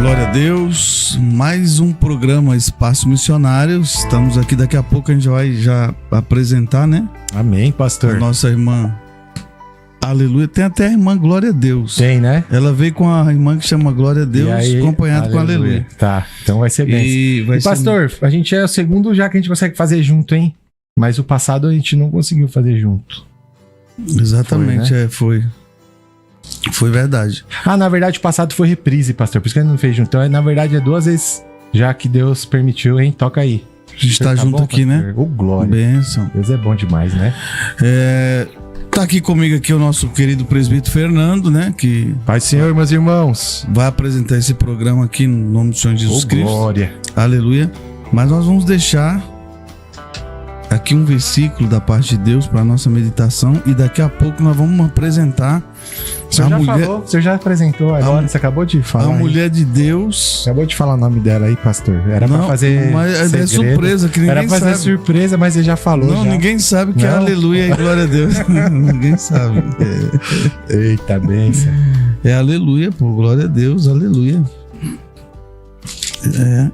Glória a Deus, mais um programa Espaço Missionário. Estamos aqui, daqui a pouco a gente vai já apresentar, né? Amém, pastor. A nossa irmã, aleluia, tem até a irmã Glória a Deus. Tem, né? Ela veio com a irmã que chama Glória a Deus, aí, acompanhado com aleluia. Tá, então vai ser bem. E pastor, a gente é o segundo já que a gente consegue fazer junto, hein? Mas o passado a gente não conseguiu fazer junto. Exatamente, foi, né? Foi verdade. Ah, na verdade o passado foi reprise, pastor, por isso que a gente não fez junto. Então, na verdade, é 2 vezes já que Deus permitiu, hein? Toca aí. A gente tá junto bom, aqui, pastor? né? Ô, glória. Bênção. Deus é bom demais, né? Tá aqui comigo aqui o nosso querido presbítero Fernando, né? Que Pai do Senhor, meus irmãos. vai apresentar esse programa aqui no nome do Senhor Jesus Cristo. Glória. Aleluia. Mas nós vamos deixar aqui um versículo da parte de Deus para a nossa meditação e daqui a pouco nós vamos apresentar O senhor já falou, o senhor já apresentou agora, você acabou de falar. A aí. mulher de Deus. Acabou de falar o nome dela aí, pastor. Era Não, pra fazer mas segredo. é surpresa, que ninguém Era pra fazer sabe. surpresa, mas ele já falou. Não, já. ninguém sabe que é Não. aleluia e glória a Deus. Ninguém sabe. Eita, bênção. É aleluia, pô, glória a Deus, aleluia.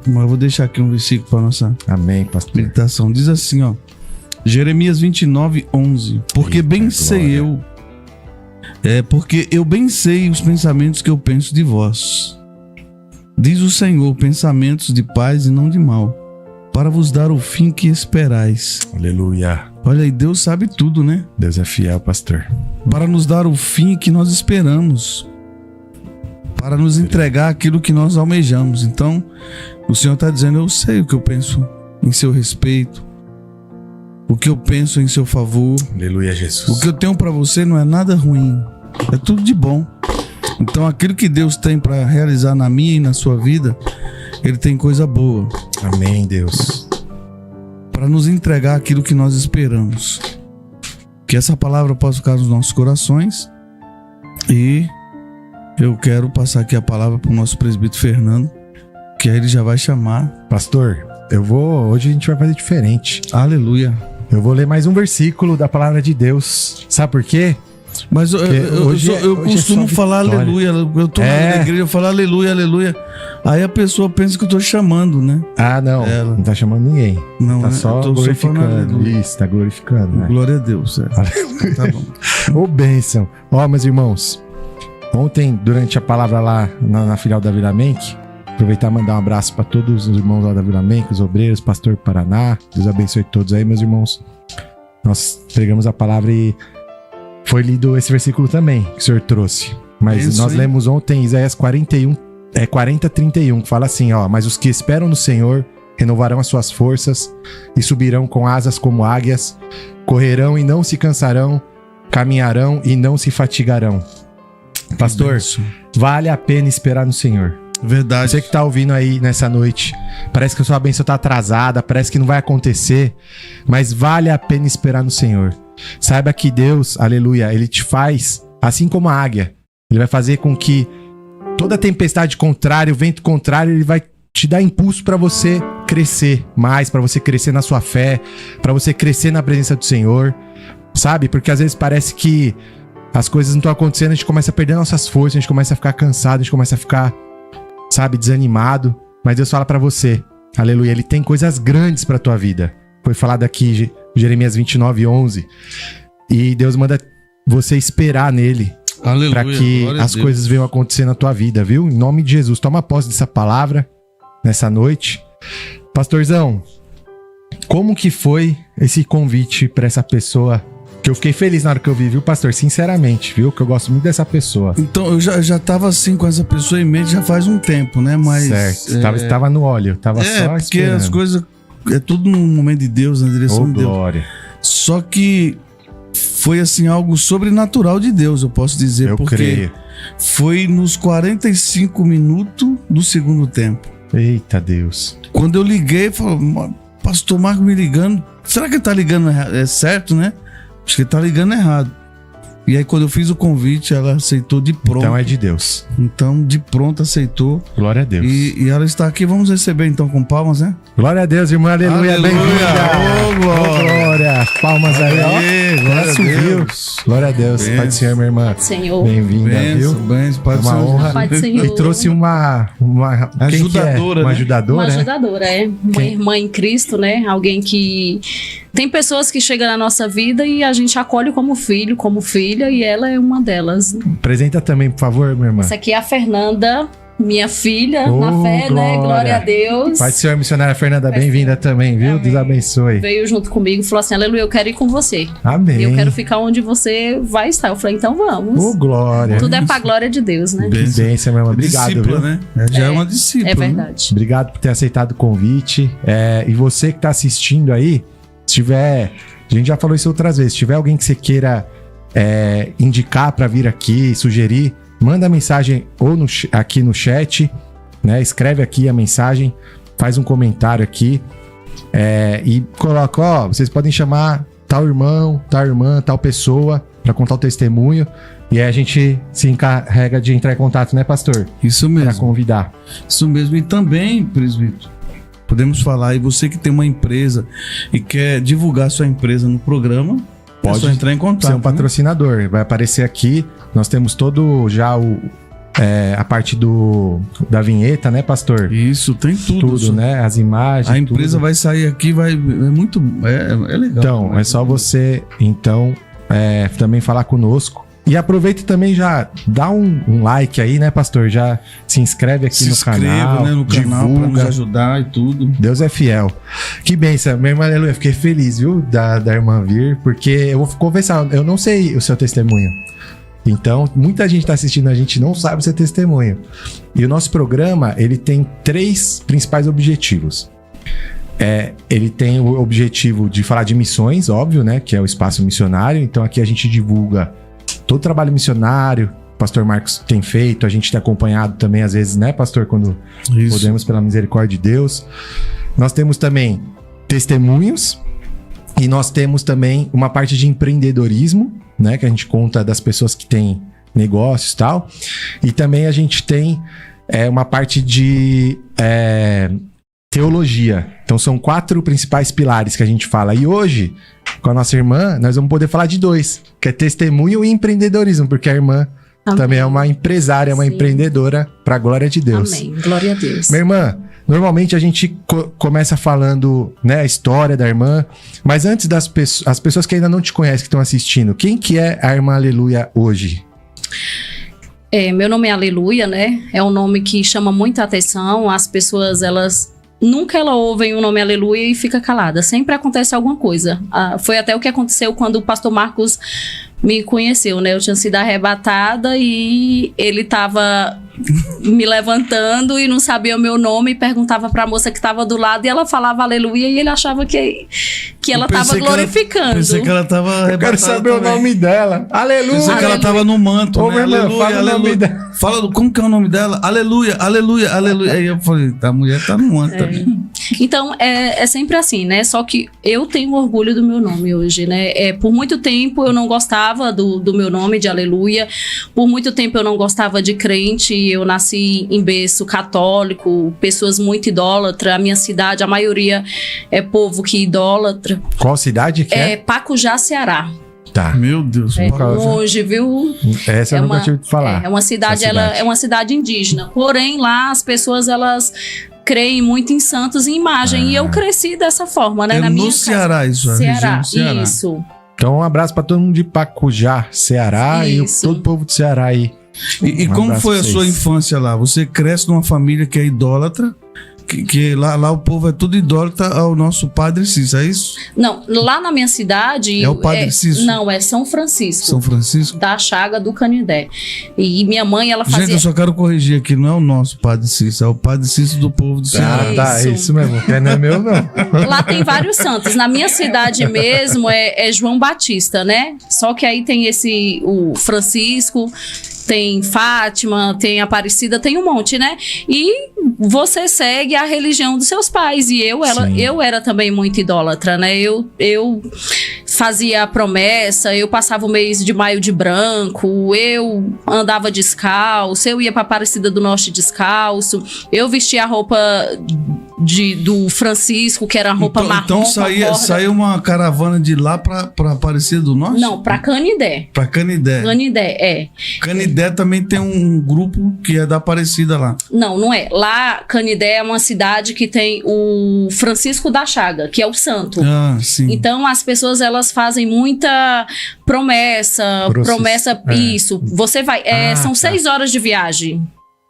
Mas eu vou deixar aqui um versículo para nossa Amém, pastor. meditação. Diz assim, ó. Jeremias 29:11. Porque Eita, bem sei glória. porque eu bem sei os pensamentos que eu penso de vós. Diz o Senhor, pensamentos de paz e não de mal, para vos dar o fim que esperais. Aleluia. Olha aí, Deus sabe tudo, né? Deus é fiel, pastor. Para nos dar o fim que nós esperamos. Para nos entregar aquilo que nós almejamos. Então, o Senhor está dizendo, eu sei o que eu penso em seu respeito. O que eu penso em seu favor. Aleluia, Jesus. O que eu tenho para você não é nada ruim. É tudo de bom. Então, aquilo que Deus tem para realizar na minha e na sua vida, Ele tem coisa boa. Amém, Deus. Para nos entregar aquilo que nós esperamos. Que essa palavra possa ficar nos nossos corações. E eu quero passar aqui a palavra para o nosso presbítero Fernando, que aí ele já vai chamar. Pastor, hoje a gente vai fazer diferente. Aleluia. Eu vou ler mais um versículo da palavra de Deus. Sabe por quê? Mas hoje eu costumo falar vitória. aleluia. Eu tô na igreja, eu falo aleluia, aleluia. Aí a pessoa pensa que eu tô chamando, né? Ah, não. Ela. Não tá chamando ninguém. Não, Tá né? só Eu tô glorificando. falando aleluia. Isso, tá glorificando, né? Glória a Deus. Tá bom. Ô, bênção. Ó, meus irmãos, ontem, durante a palavra lá na filial da Vila Menck, aproveitar e mandar um abraço para todos os irmãos lá da Vila Menck, os obreiros, pastor Paraná. Deus abençoe todos aí, meus irmãos. Nós pregamos a palavra e foi lido esse versículo também, que o senhor trouxe. Mas Isso, nós hein? lemos ontem Isaías 40:31, que fala assim, ó. Mas os que esperam no Senhor renovarão as suas forças e subirão com asas como águias, correrão e não se cansarão, caminharão e não se fatigarão. Pastor, Isso. vale a pena esperar no Senhor. Verdade. Você que tá ouvindo aí nessa noite, parece que a sua bênção tá atrasada, parece que não vai acontecer, mas vale a pena esperar no Senhor. Saiba que Deus, aleluia, Ele te faz assim como a águia. Ele vai fazer com que toda tempestade contrária, o vento contrário, Ele vai te dar impulso para você crescer mais, para você crescer na sua fé, para você crescer na presença do Senhor, sabe? Porque às vezes parece que as coisas não estão acontecendo, a gente começa a perder nossas forças, a gente começa a ficar cansado, a gente começa a ficar, sabe, desanimado. Mas Deus fala pra você, aleluia, Ele tem coisas grandes pra tua vida. Foi falado aqui, Jeremias 29:11. E Deus manda você esperar nele, Aleluia. pra que Glória a as Deus. coisas venham acontecer na tua vida, viu? Em nome de Jesus, toma posse dessa palavra nessa noite. Pastorzão, como que foi esse convite pra essa pessoa? Que eu fiquei feliz na hora que eu vi, viu, pastor? Sinceramente, viu? Que eu gosto muito dessa pessoa. Então, eu já tava assim com essa pessoa em mente já faz um tempo, né? Mas Certo. Tava no óleo. Tava só porque esperando. as coisas é tudo no momento de Deus, na direção Ô, de Deus. glória. Só que foi assim algo sobrenatural de Deus, eu posso dizer, Eu porque creio. foi nos 45 minutos do segundo tempo. Eita Deus. Quando eu liguei, falou, pastor Marco me ligando, será que ele tá ligando certo, né? Acho que ele tá ligando errado. E aí, quando eu fiz o convite, ela aceitou de pronto. Então é de Deus. Então, de pronto, aceitou. Glória a Deus. E ela está aqui. Vamos receber, então, com palmas, né? Glória a Deus, irmã. Aleluia. Aleluia. Bem-vinda. Ô, glória. Palmas aí, ó. Aê, glória Ela a subiu. Deus. Glória a Deus. Benção. Pai do Senhor, minha irmã. Senhor. Bem-vinda, viu? Benção, Pai É do uma Senhor. honra. Pai do Senhor. E trouxe uma quem que é? Ajudadora, Uma né? ajudadora, Uma né? ajudadora, uma Quem? irmã em Cristo, né? Alguém que... Tem pessoas que chegam na nossa vida e a gente acolhe como filho, como filha, e ela é uma delas. Apresenta também, por favor, minha irmã. Essa aqui é a Fernanda, minha filha, Oh, na fé, né? glória. Glória a Deus. Pai do Senhor, missionária Fernanda, bem-vinda também, viu? Amém. Deus abençoe. Veio junto comigo e falou assim, aleluia, eu quero ir com você. Amém. Eu quero ficar onde você vai estar. Eu falei, então vamos. Ô, glória. Tudo é pra glória de Deus, né? Que bênção, minha irmã. Obrigado, Discípula, viu? né? Já é uma discípula. É né? verdade. Obrigado por ter aceitado o convite. E você que tá assistindo aí, se tiver... A gente já falou isso outras vezes. Se tiver alguém que você queira indicar pra vir aqui, sugerir, manda mensagem ou aqui no chat, né? Escreve aqui a mensagem, faz um comentário aqui e coloca, ó, vocês podem chamar tal irmão, tal irmã, tal pessoa pra contar o testemunho. E aí a gente se encarrega de entrar em contato, né, pastor? Isso Pra mesmo. convidar. Isso mesmo. E também, presbítero, podemos falar, e você que tem uma empresa e quer divulgar sua empresa no programa, Pode é só entrar em contato. Ser um né? patrocinador. Vai aparecer aqui. Nós temos todo já a parte da vinheta, né, pastor? Isso, tem tudo. Tudo, né? As imagens. A empresa tudo. vai sair aqui, é muito. É legal. Então, é só você, então, também falar conosco. E aproveita e também já dá um like aí, né, pastor? Já se inscreve aqui Se no inscreva, canal. né, no canal pra nos divulga. ajudar e tudo. Deus é fiel. Que bênção, minha irmã, aleluia. Fiquei feliz, viu, da irmã vir, porque eu vou confessar, eu não sei o seu testemunho. Então, muita gente tá assistindo a gente não sabe o seu testemunho. E o nosso programa, ele tem 3 principais objetivos. Ele tem o objetivo de falar de missões, óbvio, né, que é o espaço missionário. Então, aqui a gente divulga todo o trabalho missionário que o pastor Marcos tem feito. A gente tem acompanhado também, às vezes, né, pastor, quando Isso. podemos, pela misericórdia de Deus. Nós temos também testemunhos e nós temos também uma parte de empreendedorismo, né, que a gente conta das pessoas que têm negócios e tal. E também a gente tem uma parte de teologia. Então são 4 principais pilares que a gente fala. E hoje, com a nossa irmã, nós vamos poder falar de 2, que é testemunho e empreendedorismo, porque a irmã Amém. também é uma empresária, uma Sim. empreendedora, para a glória de Deus. Amém. Glória a Deus. Minha irmã, normalmente a gente começa falando, né, a história da irmã, mas antes as pessoas que ainda não te conhecem, que estão assistindo, quem que é a irmã Aleluia hoje? Meu nome é Aleluia, né? É um nome que chama muita atenção. As pessoas, nunca ouvem o nome Aleluia e fica calada. Sempre acontece alguma coisa. Foi até o que aconteceu quando o pastor Marcos me conheceu, né? Eu tinha sido arrebatada e ele tava me levantando e não sabia o meu nome e perguntava pra moça que tava do lado e ela falava aleluia e ele achava que ela tava glorificando. Pensei que ela tava arrebatada. Eu quero saber também. o nome dela. Aleluia! Pensei que ela tava no manto, Ô, né? minha irmã, Aleluia, fala o nome aleluia. dela. Fala como que é o nome dela? Aleluia, aleluia, aleluia. Aí eu falei, a mulher tá no manto também. Então, é sempre assim, né? Só que eu tenho orgulho do meu nome hoje, né? Por muito tempo eu não gostava do meu nome, de Aleluia. Por muito tempo eu não gostava de crente. Eu nasci em berço católico, pessoas muito idólatras. A minha cidade, a maioria é povo que idólatra. Qual cidade que é? Pacujá, Ceará. Tá. Meu Deus. É por causa- longe, viu? Essa eu nunca tive que falar. É uma cidade, Essa cidade. é uma cidade indígena. Porém, lá as pessoas, elas creem muito em santos e imagem. E eu cresci dessa forma, né? É na no minha casa. Ceará isso, a região Ceará, do Ceará. isso. Então um abraço pra todo mundo de Pacujá, Ceará e Isso. todo o povo de Ceará aí. E Um como abraço foi a pra sua vocês. infância lá? Você cresce numa família que é idólatra, que lá o povo é tudo idólatra ao nosso Padre Cícero, é isso? Não, lá na minha cidade... É o Padre Cícero? Não, é São Francisco. São Francisco? Da Chaga do Canindé. E minha mãe, ela fazia... Gente, eu só quero corrigir aqui, não é o nosso Padre Cícero, é o Padre Cícero do povo do Ceará. Tá, Isso. isso mesmo. Que não é meu, não. Lá tem vários santos. Na minha cidade mesmo é João Batista, né? Só que aí tem o Francisco, tem Fátima, tem Aparecida, tem um monte, né? E você segue a religião dos seus pais. E Sim. eu era também muito idólatra, né? Eu fazia a promessa, eu passava o mês de maio de branco, eu andava descalço, eu ia pra Aparecida do Norte descalço, eu vestia a roupa do Francisco, que era a roupa marrom. Então saía uma caravana de lá pra Aparecida do Norte? Não, pra Canidé. Pra Canidé. Canidé, é. Canidé também tem um grupo que é da Aparecida lá. Não é. Lá, Canidé é uma cidade que tem o Francisco da Chaga, que é o santo. Ah, sim. Então, as pessoas, elas fazem muita promessa, isso. Você vai, são 6 horas de viagem.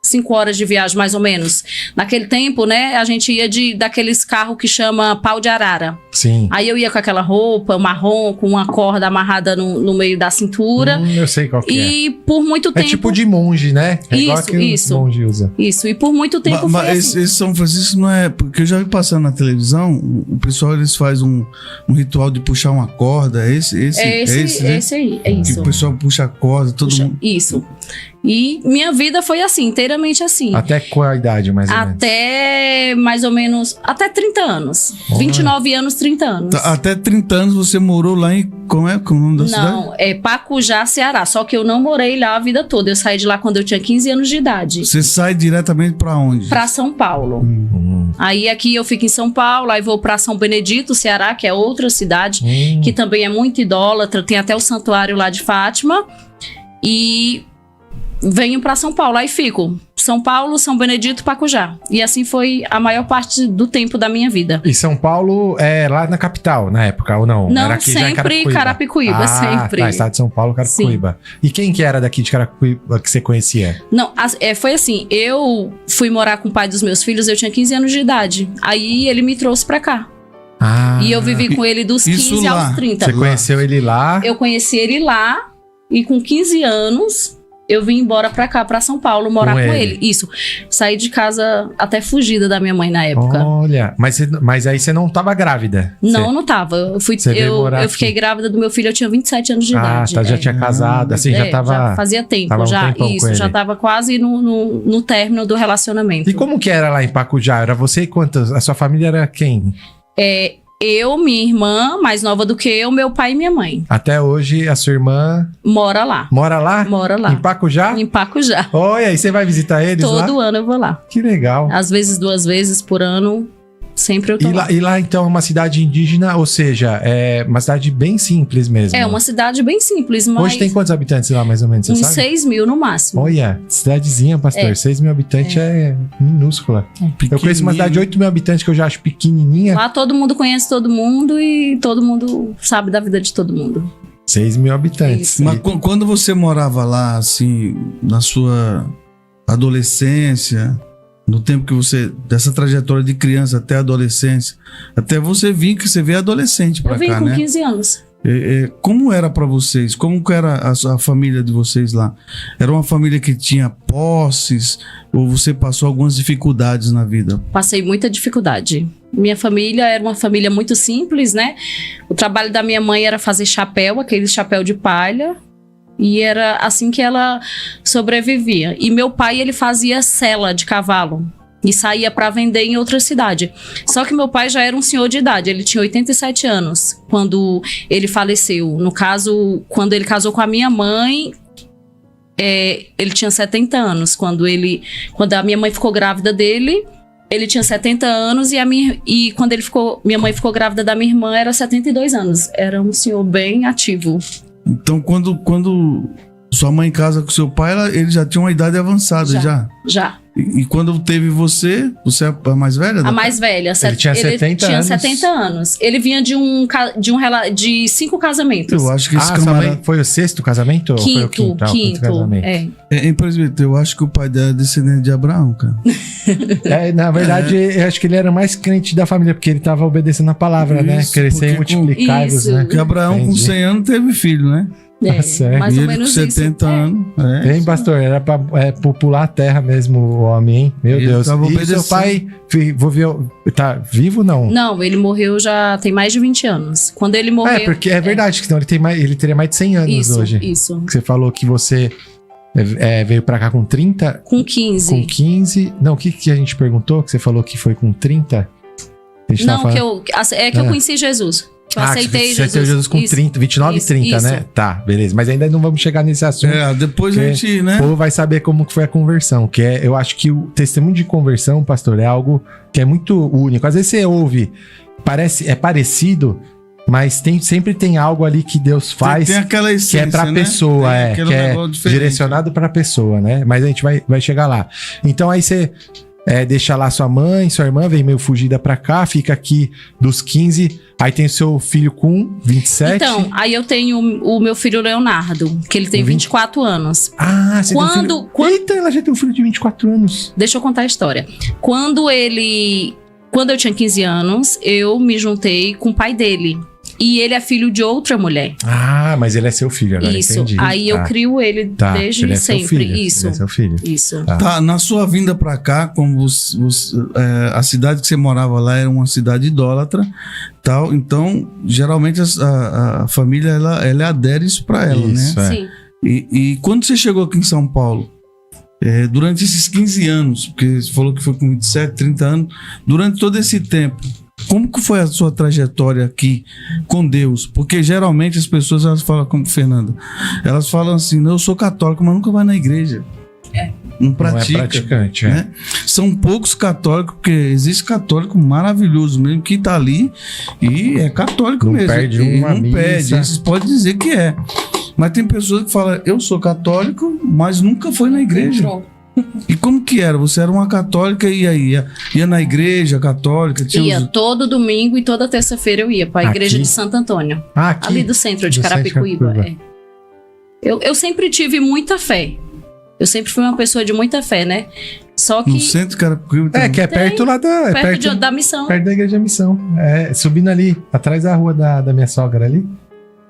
5 horas de viagem, mais ou menos. Naquele tempo, né, a gente ia daqueles carros que chama pau de arara. Sim. Aí eu ia com aquela roupa marrom, com uma corda amarrada no meio da cintura. Eu sei qual que é. E por muito tempo... É tipo de monge, né? É igual que isso. o monge usa. Isso, e por muito tempo foi assim. Esse São Francisco não é... Porque eu já vi passando na televisão, o pessoal, eles fazem um ritual de puxar uma corda. É esse aí, é isso. Que o pessoal puxa a corda, todo mundo... Isso. E minha vida foi assim, inteiramente assim. Até qual a idade, mais ou menos? Até mais ou menos, até 30 anos. Olha. 29 anos, 30 anos. Até 30 anos você morou lá em... Como é o nome da cidade? Não, é Pacujá, Ceará. Só que eu não morei lá a vida toda. Eu saí de lá quando eu tinha 15 anos de idade. Você sai diretamente pra onde? Pra São Paulo. Aí aqui eu fico em São Paulo, aí vou pra São Benedito, Ceará, que é outra cidade, que também é muito idólatra. Tem até o santuário lá de Fátima. E... venho pra São Paulo, aí fico São Paulo, São Benedito, Pacujá. E assim foi a maior parte do tempo da minha vida. E São Paulo é lá na capital, na época, ou não? Não, era aqui sempre já em Carapicuíba, sempre. Tá, estado de São Paulo, Carapicuíba. Sim. E quem que era daqui de Carapicuíba que você conhecia? Não, foi assim, eu fui morar com o pai dos meus filhos, eu tinha 15 anos de idade. Aí ele me trouxe pra cá. E eu vivi com ele dos 15 aos 30. Você conheceu ele lá? Eu conheci ele lá, e com 15 anos... eu vim embora pra cá, pra São Paulo, morar com ele. Isso. Saí de casa até fugida da minha mãe na época. Olha, mas aí você não tava grávida? Não tava. Eu fiquei grávida do meu filho, eu tinha 27 anos de idade. Já tinha casado, assim, já tava... Já fazia tempo, isso. Já tava quase no término do relacionamento. E como que era lá em Pacujá? Era você e quantos? A sua família era quem? Eu, minha irmã, mais nova do que eu, meu pai e minha mãe. Até hoje, a sua irmã... mora lá. Mora lá? Mora lá. Em Pacujá? Em Pacujá. Olha, e você vai visitar eles lá? Todo ano eu vou lá. Que legal. Às vezes 2 vezes por ano, sempre eu tô lá. E lá, então, é uma cidade indígena, ou seja, é uma cidade bem simples mesmo. É uma cidade bem simples, mas... Hoje tem quantos habitantes lá, mais ou menos, você uns sabe? 6 mil no máximo. Olha, cidadezinha, pastor. 6 mil habitantes é minúscula. Eu conheço uma cidade de 8 mil habitantes que eu já acho pequenininha. Lá todo mundo conhece todo mundo e todo mundo sabe da vida de todo mundo. 6 mil habitantes. Mas quando você morava lá, assim, na sua adolescência... no tempo que você... dessa trajetória de criança até adolescência, até você vir, que você veio adolescente pra cá, né? Eu vim com 15 anos. Como era pra vocês? Como que era a família de vocês lá? Era uma família que tinha posses? Ou você passou algumas dificuldades na vida? Passei muita dificuldade. Minha família era uma família muito simples, né? O trabalho da minha mãe era fazer chapéu, aquele chapéu de palha. E era assim que ela sobrevivia. E meu pai, ele fazia sela de cavalo. E saía para vender em outra cidade. Só que meu pai já era um senhor de idade. Ele tinha 87 anos quando ele faleceu. No caso, quando ele casou com a minha mãe, ele tinha 70 anos. Quando a minha mãe ficou grávida dele, ele tinha 70 anos. E quando minha mãe ficou grávida da minha irmã, era 72 anos. Era um senhor bem ativo. Então, quando sua mãe casa com seu pai, ele já tinha uma idade avançada, já? Já. E quando teve você é a mais velha? A mais velha. Ele tinha 70 anos. 70 anos. Ele vinha de 5 casamentos. Eu acho que esse sua mãe foi o 6º casamento? Quinto, ou foi o quinto casamento? Em presbítero, eu acho que o pai dela é descendente de Abraão, cara. Na verdade, eu acho que ele era mais crente da família, porque ele estava obedecendo a palavra, né? Crescer e multiplicar-vos, né? Porque Abraão, com 100 anos, teve filho, né? Tá certo. Mais ou ele menos com 70 anos. Tem, pastor, era pra popular a terra mesmo, o homem, hein? Meu Deus. E seu pai tá vivo ou não? Não, ele morreu já tem mais de 20 anos. Quando ele morreu... Porque é verdade, senão ele teria mais de 100 anos hoje. Isso. Você falou que você veio pra cá com 30? Com 15. Com 15. Não, o que a gente perguntou? Que você falou que foi com 30? Não, que eu conheci Jesus. Eu aceitei você aceitou Jesus com isso, 29 e 30, isso. né? Tá, beleza. Mas ainda não vamos chegar nesse assunto. Depois a gente, né? O povo vai saber como que foi a conversão, que eu acho que o testemunho de conversão, pastor, é algo que é muito único. Às vezes você ouve, é parecido, mas sempre tem algo ali que Deus faz tem aquela essência, que é pra né? pessoa, Tem que é negócio diferente. direcionado pra pessoa, né? Mas a gente vai chegar lá. Então aí você deixa lá sua mãe, sua irmã, vem meio fugida pra cá, fica aqui dos 15, aí tem o seu filho com 27. Então, aí eu tenho o meu filho Leonardo, que ele tem 24 anos. Ah, você tem um filho... Eita, ela já tem um filho de 24 anos. Deixa eu contar a história. Quando eu tinha 15 anos, eu me juntei com o pai dele. E ele é filho de outra mulher. Ah, mas ele é seu filho agora, Isso. entendi. Aí eu crio ele desde ele é seu sempre. filho, Isso. Ele é seu filho. Isso. Tá, na sua vinda pra cá, como a cidade que você morava lá era uma cidade idólatra, tal, então geralmente a família ela adere isso pra ela, Isso, né? Sim. E quando você chegou aqui em São Paulo, durante esses 15 anos, porque você falou que foi com 27, 30 anos, durante todo esse tempo, como que foi a sua trajetória aqui com Deus? Porque geralmente as pessoas elas falam, como Fernanda, elas falam assim, eu sou católico, mas nunca vai na igreja. Não pratica. Não é praticante, né? São poucos católicos, porque existe católico maravilhoso mesmo, que tá ali e é católico não mesmo. Perde uma não missa. perde, vocês podem dizer que é. Mas tem pessoas que falam, eu sou católico, mas nunca foi na igreja. E como que era? Você era uma católica e aí ia na igreja católica? Ia todo domingo e toda terça-feira eu ia para a igreja de Santo Antônio. Aqui, ali do centro de Carapicuíba. Eu sempre tive muita fé. Eu sempre fui uma pessoa de muita fé, né? Só que... No centro de Carapicuíba? Que é perto lá da... perto da missão. Perto da igreja da missão. Subindo ali, atrás da rua da minha sogra ali.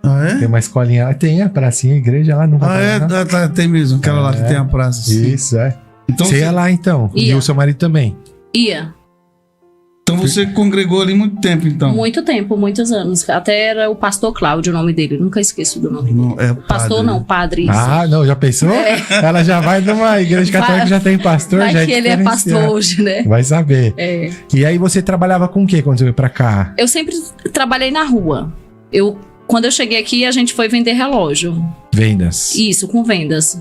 Ah, é? Tem uma escolinha lá, tem a pracinha, a igreja lá. Não vai tem mesmo, aquela lá que tem a praça. Sim. Isso, Então você ia lá então, ia. E o seu marido também? Ia. Então você congregou ali muito tempo, então? Muito tempo, muitos anos. Até era o pastor Cláudio o nome dele, nunca esqueço do nome dele. Não, pastor não, padre. Isso. Ah, não, já pensou? Ela já vai numa igreja católica que já tem pastor, vai já que ele é pastor hoje, né? Vai saber. E aí você trabalhava com o que quando você veio pra cá? Eu sempre trabalhei na rua. Quando eu cheguei aqui, a gente foi vender relógio. Vendas. Isso, com vendas.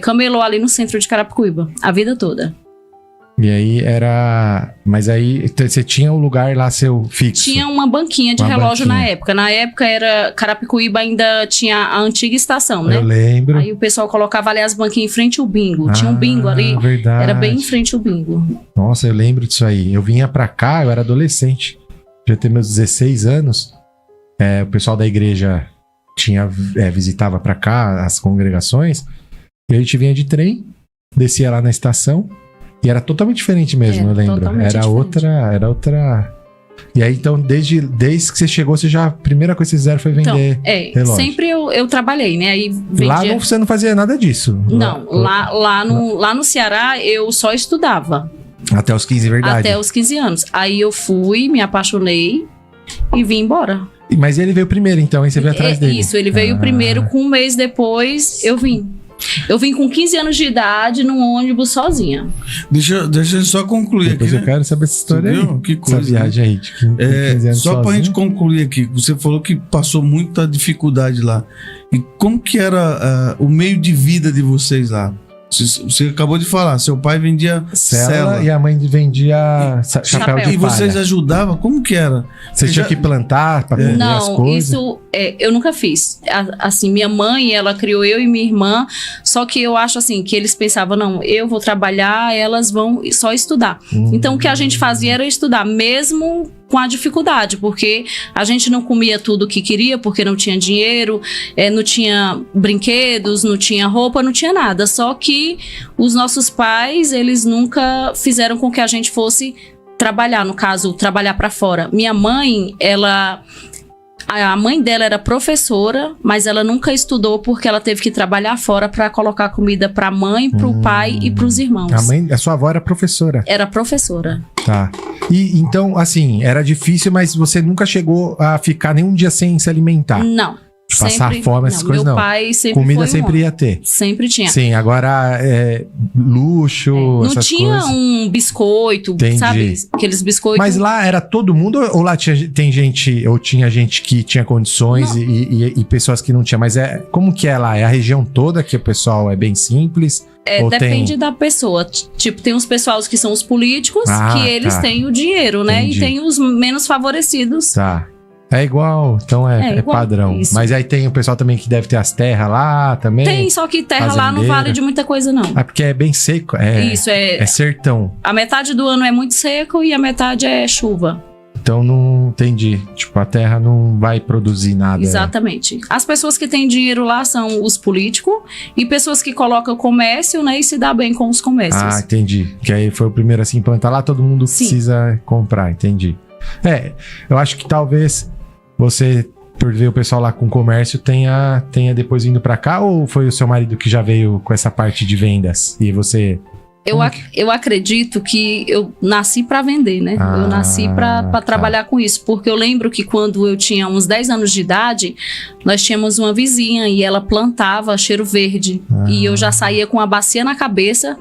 Camelô ali no centro de Carapicuíba, a vida toda. E aí era... Mas aí você tinha o lugar lá seu fixo? Tinha uma banquinha de relógio na época. Na época era... Carapicuíba ainda tinha a antiga estação, né? Eu lembro. Aí o pessoal colocava ali as banquinhas em frente ao bingo. Tinha um bingo ali. Verdade. Era bem em frente ao bingo. Nossa, eu lembro disso aí. Eu vinha pra cá, eu era adolescente. Já tinha meus 16 anos. O pessoal da igreja visitava pra cá as congregações. E a gente vinha de trem, descia lá na estação. E era totalmente diferente mesmo, eu lembro. Era outra. E aí, então, desde que você chegou, a primeira coisa que vocês fizeram foi vender relógio. Sempre eu trabalhei, né? Aí vendia... Lá você não fazia nada disso? Não, lá no Ceará eu só estudava. Até os 15, verdade? Até os 15 anos. Aí eu fui, me apaixonei e vim embora. Mas ele veio primeiro, então, aí você veio atrás dele? Isso, ele veio primeiro, com um mês depois eu vim. Eu vim com 15 anos de idade num ônibus sozinha. Deixa eu só concluir depois aqui. Eu quero saber essa história aí. Que coisa. Essa viagem aí de 15 anos só sozinho. pra gente concluir aqui. Você falou que passou muita dificuldade lá. E como que era o meio de vida de vocês lá? Você acabou de falar, seu pai vendia cela e a mãe vendia chapéu de palha. E vocês ajudavam? Como que era? Você tinha que plantar para comer as coisas? Não, isso eu nunca fiz. Assim, minha mãe, ela criou eu e minha irmã, só que eu acho assim, que eles pensavam, não, eu vou trabalhar, elas vão só estudar. Então, o que a gente fazia era estudar, mesmo com a dificuldade, porque a gente não comia tudo o que queria, porque não tinha dinheiro, não tinha brinquedos, não tinha roupa, não tinha nada. Só que os nossos pais, eles nunca fizeram com que a gente fosse trabalhar, no caso, trabalhar para fora. Minha mãe, a mãe dela era professora, mas ela nunca estudou porque ela teve que trabalhar fora para colocar comida para a mãe, para o pai e para os irmãos. A sua avó era professora? Era professora. Tá. E então, assim, era difícil, mas você nunca chegou a ficar nenhum dia sem se alimentar? Não. De passar fome, essas coisas não. Meu pai sempre Comida foi sempre ia ter. Sempre tinha. Sim, agora luxo, Não essas tinha coisas. um biscoito, Entendi. sabe? Aqueles biscoitos. Mas lá era todo mundo ou lá tem gente, ou tinha gente que tinha condições e pessoas que não tinham? Mas como que é lá? É a região toda que o pessoal é bem simples? Ou depende da pessoa. Tipo, tem os pessoas que são os políticos, que eles têm o dinheiro, né? Entendi. E tem os menos favorecidos. Tá. É igual, então é igual, padrão. isso. Mas aí tem o pessoal também que deve ter as terras lá também. Tem, só que terra lá não vale de muita coisa, não. É porque é bem seco. Isso, é sertão. A metade do ano é muito seco e a metade é chuva. Então não entendi. Tipo, a terra não vai produzir nada. Exatamente. As pessoas que têm dinheiro lá são os políticos e pessoas que colocam comércio, né? E se dá bem com os comércios. Ah, entendi. Que aí foi o primeiro a se implantar lá, todo mundo precisa comprar, entendi. Eu acho que talvez você, por ver o pessoal lá com comércio, tenha depois vindo pra cá, ou foi o seu marido que já veio com essa parte de vendas? E você... Eu acredito que eu nasci para vender, né? Eu nasci para trabalhar com isso, porque eu lembro que quando eu tinha uns 10 anos de idade, nós tínhamos uma vizinha e ela plantava cheiro verde. E eu já saía com a bacia na cabeça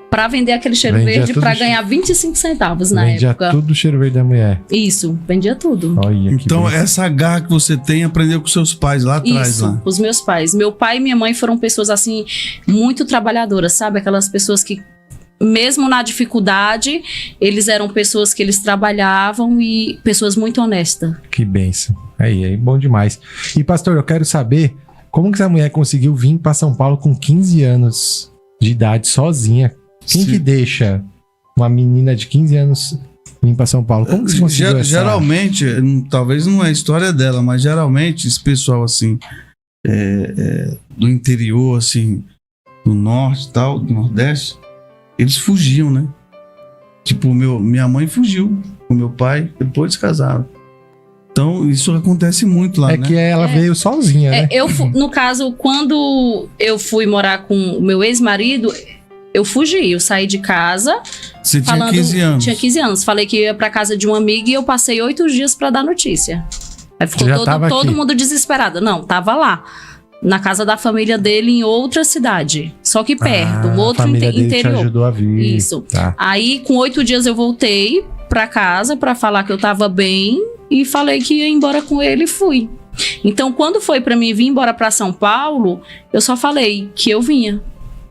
para vender aquele cheiro verde para ganhar 25 centavos na época. Vendia tudo o cheiro verde da mulher. Isso, vendia tudo. Olha, então essa garra que você tem, aprendeu com seus pais lá atrás. Isso, lá. Os meus pais. Meu pai e minha mãe foram pessoas assim, muito trabalhadoras, sabe? Aquelas pessoas que, mesmo na dificuldade, eles eram pessoas que eles trabalhavam e pessoas muito honestas. Que bênção. Aí, bom demais. E pastor, eu quero saber como que essa mulher conseguiu vir para São Paulo com 15 anos de idade sozinha. Quem que deixa uma menina de 15 anos vir para São Paulo? Como que você conseguiu essa... Geralmente, talvez não é a história dela, mas geralmente esse pessoal assim, do interior, assim, do norte e tal, do nordeste, eles fugiam, né? Tipo, minha mãe fugiu com meu pai, depois se casaram. Então, isso acontece muito lá, né? Que ela veio sozinha, né? No caso, quando eu fui morar com o meu ex-marido, eu fugi, eu saí de casa. Você tinha 15 anos? Tinha 15 anos. Falei que ia pra casa de uma amiga e eu passei 8 dias pra dar notícia. Aí ficou todo mundo desesperado. Não, tava lá. Na casa da família dele em outra cidade. Só que perto, um outro interior. Te ajudou a vir. Isso. Tá. Aí, com 8 dias, eu voltei pra casa pra falar que eu tava bem. E falei que ia embora com ele e fui. Então, quando foi pra mim vir embora pra São Paulo, eu só falei que eu vinha.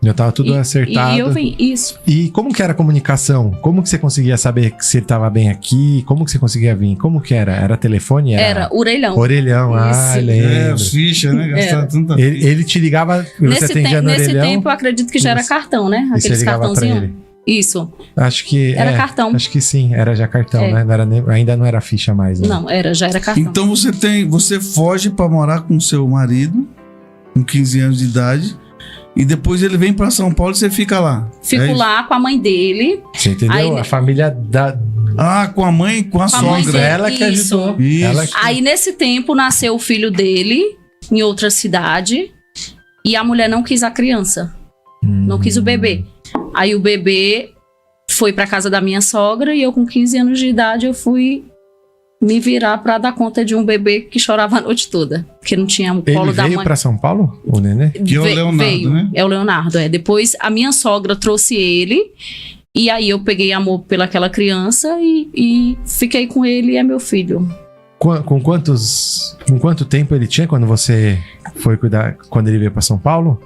Já tava tudo acertado. E eu vim, isso. E como que era a comunicação? Como que você conseguia saber se ele tava bem aqui? Como que você conseguia vir? Como que era? Era telefone? Era orelhão. Orelhão, lembro. Ficha, né? Gastava tanta ficha. Ele te ligava, você atendia no orelhão? Nesse tempo, eu acredito que já era cartão, né? Aqueles cartãozinhos. Isso. Acho que... Era cartão. Acho que sim, era já cartão, né? Ainda não era ficha mais, né? Não, já era cartão. Então você foge pra morar com seu marido, com 15 anos de idade, e depois ele vem pra São Paulo e você fica lá. Fico lá com a mãe dele. Você entendeu? Aí, a família da... com a mãe, com a sogra. Ela que ajudou. Isso. Aí nesse tempo nasceu o filho dele em outra cidade e a mulher não quis a criança. Não quis o bebê. Aí o bebê foi pra casa da minha sogra e eu com 15 anos de idade eu fui me virar pra dar conta de um bebê que chorava a noite toda. Porque não tinha o colo da mãe. Ele veio pra São Paulo, o nenê? Que é o Leonardo, veio, né? É o Leonardo, Depois a minha sogra trouxe ele e aí eu peguei amor pelaquela criança e fiquei com ele e é meu filho. Com quanto tempo ele tinha quando você foi cuidar, quando ele veio pra São Paulo?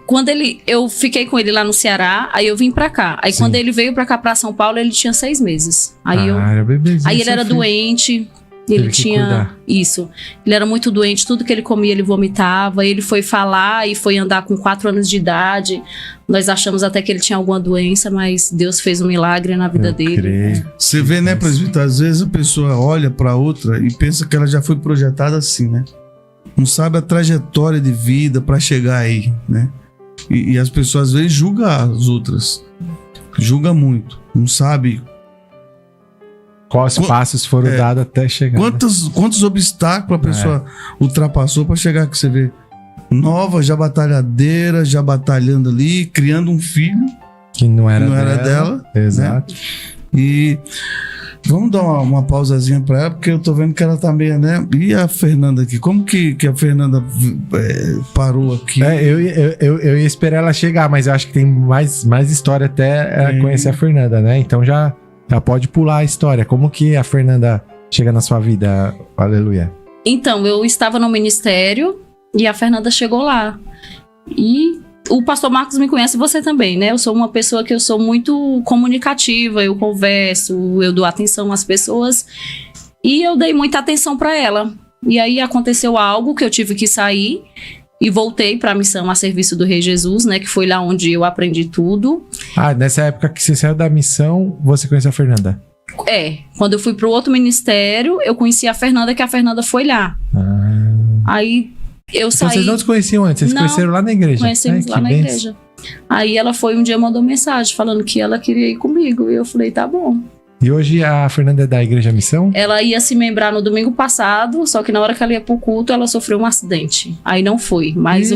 Eu fiquei com ele lá no Ceará, aí eu vim pra cá. Aí quando ele veio pra cá pra São Paulo, ele tinha 6 meses. Era bebezinho. Aí ele era doente. Ele tinha isso. Ele era muito doente, tudo que ele comia ele vomitava. Ele foi falar e foi andar com 4 anos de idade. Nós achamos até que ele tinha alguma doença, mas Deus fez um milagre na vida dele. Você vê, né, presbítero? Às vezes a pessoa olha pra outra e pensa que ela já foi projetada assim, né? Não sabe a trajetória de vida pra chegar aí, né? E as pessoas às vezes julgam as outras. Julga muito. Não sabe quais passos foram dados até chegar. Quantos obstáculos a pessoa ultrapassou para chegar que você vê nova, já batalhadeira, já batalhando ali, criando um filho que não era dela. Exato. Né? Vamos dar uma pausazinha pra ela, porque eu tô vendo que ela tá meio, né? E a Fernanda aqui? Como que a Fernanda parou aqui? Eu ia esperar ela chegar, mas eu acho que tem mais história até ela conhecer a Fernanda, né? Então já pode pular a história. Como que a Fernanda chega na sua vida? Aleluia. Então, eu estava no ministério e a Fernanda chegou lá. E o pastor Marcos me conhece, você também, né? Eu sou uma pessoa que eu sou muito comunicativa, eu converso, eu dou atenção às pessoas. E eu dei muita atenção para ela. E aí aconteceu algo que eu tive que sair e voltei para a missão a serviço do Rei Jesus, né? Que foi lá onde eu aprendi tudo. Ah, nessa época que você saiu da missão, você conheceu a Fernanda? Quando eu fui pro outro ministério, eu conheci a Fernanda, que a Fernanda foi lá. Aí eu saí... Então vocês não se conheciam antes, vocês se conheceram lá na igreja? Conhecemos lá na igreja. Aí ela foi um dia, mandou mensagem falando que ela queria ir comigo. E eu falei, tá bom. E hoje a Fernanda é da Igreja Missão? Ela ia se membrar no domingo passado, só que na hora que ela ia pro culto, ela sofreu um acidente. Aí não foi. Mas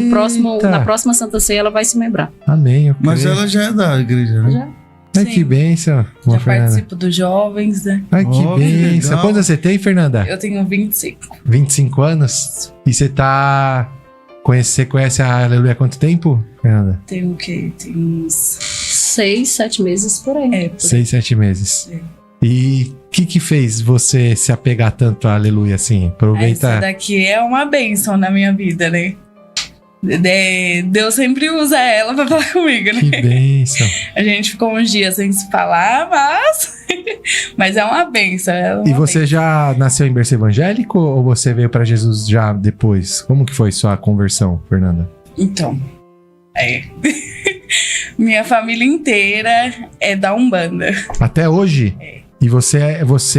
na próxima Santa Ceia, ela vai se membrar. Amém. Mas ela já é da igreja, né? Já. Ai, que bênção. Já participo dos jovens, né? Ai, que bênção. legal. Quantos você tem, Fernanda? Eu tenho 25. 25 anos? E você você conhece a Aleluia há quanto tempo, Fernanda? Tenho o quê? Tem uns 6, 7 meses por aí. 6, 7 meses. É. E o que fez você se apegar tanto a Aleluia assim? Aproveita. Essa daqui é uma bênção na minha vida, né? Deus sempre usa ela pra falar comigo, né? Que bênção. A gente ficou uns dias sem se falar, mas é uma bênção. E você já nasceu em berço evangélico ou você veio pra Jesus já depois? Como que foi sua conversão, Fernanda? Então, minha família inteira é da Umbanda. Até hoje? E você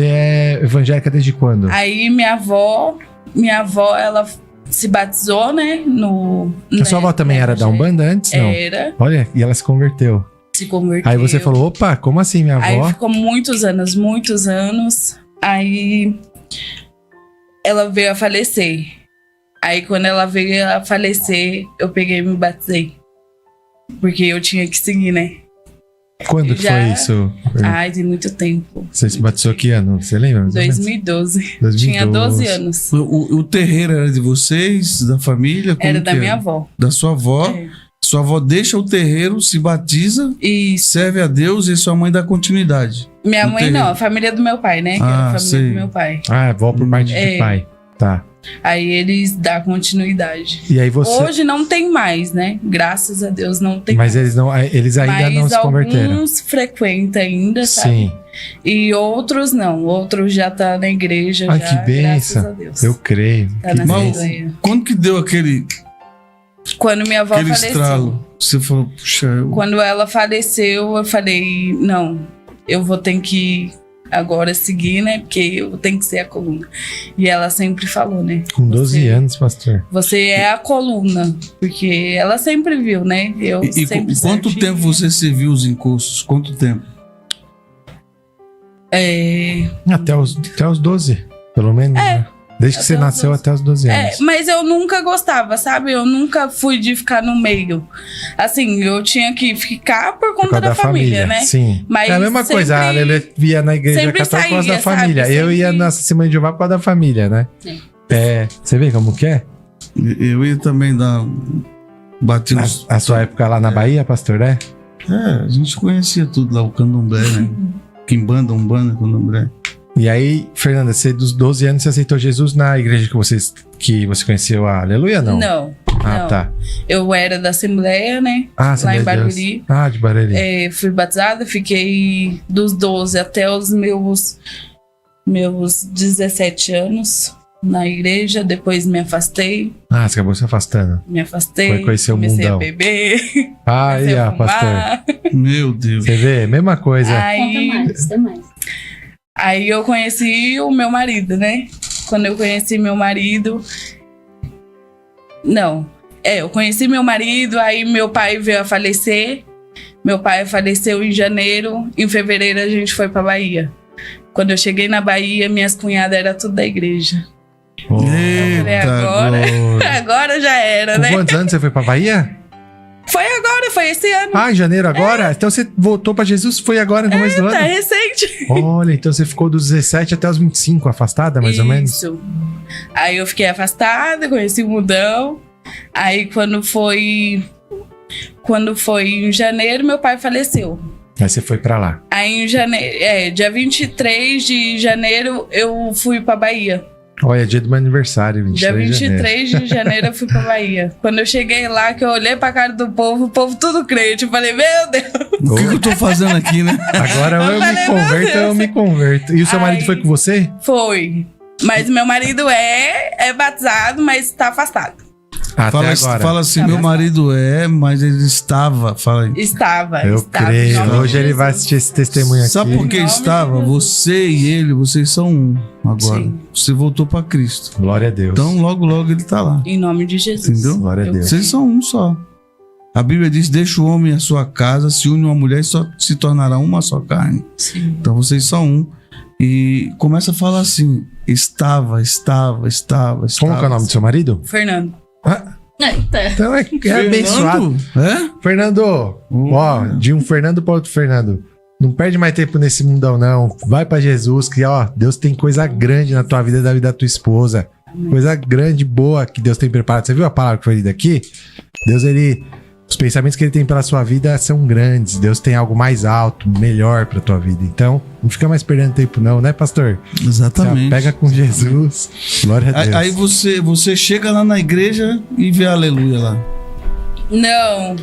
é evangélica desde quando? Aí minha avó, ela se batizou, né? A sua avó também era da Umbanda antes? Não. Era. Olha, e ela se converteu. Se converteu. Aí você falou, opa, como assim minha avó? Aí ficou muitos anos. Aí ela veio a falecer. Aí quando ela veio a falecer, eu peguei e me batizei. Porque eu tinha que seguir, né? Quando que foi isso? Ai, tem muito tempo. Você se batizou que ano? Você lembra? 2012. Tinha 12 anos. O terreiro era de vocês, da família? Como Era da que minha avó. Da sua avó? É. Sua avó deixa o terreiro, se batiza, serve a Deus e sua mãe dá continuidade. Minha No mãe terreiro. não, a família do meu pai, né? Que era a família sei. do meu pai. Ah, avó por parte de pai. Tá. Aí eles dão continuidade. E aí você... Hoje não tem mais, né? Graças a Deus não tem Mas mais. eles ainda não se converteram. Alguns frequentam ainda, sabe? Sim. E outros não. Outros já tá na igreja. Ai, já, que bênção. graças a Deus. Eu creio. Tá Que na bênção. Assembleia. Quando que deu aquele Quando minha avó faleceu. estralo? Você falou, puxa, Quando ela faleceu, eu falei, não, eu vou ter que agora seguir, né? Porque eu tenho que ser a coluna. E ela sempre falou, né? Com 12 anos, pastor. Você é a coluna. Porque ela sempre viu, né? Eu E sempre quanto servi. tempo você serviu os encostos? Quanto tempo? Até os 12, pelo menos. Né? Desde que você até os nasceu 12. até os 12 anos. Mas eu nunca gostava, sabe? Eu nunca fui de ficar no meio. Assim, eu tinha que ficar por Por conta causa da família, né? Sim. Mas é a mesma sempre- coisa. A Lelê via na igreja sempre católica por causa da saía, sabe? família. Eu Sempre- ia na Semana de Jeová por causa da família, né? Sim. Você vê como que é? Eu ia também dar batido. A sua época lá na Bahia, pastor, né? A gente conhecia tudo lá, o candomblé, né? Quimbanda, umbanda, candomblé. E aí, Fernanda, você dos 12 anos você aceitou Jesus na igreja que você conheceu a Aleluia, não? Não. Ah, não. tá. Eu era da Assembleia, né? Ah, lá Assembleia em de Deus. Barueri. Ah, de Barueri. Fui batizada, fiquei dos 12 até os meus 17 anos na igreja. Depois me afastei. Ah, você acabou se afastando. Foi conhecer o comecei mundão. a beber. Ah, aí, comecei a ó, pastor. fumar. Meu Deus. Você vê? Mesma coisa. Conta mais. Aí eu conheci o meu marido, né? Quando eu conheci meu marido... Não. Eu conheci meu marido, aí meu pai veio a falecer. Meu pai faleceu em janeiro. Em fevereiro a gente foi pra Bahia. Quando eu cheguei na Bahia, minhas cunhadas eram tudo da igreja. Oh, falei, Eita, agora- glória. Agora já era, Com né? quantos anos você foi pra Bahia? Foi agora, foi esse ano. Ah, em janeiro agora? Então você voltou pra Jesus, foi agora no começo do ano? Tá recente. Olha, então você ficou dos 17 até os 25 afastada, mais ou menos? Isso. Aí eu fiquei afastada, conheci o Mudão. Aí quando foi em janeiro, meu pai faleceu. Aí você foi pra lá. Aí em janeiro, dia 23 de janeiro, eu fui pra Bahia. Olha, dia do meu aniversário, 23 Dia de janeiro. 23 de janeiro eu fui pra Bahia. Quando eu cheguei lá, que eu olhei pra cara do povo, o povo tudo crente. Eu falei, meu Deus. O que eu tô fazendo aqui, né? Agora ou eu me falei, meu converto ou eu Deus. me converto. E o seu marido Ai. foi com você? Foi. Mas meu marido é batizado, mas tá afastado. Até agora. Fala assim, Tá meu bom. marido mas ele estava. Fala aí. Estava. Eu estava, em creio. nome de Hoje ele vai Jesus. assistir esse testemunho aqui. Sabe por que Em nome de estava? Jesus. Você e ele, vocês são um agora. Sim. Você voltou pra Cristo. Glória a Deus. Então, logo, logo ele tá lá. Em nome de Jesus. Entendeu? Glória a Eu Deus. Vocês são um só. A Bíblia diz: deixa o homem a sua casa, se une uma mulher e só se tornará uma só carne. Sim. Então vocês são um. E começa a falar assim: estava. Como que é o nome do seu marido? Fernando. Ah, Eita. então é abençoado. É? Fernando, ó, de um Fernando para outro Fernando. Não perde mais tempo nesse mundão, não. Vai pra Jesus, que ó, Deus tem coisa grande na tua vida e da vida da tua esposa. Coisa grande, boa que Deus tem preparado. Você viu a palavra que foi lida aqui? Deus, os pensamentos que ele tem pela sua vida são grandes. Deus tem algo mais alto, melhor pra tua vida. Então, não fica mais perdendo tempo, não, né, pastor? Exatamente. Pega com Jesus. Glória a Deus. Aí você chega lá na igreja e vê a aleluia lá. Não.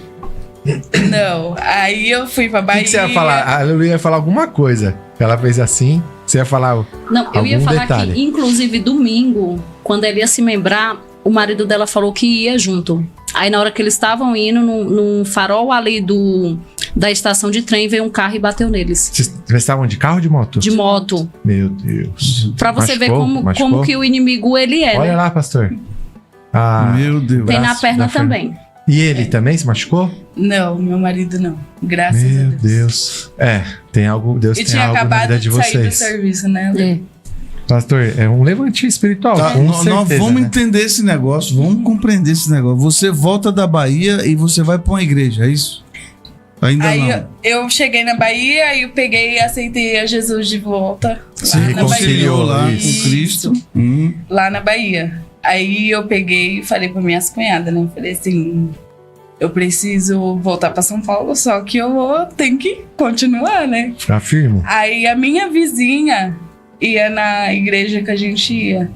Aí eu fui pra O Bahia. que você ia falar? A Aleluia ia falar alguma coisa. Ela fez assim. Você ia falar. Não, eu ia Algum falar detalhe? que, inclusive, domingo, quando ela ia se membrar, o marido dela falou que ia junto. Aí, na hora que eles estavam indo, num farol ali da estação de trem, veio um carro e bateu neles. Vocês estavam de carro ou de moto? De moto. Meu Deus. Pra você ver Machucou? como que o inimigo ele é, Olha né? lá, pastor. Ah, Meu Deus. Tem na braço perna da Fernanda. também. E ele também se machucou? Não, meu marido não. Graças a Meu Deus. Deus. Tem algo, Deus E tem tinha algo na acabado vida de de sair do vocês. serviço, né? É. Pastor, é um levantinho espiritual, Tá, com nós certeza, vamos né? entender esse negócio, vamos compreender esse negócio. Você volta da Bahia e você vai pra uma igreja, é isso? Ainda Aí não. eu cheguei na Bahia, aí eu peguei e aceitei a Jesus de volta. Se lá na reconciliou Bahia. lá isso. com Cristo. Lá na Bahia. Aí eu peguei e falei pra minhas cunhadas, né? Falei assim, eu preciso voltar pra São Paulo, só que tenho que continuar, né? Ficar firme. Aí a minha vizinha ia na igreja que a gente ia.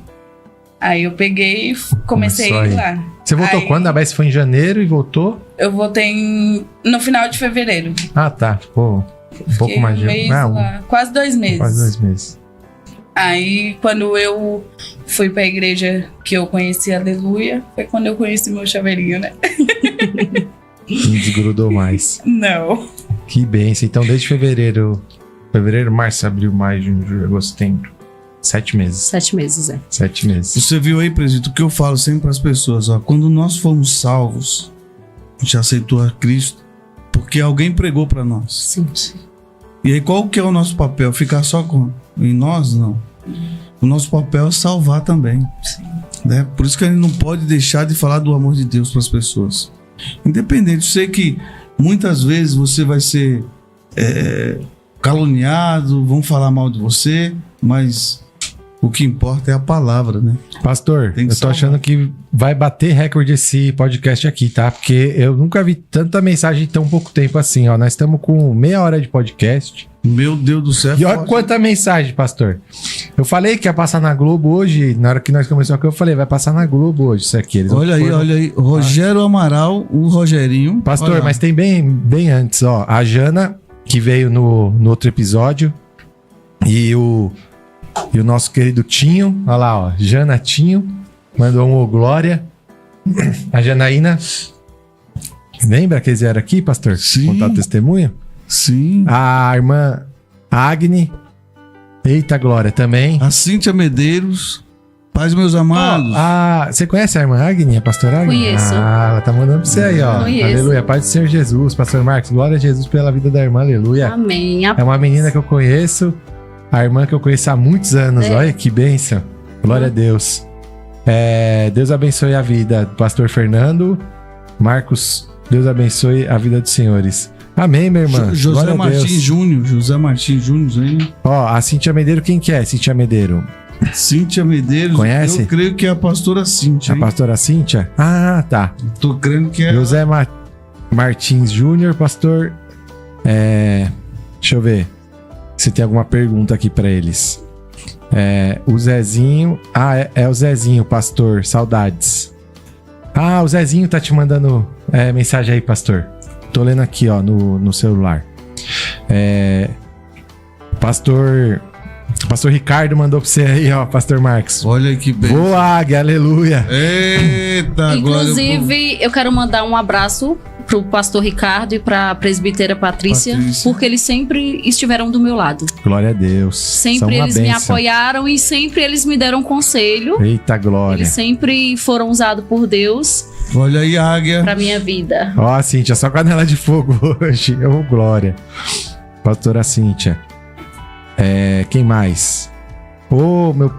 Aí eu peguei e comecei a ir Começou lá. Você voltou Aí- quando? A Bess foi em janeiro e voltou? Eu voltei no final de fevereiro. Ah, tá. Ficou um pouco Fiquei mais de mês lá, quase 2 meses. quase 2 meses. Aí, quando eu fui pra igreja que eu conheci Aleluia, foi quando eu conheci meu chaveirinho, né? Não desgrudou mais. Não. Que bênção. Então, desde fevereiro, março, abril, maio, junho, julho, agosto, setembro. 7 meses. 7 meses, é. 7 meses. Você viu aí, presídio, o que eu falo sempre para as pessoas, ó, quando nós fomos salvos, a gente aceitou a Cristo, porque alguém pregou para nós. Sim. E aí qual que é o nosso papel? Ficar só em nós? Não. O nosso papel é salvar também. Sim. Né? Por isso que a gente não pode deixar de falar do amor de Deus para as pessoas. Independente, eu sei que muitas vezes você vai ser caluniado, vão falar mal de você, mas o que importa é a palavra, né? Pastor, Tem que eu tô salvar. achando que vai bater recorde esse podcast aqui, tá? Porque eu nunca vi tanta mensagem em tão pouco tempo assim, ó. Nós estamos com meia hora de podcast. Meu Deus do céu. E olha forte. quanta mensagem, pastor. Eu falei que ia passar na Globo hoje, na hora que nós começamos aqui, eu falei, vai passar na Globo hoje isso aqui. Eles Olha aí, foram- olha aí. Rogério Amaral, o Rogerinho. Pastor, Olha lá. mas tem bem antes, ó. A Jana, que veio no outro episódio, e o nosso querido Tinho, olha lá, ó. Jana Tinho, mandou um ô glória. A Janaína, lembra que eles vieram aqui, pastor? Sim. Contar o testemunho? Sim. A irmã Agni, eita glória, também. A Cíntia Medeiros. Paz, meus amados. Você conhece a irmã Agni, a pastora Agni? Conheço. Ela tá mandando pra você aí, ó. Conheço. Aleluia, paz do Senhor Jesus. Pastor Marcos, glória a Jesus pela vida da irmã, aleluia. Amém. É uma menina que eu conheço, a irmã que eu conheço há muitos anos. É. Olha que bênção. Glória a Deus. Deus abençoe a vida do pastor Fernando, Marcos Deus abençoe a vida dos senhores. Amém, minha irmã. José Glória a Martins Deus. Júnior. José Martins Júnior, hein? Ó, a Cíntia Medeiro, quem que é? Cíntia Medeiro? Cíntia Medeiros. Conhece? Eu creio que é a pastora Cíntia. A hein? pastora Cíntia? Ah, tá. Tô crendo que é. José Martins Júnior, pastor. Deixa eu ver se tem alguma pergunta aqui pra eles. O Zezinho. Ah, é o Zezinho, pastor. Saudades. Ah, o Zezinho tá te mandando mensagem aí, pastor. Tô lendo aqui, ó, no celular. Pastor Ricardo mandou pra você aí, ó, pastor Marcos. Olha que bem. Boa, águia, aleluia. Eita, Inclusive, eu quero mandar um abraço pro pastor Ricardo e pra presbítera Patrícia, porque eles sempre estiveram do meu lado. Glória a Deus. Sempre São uma eles me bênção. apoiaram e sempre eles me deram conselho. Eita glória. Eles sempre foram usados por Deus Olha aí, águia. pra minha vida. Ó, Cíntia, só canela de fogo hoje. Ô, glória. Pastora Cíntia. Quem mais? Ô, meu...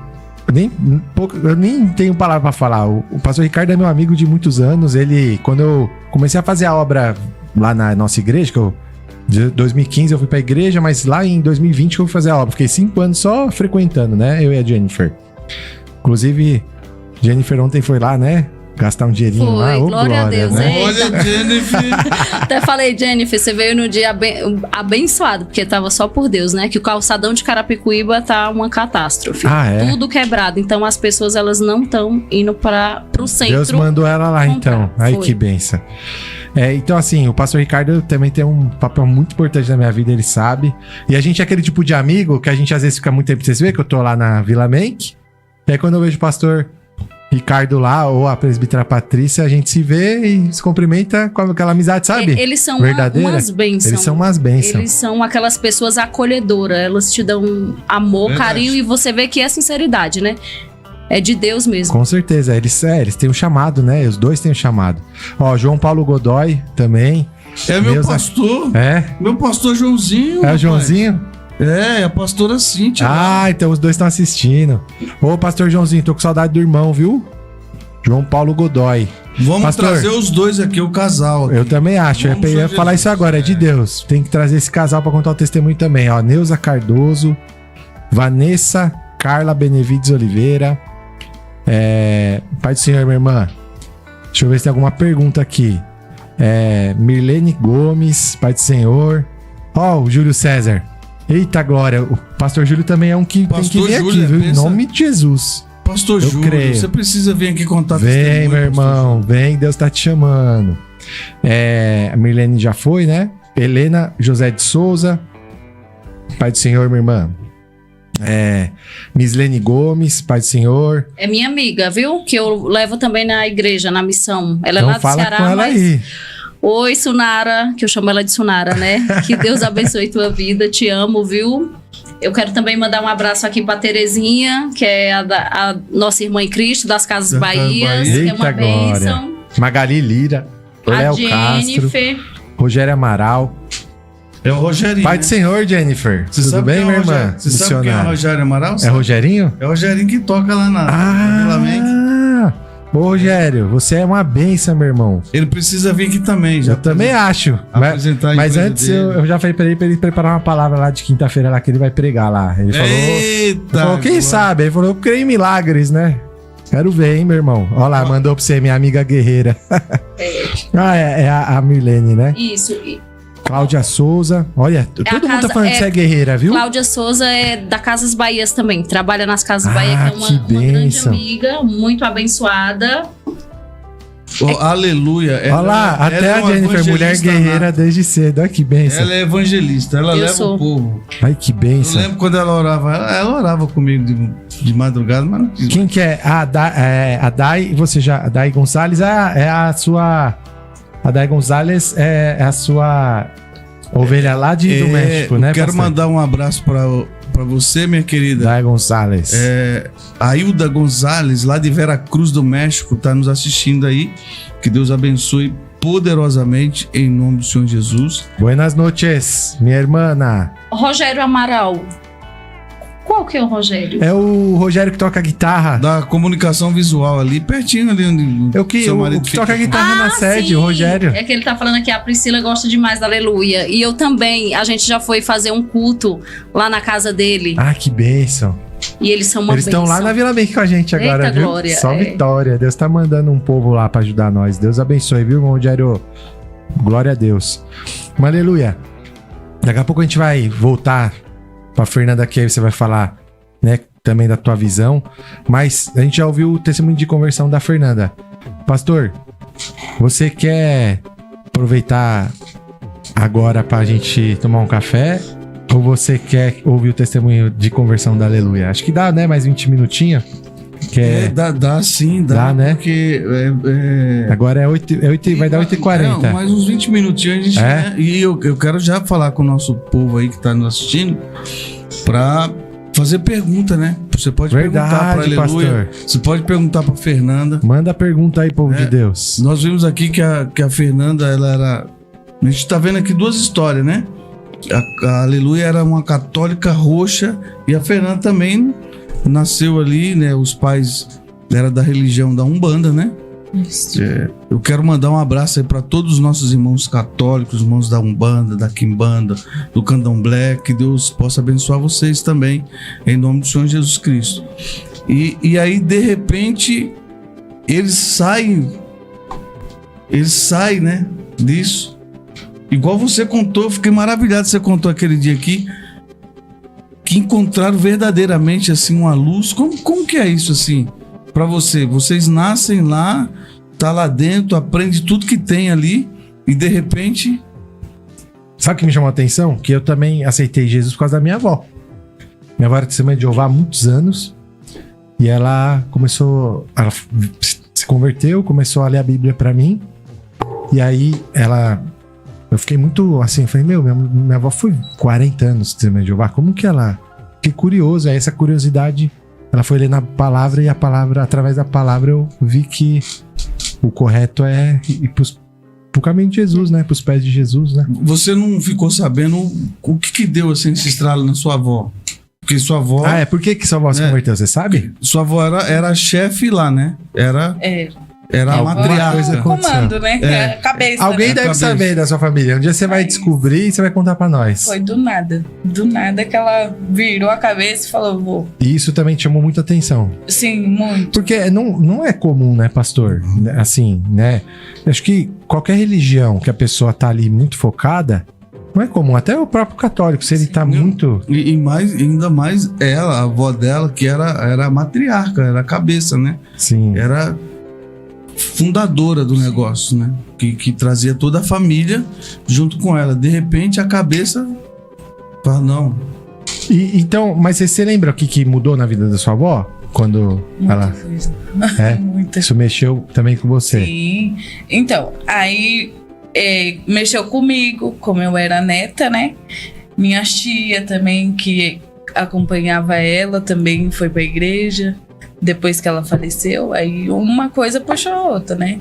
Eu nem tenho palavra pra falar. O pastor Ricardo é meu amigo de muitos anos. Ele, quando eu comecei a fazer a obra lá na nossa igreja, de 2015 eu fui pra igreja, mas lá em 2020 eu fui fazer a obra. Fiquei 5 anos só frequentando, né? Eu e a Jennifer. Inclusive, Jennifer ontem foi lá, né? Gastar um dinheirinho Foi, lá. Ô, glória a Deus, né? hein? Olha, Jennifer. Até falei, Jennifer, você veio no dia abençoado, porque tava só por Deus, né? Que o calçadão de Carapicuíba tá uma catástrofe. Ah, é? Tudo quebrado. Então as pessoas, elas não estão indo pro centro. Deus mandou ela lá, comprar. então. Ai, Foi. que benção. Então, assim, o pastor Ricardo também tem um papel muito importante na minha vida, ele sabe. E a gente é aquele tipo de amigo que a gente às vezes fica muito tempo. Vocês vê que eu tô lá na Vila Menck. E aí quando eu vejo o pastor Ricardo lá, ou a presbítera Patrícia, a gente se vê e se cumprimenta com aquela amizade, sabe? Eles são Verdadeira. umas bênçãos. Eles são umas bênçãos. Eles são aquelas pessoas acolhedoras. Elas te dão amor, Verdade. carinho, e você vê que é sinceridade, né? É de Deus mesmo. Com certeza, eles têm um chamado, né? Os dois têm um chamado. Ó, João Paulo Godoy também. É meu Deus pastor. É? Meu pastor Joãozinho. É o rapaz. Joãozinho? É a pastora Cíntia. Ah, então os dois estão assistindo. Ô, pastor Joãozinho, tô com saudade do irmão, viu? João Paulo Godoy. Vamos pastor, trazer os dois aqui, o casal. Aqui. Eu também acho. Eu Vamos ia fazer falar isso. isso agora, é de Deus. Tem que trazer esse casal pra contar o testemunho também, ó. Neuza Cardoso, Vanessa Carla Benevides Oliveira. Pai do Senhor, minha irmã. Deixa eu ver se tem alguma pergunta aqui. Mirlene Gomes, Pai do Senhor. Ó, o Júlio César. Eita glória. O pastor Júlio também é um que tem que Pastor vir Júlio, aqui, viu? Em pensa- nome de Jesus. Pastor Eu Júlio, creio. você precisa vir aqui contar Vem, testemunho, meu irmão, pastor vem, Deus tá te chamando. A Mirlene já foi, né? Helena José de Souza, Pai do Senhor, minha irmã. Mislene Gomes, Pai do Senhor. É minha amiga, viu? Que eu levo também na igreja, na missão. Ela é lá Então do fala Ceará, com ela mas... aí. Oi, Sunara, que eu chamo ela de Sunara, né? Que Deus abençoe tua vida, te amo, viu? Eu quero também mandar um abraço aqui pra Terezinha, que é a nossa irmã em Cristo, das Casas Da Bahias, Bahia. que é Eita uma glória. bênção. Magali Lira, A Léo Castro, Jennifer. Rogério Amaral. É o Rogerinho. Pai né? do Senhor, Jennifer. Você Tudo sabe bem, quem é o minha irmã? Rogério? Você sabe quem é o Missionária. Rogério Amaral? É Sabe? Rogerinho? É o Rogerinho que toca lá na Vila Menck. Ô, Rogério, você é uma benção, meu irmão. Ele precisa vir aqui também. Já Eu também acho. apresentar a Mas empresa antes dele. eu já falei pra ele preparar uma palavra lá de quinta-feira lá que ele vai pregar lá. Ele falou, Eita! quem glória. sabe? Ele falou, eu creio em milagres, né? Quero ver, hein, meu irmão. Olha lá, mandou pra você, minha amiga guerreira. É a Mirlene, né? Isso. Cláudia Souza. Olha, todo mundo tá casa- falando que você é guerreira, viu? Cláudia Souza é da Casas Bahias também. Trabalha nas Casas Ah, Bahia, que é que uma grande bênção. amiga, muito abençoada. Oh, aleluia. Olha lá, ela até é a uma Jennifer, mulher evangelista guerreira nata. desde cedo. Olha que benção. Ela é evangelista, ela Eu leva sou. o povo. Ai, que Eu benção. lembro quando ela orava, ela orava comigo de madrugada, mas não quis. Quem que é? A Dai, você já. A Dai Gonzalez é a sua. A Dai Gonzalez é a sua ovelha lá do México, né? Eu quero pastor? mandar um abraço pra você, minha querida. Dai Gonzalez. A Hilda Gonzalez, lá de Vera Cruz do México, tá nos assistindo aí. Que Deus abençoe poderosamente em nome do Senhor Jesus. Buenas noches, minha irmã. Rogério Amaral. Qual Qual que é o Rogério? É o Rogério que toca guitarra. Da comunicação visual ali, pertinho ali onde É o que, seu o marido que fica. toca guitarra na sede, sim. o Rogério. É que ele tá falando aqui, a Priscila gosta demais da Aleluia. E eu também, a gente já foi fazer um culto lá na casa dele. Ah, que bênção. E eles são uma Eles estão lá bênção. na Vila Make com a gente agora, Eita viu? glória, Só é. vitória. Deus tá mandando um povo lá pra ajudar nós. Deus abençoe, viu, irmão Rogério? Glória a Deus. Uma aleluia. Daqui a pouco a gente vai voltar pra Fernanda aqui, aí você vai falar, né, também da tua visão. Mas a gente já ouviu o testemunho de conversão da Fernanda. Pastor, você quer aproveitar agora pra gente tomar um café? Ou você quer ouvir o testemunho de conversão da Aleluia? Acho que dá, né? Mais 20 minutinhos. Que É, é... dá sim, dá. Dá, né? Porque Agora é 8, vai dar 8h40. Não, mais uns 20 minutinhos a gente... É? né? E eu quero já falar com o nosso povo aí que tá nos assistindo pra fazer pergunta, né? Você pode perguntar pra Verdade, Aleluia. pastor. Você pode perguntar pra Fernanda. Manda a pergunta aí, povo É. de Deus. Nós vimos aqui que a Fernanda, ela era... A gente tá vendo aqui duas histórias, né? A Aleluia era uma católica roxa e a Fernanda também nasceu ali, né? Os pais eram da religião da Umbanda, né? Eu quero mandar um abraço aí para todos os nossos irmãos católicos, irmãos da Umbanda, da Quimbanda, do Candomblé, que Deus possa abençoar vocês também, em nome do Senhor Jesus Cristo. E aí, de repente, eles saem, né, disso. Igual você contou, eu fiquei maravilhado, você contou aquele dia aqui, que encontraram verdadeiramente, assim, uma luz. Como que é isso, assim, para você? Vocês nascem lá, tá lá dentro, aprende tudo que tem ali, e de repente... Sabe o que me chamou a atenção? Que eu também aceitei Jesus por causa da minha avó. Minha avó era testemunha de Jeová há muitos anos. E ela começou... Ela se converteu, começou a ler a Bíblia pra mim. E aí ela... Eu fiquei muito assim, falei, minha avó foi 40 anos testemunha de Jeová. Como que ela... Fiquei curioso, aí essa curiosidade... Ela foi ler na palavra e a palavra, através da palavra eu vi que o correto é ir pro caminho de Jesus, né? Pros pés de Jesus, né? Você não ficou sabendo o que deu, assim, esse estralo na sua avó? Porque sua avó... Ah, é? Por que sua avó se converteu, você sabe? Sua avó era chefe lá, né? Era a Alguma matriarca. coisa aconteceu. Comando, né? É. A cabeça. Alguém né? deve cabeça. saber da sua família. Um dia você vai Mas- descobrir e você vai contar pra nós. Foi do nada. Do nada que ela virou a cabeça e falou, vou. E isso também te chamou muita atenção. Sim, muito. Porque não é comum, né, pastor? Assim, né? Acho que qualquer religião que a pessoa tá ali muito focada, não é comum. Até o próprio católico, se ele tá Não. muito... E ainda mais ela, a avó dela, que era a matriarca, era a cabeça, né? Sim. Era fundadora do negócio, né? Que trazia toda a família junto com ela. De repente, a cabeça fala, não. Então, mas você lembra o que mudou na vida da sua avó? Quando Muita ela... coisa. É? Muita. Isso mexeu também com você. Sim. Então, aí mexeu comigo, como eu era neta, né? Minha tia também, que acompanhava ela, também foi pra igreja. Depois que ela faleceu, aí uma coisa puxou a outra, né?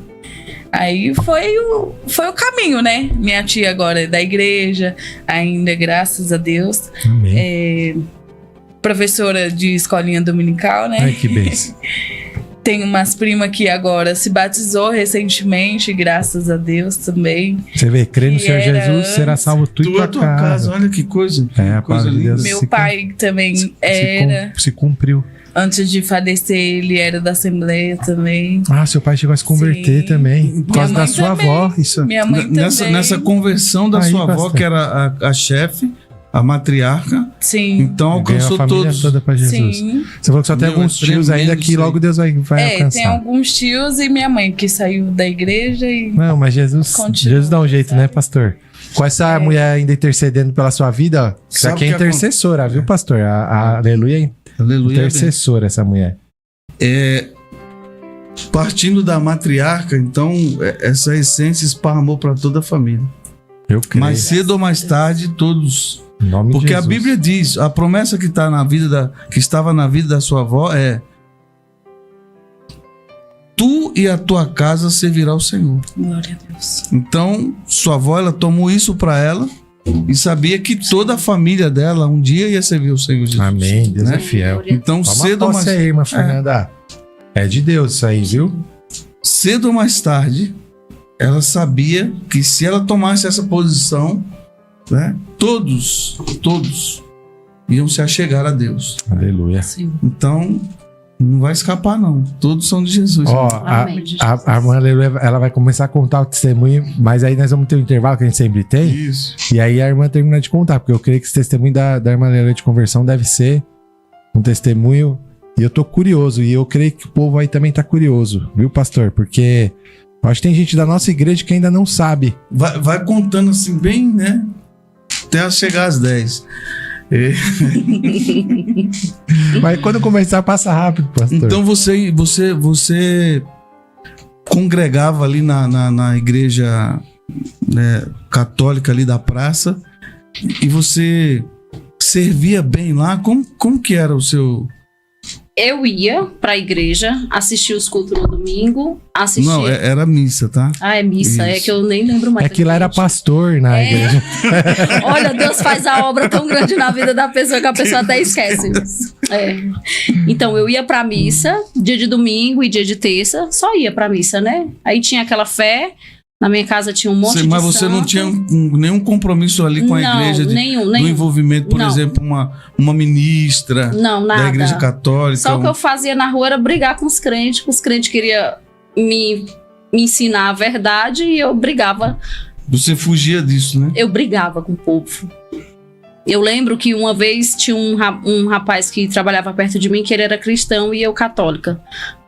Aí foi o caminho, né? Minha tia agora é da igreja, ainda, graças a Deus. Amém. Professora de escolinha dominical, né? Ai, que bênção. Tem umas primas que agora se batizou recentemente, graças a Deus também. Você vê, crê no Que Senhor era Jesus, será antes. salvo tu e tua Tua casa, casa. olha que coisa. É, a coisa palavra de linda. Deus. Meu se pai também era, se cumpriu. antes de falecer, ele era da Assembleia também. Ah, seu pai chegou a se converter Sim. também. Por Minha causa da mãe sua também. avó. Isso. Minha mãe também. Nessa conversão da Aí, sua avó, pastor. que era a chefe, a matriarca, Sim. então Ganhou alcançou a família todos. toda pra Jesus. Sim. Você falou que só tem Meu, alguns é tios ainda tremendo que isso logo aí. Deus vai Tem alcançar. alguns tios e minha mãe que saiu da igreja e. Não, mas Jesus Continua, dá um jeito, sabe? né, pastor? Com essa mulher ainda intercedendo pela sua vida, ó, isso Sabe aqui é o que intercessora, viu, pastor? A Aleluia é Aleluia. intercessora, essa mulher. Partindo da matriarca, então, essa essência esparramou para toda a família. Eu creio. Mais cedo ou mais tarde, todos. Em nome Porque de a Jesus. Bíblia diz, a promessa que tá na vida que estava na vida da sua avó é: tu e a tua casa servirá ao Senhor. Glória a Deus. Então, sua avó, ela tomou isso para ela e sabia que toda a família dela um dia ia servir o Senhor Jesus. Amém. Deus né? é fiel. Então, Toma cedo ou posse mais aí, irmã Fernanda. É de Deus isso aí, viu? cedo ou mais tarde, ela sabia que se ela tomasse essa posição, né, todos iam se achegar a Deus. Aleluia. Sim. Então, não vai escapar, não. Todos são de Jesus. Ó, Amém, a irmã Aleluia, ela vai começar a contar o testemunho, mas aí nós vamos ter um intervalo que a gente sempre tem. Isso. E aí a irmã termina de contar, porque eu creio que esse testemunho da irmã Aleluia de conversão deve ser um testemunho. E eu tô curioso, e eu creio que o povo aí também tá curioso, viu, pastor? Porque eu acho que tem gente da nossa igreja que ainda não sabe. Vai contando assim, bem, né? Até chegar às 10. Mas quando começar, passa rápido, pastor. Então você congregava ali na igreja, né, católica ali da praça, e você servia bem lá. Como que era o seu... Eu ia pra igreja, assistia os cultos no domingo, assistia... Não, era missa, tá? Ah, é missa, é Isso. que eu nem lembro mais. É que lá era pastor na É. igreja. Olha, Deus faz a obra tão grande na vida da pessoa que a pessoa até esquece. É. Então, eu ia pra missa, dia de domingo e dia de terça, só ia pra missa, né? Aí tinha aquela fé, na minha casa tinha um monte de Mas você não santo. tinha nenhum compromisso ali com a Não, igreja do nenhum. envolvimento, por Não. exemplo, uma ministra Não, nada. da igreja católica. Só o que eu fazia na rua era brigar com os crentes queriam me ensinar a verdade e eu brigava. Você fugia disso, né? Eu brigava com o povo. Eu lembro que uma vez tinha um rapaz que trabalhava perto de mim que ele era cristão e eu católica.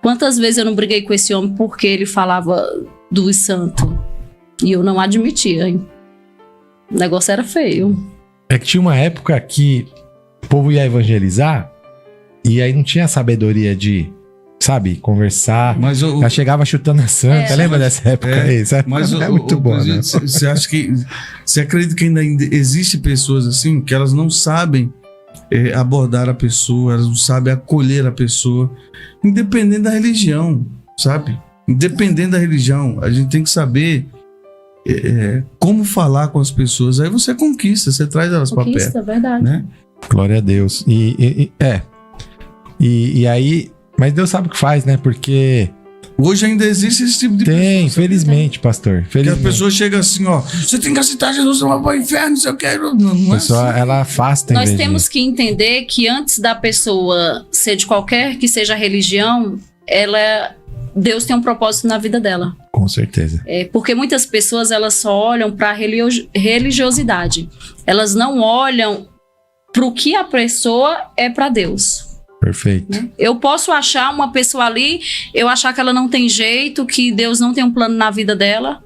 Quantas vezes eu não briguei com esse homem porque ele falava dos santos? E eu não admitia, hein? O negócio era feio. É que tinha uma época que o povo ia evangelizar e aí não tinha sabedoria de, sabe, conversar. Mas Já chegava chutando a santa. É. Lembra dessa época aí? Essa época Mas é muito boa, né? Você acha que... Você acredita que ainda existe pessoas assim, que elas não sabem abordar a pessoa, elas não sabem acolher a pessoa, independente da religião, sabe? Independente da religião, a gente tem que saber como falar com as pessoas. Aí você conquista, você traz elas para perto, Conquista, é verdade. né? Glória a Deus. E aí... Mas Deus sabe o que faz, né? Porque... Hoje ainda existe esse tipo de Tem, pessoa, felizmente, pastor. que as Felizmente. pessoas chegam assim, ó, você tem que aceitar Jesus, não vai para o inferno, não sei o que. Não A é pessoa, assim. ela afasta em Nós vez de- temos que entender que antes da pessoa ser de qualquer que seja a religião, Deus tem um propósito na vida dela. Com certeza. Porque muitas pessoas elas só olham para a religiosidade. Elas não olham para o que a pessoa é para Deus. Perfeito. Eu posso achar uma pessoa ali, eu achar que ela não tem jeito, que Deus não tem um plano na vida dela.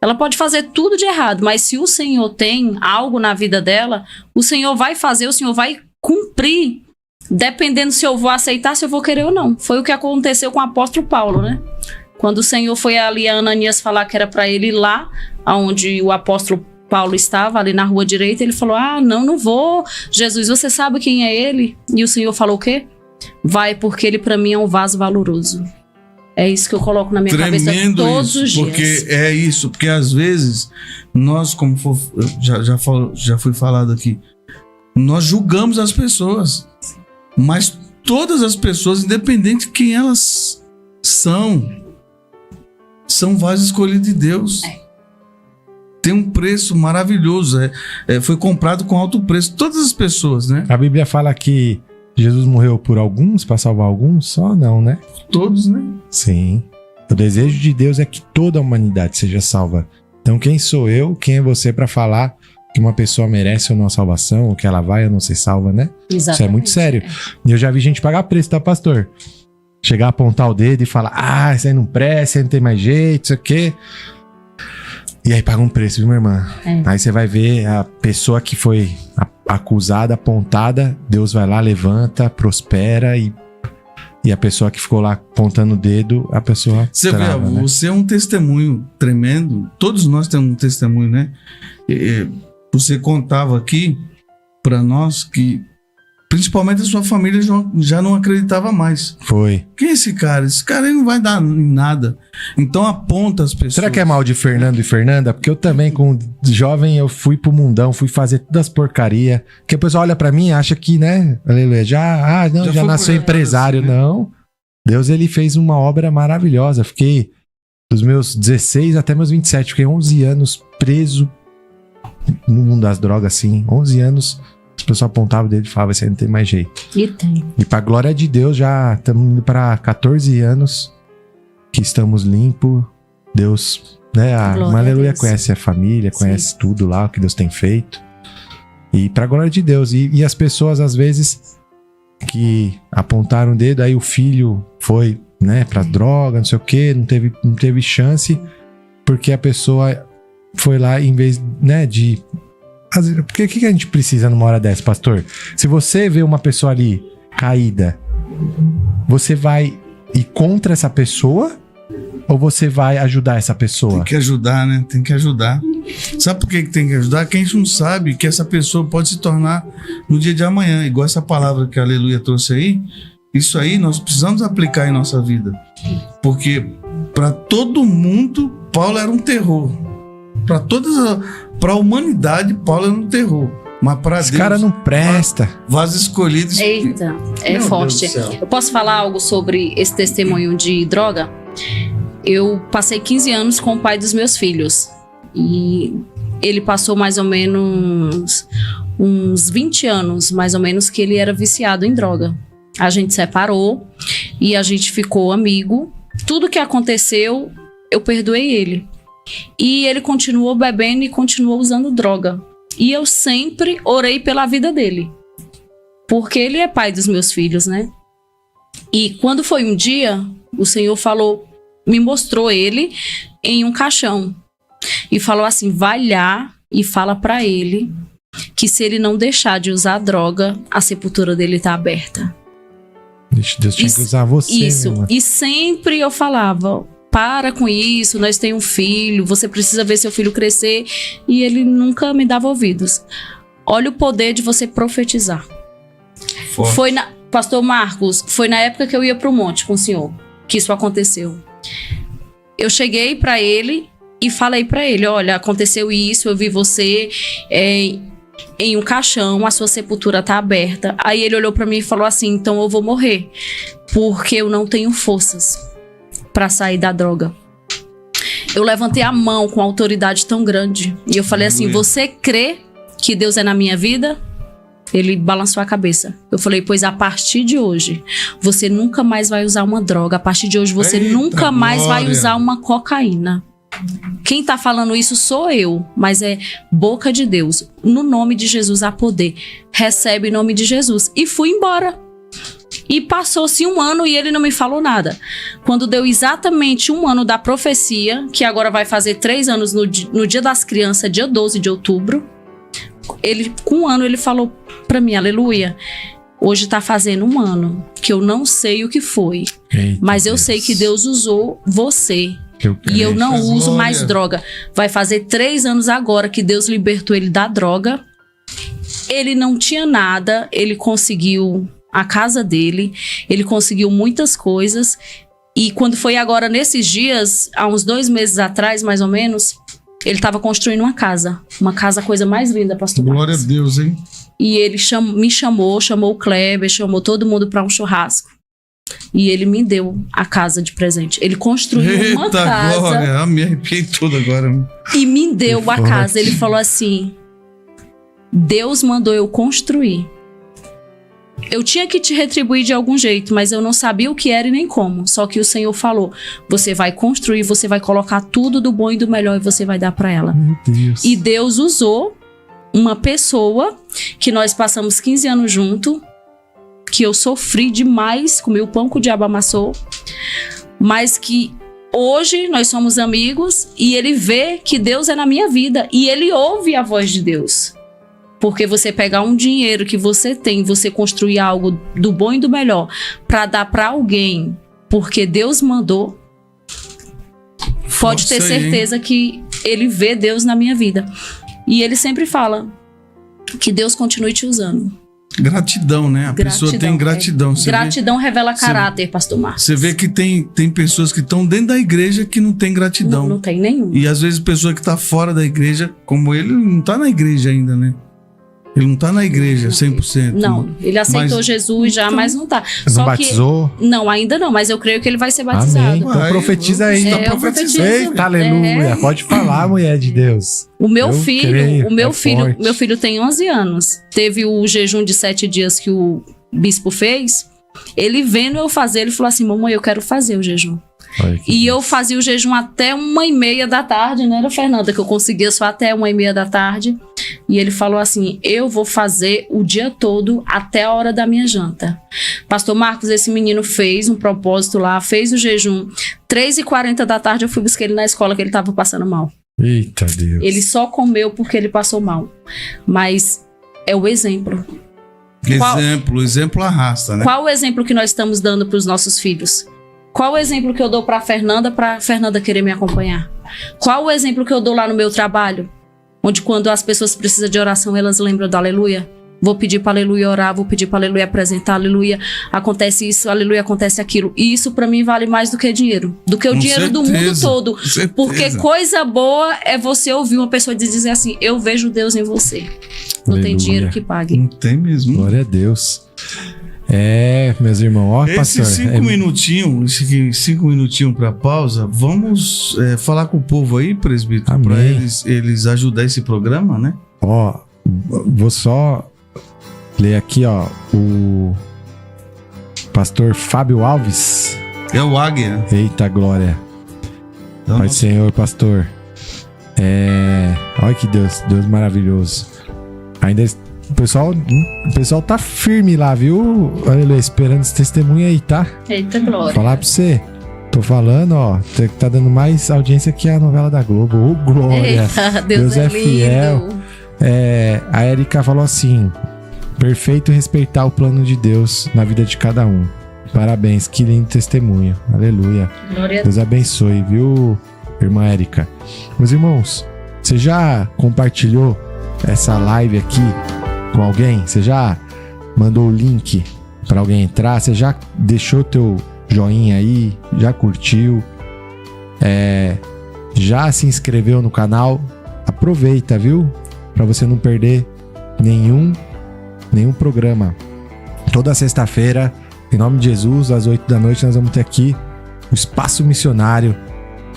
Ela pode fazer tudo de errado, mas se o Senhor tem algo na vida dela, o Senhor vai fazer, o Senhor vai cumprir, dependendo se eu vou aceitar, se eu vou querer ou não. Foi o que aconteceu com o apóstolo Paulo, né? Quando o Senhor foi ali a Ananias falar que era para ele ir lá, onde o apóstolo Paulo estava, ali na rua direita, ele falou, não vou. Jesus, você sabe quem é ele? E o Senhor falou o quê? Vai, porque ele para mim é um vaso valoroso. É isso que eu coloco na minha cabeça todos os dias. Porque é isso, porque às vezes nós, como já foi falado aqui, nós julgamos as pessoas, mas todas as pessoas, independente de quem elas são vasos escolhidos de Deus. Tem um preço maravilhoso, foi comprado com alto preço, todas as pessoas, né? A Bíblia fala que Jesus morreu por alguns, para salvar alguns? Só não, né? Todos, né? Sim. O desejo de Deus é que toda a humanidade seja salva. Então quem sou eu, quem é você para falar que uma pessoa merece ou não a salvação, ou que ela vai ou não ser salva, né? Exatamente. Isso é muito sério. E eu já vi gente pagar preço, tá, pastor? Chegar a apontar o dedo e falar, isso aí não presta, isso aí não tem mais jeito, isso aqui. E aí paga um preço, viu, minha irmã? Aí você vai ver a pessoa que foi acusada, apontada, Deus vai lá, levanta, prospera e a pessoa que ficou lá apontando o dedo, a pessoa Você trava, vê, né? você é um testemunho tremendo. Todos nós temos um testemunho, né? Você contava aqui para nós que Principalmente a sua família já não acreditava mais. Foi. Quem é esse cara? Esse cara aí não vai dar em nada. Então aponta as pessoas. Será que é mal de Fernando e Fernanda? Porque eu também, com jovem, eu fui pro mundão, fui fazer todas as porcaria. Porque o pessoal olha pra mim e acha que, né? Aleluia, já foi nasceu por empresário. assim, né? Não. Deus, ele fez uma obra maravilhosa. Fiquei dos meus 16 até meus 27. Fiquei 11 anos preso no mundo das drogas, assim. 11 anos. As pessoas apontavam o dedo e falavam, isso aí não tem mais jeito. E tem. E pra glória de Deus, já estamos indo pra 14 anos que estamos limpos. Deus, né? A Glória irmã a Aleluia Deus. conhece a família, Sim. conhece tudo lá, o que Deus tem feito. E pra glória de Deus. E as pessoas, às vezes, que apontaram o dedo, aí o filho foi, né, pra droga, não sei o quê, não teve chance, porque a pessoa foi lá, em vez, né, de... Porque o que a gente precisa numa hora dessa, pastor? Se você vê uma pessoa ali caída, você vai ir contra essa pessoa ou você vai ajudar essa pessoa? Tem que ajudar, né? Tem que ajudar. Sabe por que tem que ajudar? Que a gente não sabe que essa pessoa pode se tornar no dia de amanhã. Igual essa palavra que a Aleluia trouxe aí. Isso aí nós precisamos aplicar em nossa vida. Porque para todo mundo, Paulo era um terror. Para a humanidade, Paulo era um terror. Mas para Deus... Esse cara não presta. Vasos escolhidos... Eita, é Meu forte. Deus do céu. Eu posso falar algo sobre esse testemunho de droga? Eu passei 15 anos com o pai dos meus filhos. E ele passou mais ou menos uns 20 anos, mais ou menos, que ele era viciado em droga. A gente separou e a gente ficou amigo. Tudo que aconteceu, eu perdoei ele. E ele continuou bebendo e continuou usando droga. E eu sempre orei pela vida dele. Porque ele é pai dos meus filhos, né? E quando foi um dia, o Senhor falou, me mostrou ele em um caixão. E falou assim, vai lá e fala pra ele que se ele não deixar de usar droga, a sepultura dele tá aberta. Deus tinha que usar você. Isso. Né, mano? E sempre eu falava, para com isso, nós temos um filho, você precisa ver seu filho crescer. E ele nunca me dava ouvidos. Olha o poder de você profetizar. Forte. Pastor Marcos, foi na época que eu ia pro monte com o senhor que isso aconteceu. Eu cheguei pra ele e falei pra ele, olha, aconteceu isso, eu vi você em um caixão, a sua sepultura tá aberta. Aí ele olhou pra mim e falou assim, então eu vou morrer, porque eu não tenho forças pra sair da droga. Eu levantei a mão com autoridade tão grande e eu falei assim, você crê que Deus é na minha vida? Ele balançou a cabeça. Eu falei, pois a partir de hoje, você nunca mais vai usar uma droga. A partir de hoje, você nunca mais vai usar uma cocaína. Quem tá falando isso sou eu, mas é boca de Deus. No nome de Jesus há poder. Recebe em nome de Jesus. E fui embora. E passou-se 1 ano e ele não me falou nada. Quando deu exatamente 1 ano da profecia, que agora vai fazer 3 anos no Dia das Crianças, dia 12 de outubro, ele, com 1 ano, ele falou pra mim, aleluia, hoje tá fazendo 1 ano, que eu não sei o que foi, Eita, mas eu Deus. sei que Deus usou você. Eu E eu não Glória. uso mais droga. Vai fazer 3 anos agora que Deus libertou ele da droga. Ele não tinha nada, ele conseguiu a casa dele, ele conseguiu muitas coisas. E quando foi agora nesses dias, há uns 2 meses atrás, mais ou menos, ele estava construindo uma casa, a coisa mais linda, pastor Glória a Marcos. Deus, hein? E ele me chamou o Kleber, chamou todo mundo para um churrasco. E ele me deu a casa de presente. Ele construiu uma Eita, casa glória. Ah, me arrepiei tudo agora. e me deu Que a forte. casa. Ele falou assim, Deus mandou eu construir. Eu tinha que te retribuir de algum jeito, mas eu não sabia o que era e nem como. Só que o Senhor falou, você vai construir, você vai colocar tudo do bom e do melhor e você vai dar para ela. Meu Deus. E Deus usou uma pessoa que nós passamos 15 anos junto, que eu sofri demais, comi o pão que o diabo amassou, mas que hoje nós somos amigos e ele vê que Deus é na minha vida e ele ouve a voz de Deus. Porque você pegar um dinheiro que você tem, você construir algo do bom e do melhor para dar para alguém, porque Deus mandou, pode ter Força aí, certeza que ele vê Deus na minha vida. E ele sempre fala que Deus continue te usando. Gratidão, né? A pessoa tem gratidão. Gratidão revela caráter, pastor Marcos. Você vê que tem pessoas que estão dentro da igreja que não tem gratidão. Não tem nenhum. E às vezes pessoa que tá fora da igreja, como ele não tá na igreja ainda, né? Ele não tá na igreja 100%. Não, ele aceitou Jesus já, mas não tá. Não batizou? Não, ainda não, mas eu creio que ele vai ser batizado. Amém. Então profetiza aí. É, eu profetizo. Eita, aleluia. Pode falar, mulher de Deus. O meu Eu filho, creio, forte. meu filho tem 11 anos. Teve o jejum de 7 dias que o bispo fez. Ele vendo eu fazer, ele falou assim: mamãe, eu quero fazer o jejum. E eu fazia o jejum até 1h30 da tarde, né, Fernanda? Que eu conseguia só até 1h30 da tarde. E ele falou assim: eu vou fazer o dia todo até a hora da minha janta. Pastor Marcos, esse menino fez um propósito lá, fez o jejum. 3h40 da tarde eu fui buscar ele na escola que ele tava passando mal. Eita Deus. Ele só comeu porque ele passou mal. Mas é o exemplo. O exemplo arrasta, né? Qual o exemplo que nós estamos dando para os nossos filhos? Qual o exemplo que eu dou para Fernanda querer me acompanhar? Qual o exemplo que eu dou lá no meu trabalho? Onde quando as pessoas precisam de oração, elas lembram do aleluia? Vou pedir para aleluia orar, vou pedir para aleluia apresentar, aleluia, acontece isso, aleluia, acontece aquilo. E isso para mim vale mais do que dinheiro. Do que o dinheiro do mundo todo. Porque coisa boa é você ouvir uma pessoa dizer assim: eu vejo Deus em você. Não Aleluia. tem dinheiro que pague. Não tem mesmo. Glória a Deus. Meus irmãos, ó, pastor. Esses 5 minutinhos pra pausa, vamos falar com o povo aí, presbítero, Amém. pra eles ajudar esse programa, né? Ó, vou só ler aqui, ó, o pastor Fábio Alves. É o Águia. Eita glória. Então, Pai do Senhor, pastor. Olha que Deus maravilhoso. Ainda o pessoal tá firme lá, viu? Aleluia, esperando esse testemunho aí, tá? Eita glória. Falar pra você. Tô falando, ó, tá dando mais audiência que a novela da Globo. Ô, glória. Eita, Deus é lindo. fiel. A Erika falou assim: perfeito respeitar o plano de Deus na vida de cada um. Parabéns, que lindo testemunho. Aleluia. Glória a Deus abençoe, viu, irmã Erika? Meus irmãos, você já compartilhou essa live aqui com alguém? Você já mandou o link para alguém entrar? Você já deixou teu joinha aí? Já curtiu? Já se inscreveu no canal? Aproveita, viu? Para você não perder nenhum programa. Toda sexta-feira, em nome de Jesus, às 8 da noite, nós vamos ter aqui o Espaço Missionário.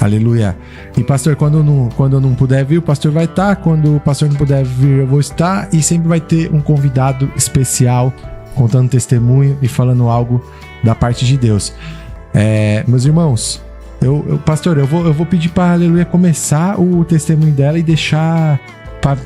Aleluia. E pastor, quando eu não puder vir, o pastor vai estar. Quando o pastor não puder vir, eu vou estar. E sempre vai ter um convidado especial contando testemunho e falando algo da parte de Deus. Meus irmãos, pastor, eu vou pedir para a Aleluia começar o testemunho dela e deixar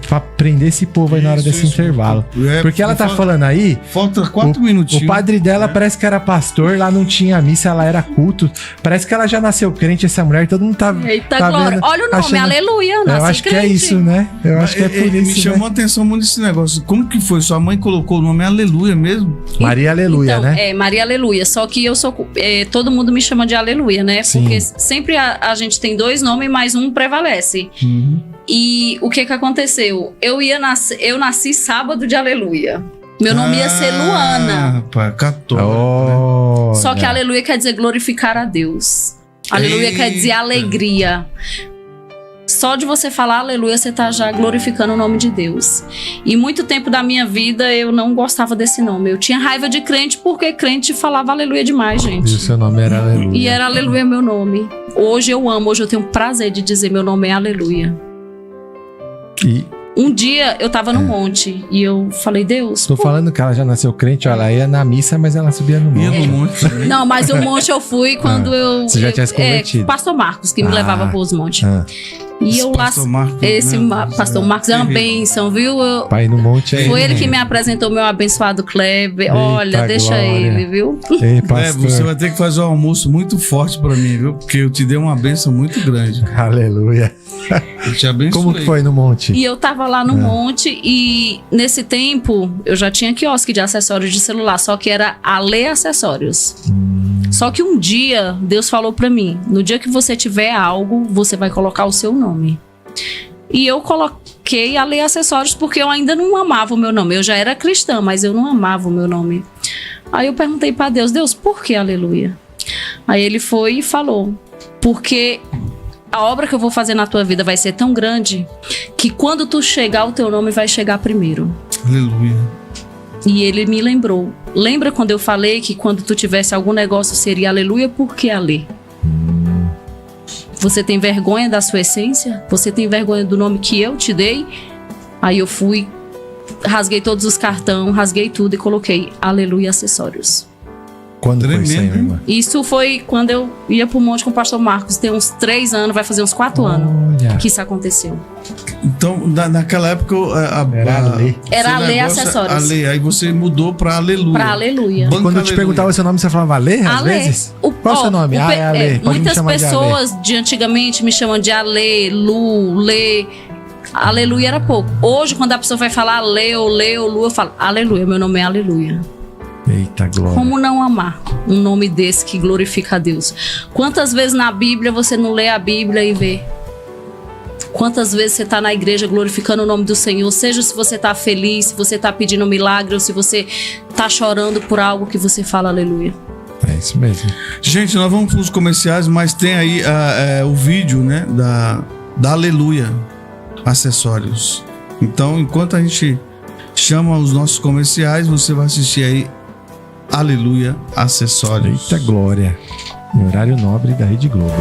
pra prender esse povo aí na hora desse intervalo. Porque ela tá falando aí. Falta 4 minutinhos. O padre dela parece que era pastor, lá não tinha missa, ela era culto. Parece que ela já nasceu crente, essa mulher, todo mundo tá. Eita tá glória. vendo, Olha o nome, achando, aleluia. Eu eu acho que é isso, né? Eu acho que é por isso. Me chamou a atenção muito esse negócio. Como que foi? Sua mãe colocou o nome Aleluia mesmo? Maria Aleluia, então, né? Maria Aleluia. Só que eu sou. Todo mundo me chama de Aleluia, né? Sim. Porque sempre a gente tem 2 nomes, mas um prevalece. Uhum. E o que aconteceu? Eu nasci sábado de Aleluia. Meu nome ia ser Luana. Rapaz, católico. Só que Aleluia quer dizer glorificar a Deus. Aleluia quer dizer alegria. Só de você falar aleluia, você tá já glorificando o nome de Deus. E muito tempo da minha vida eu não gostava desse nome. Eu tinha raiva de crente porque crente falava aleluia demais, gente. E o seu nome era Aleluia. E era aleluia meu nome. Hoje eu amo, hoje eu tenho prazer de dizer meu nome é Aleluia. Um dia eu tava no monte e eu falei, Deus... Tô falando que ela já nasceu crente, ela ia na missa, mas ela subia no monte. Não, mas o monte eu fui quando eu... Você já tinha se convertido? Pastor Marcos, que me levava pros montes. E eu lá... Pastor Marcos é uma bênção, viu? Pai no monte é foi ele que me apresentou meu abençoado Kleber. Eita, olha, deixa glória. ele, viu? Ei, pastor. Você vai ter que fazer um almoço muito forte pra mim, viu? Porque eu te dei uma bênção muito grande. Aleluia. Eu te abençoei. Como que foi no monte? E eu tava lá no monte e nesse tempo eu já tinha quiosque de acessórios de celular, só que era Ale Acessórios. Só que um dia Deus falou pra mim, no dia que você tiver algo, você vai colocar o seu nome. E eu coloquei Ale Acessórios porque eu ainda não amava o meu nome. Eu já era cristã, mas eu não amava o meu nome. Aí eu perguntei para Deus, Deus, por que aleluia? Aí ele foi e falou, porque a obra que eu vou fazer na tua vida vai ser tão grande que quando tu chegar, o teu nome vai chegar primeiro. Aleluia. E ele me lembrou. Lembra quando eu falei que quando tu tivesse algum negócio seria aleluia, por que Ale? Você tem vergonha da sua essência? Você tem vergonha do nome que eu te dei? Aí eu fui, rasguei todos os cartões, rasguei tudo e coloquei Aleluia Acessórios. Quando foi isso aí, Tremendo, hein? irmã? Isso foi quando eu ia pro monte com o pastor Marcos. Tem uns 3 anos, vai fazer uns 4 anos Olha. que isso aconteceu. Então, naquela época... Era Ale. Era seu Ale negócio é Acessórios. Ale, aí você mudou pra Aleluia. Pra Aleluia. Banca Quando eu te Aleluia. perguntava o seu nome, você falava Ale, às Ale. vezes? Qual o seu nome? É Ale. Pode me Muitas chamar de Ale. pessoas de antigamente me chamam de Ale, Lu, Lê. Aleluia era pouco. Hoje, quando a pessoa vai falar Ale ou Lê ou Lu, eu falo Aleluia, meu nome é Aleluia. Eita, glória. Como não amar um nome desse que glorifica a Deus? Quantas vezes na Bíblia você não lê a Bíblia e vê? Quantas vezes você está na igreja glorificando o nome do Senhor? Seja se você está feliz, se você está pedindo um milagre ou se você está chorando por algo que você fala aleluia. É isso mesmo. Gente, nós vamos para os comerciais, mas tem aí o vídeo, né, da Aleluia Acessórios. Então, enquanto a gente chama os nossos comerciais, você vai assistir aí Aleluia Acessórios. Eita, glória. Em horário nobre da Rede Globo.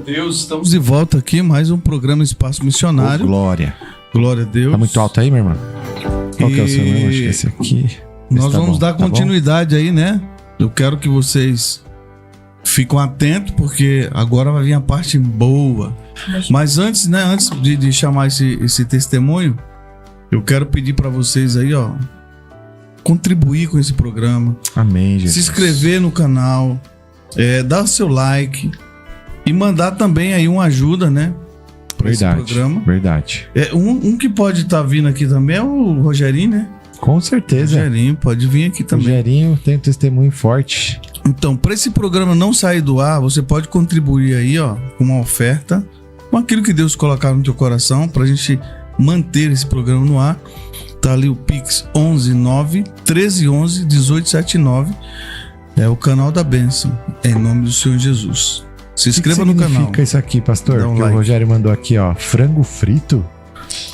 Deus, estamos de volta aqui, mais um programa Espaço Missionário. Glória. Glória a Deus. Tá muito alto aí, meu irmão? Qual que é o seu nome? Acho que esse aqui. Nós Esse tá vamos bom, dar tá bom? continuidade aí, né? Eu quero que vocês fiquem atentos, porque agora vai vir a parte boa. Mas antes, né? Antes de chamar esse testemunho, eu quero pedir para vocês aí, ó, contribuir com esse programa. Amém, Jesus. Se inscrever no canal, dar seu like e mandar também aí uma ajuda, né? Para esse Verdade, programa. verdade. Um que pode estar vindo aqui também é o Rogerinho, né? Com certeza. Rogerinho pode vir aqui O também. Rogerinho tem um testemunho forte. Então, para esse programa não sair do ar, você pode contribuir aí, ó, com uma oferta, com aquilo que Deus colocar no teu coração, pra gente manter esse programa no ar. Tá ali o Pix 119 1311 1879. É o canal da bênção, em nome do Senhor Jesus. Se inscreva no canal. O que significa isso aqui, pastor? Dá um Que like. o Rogério mandou aqui, ó. Frango frito?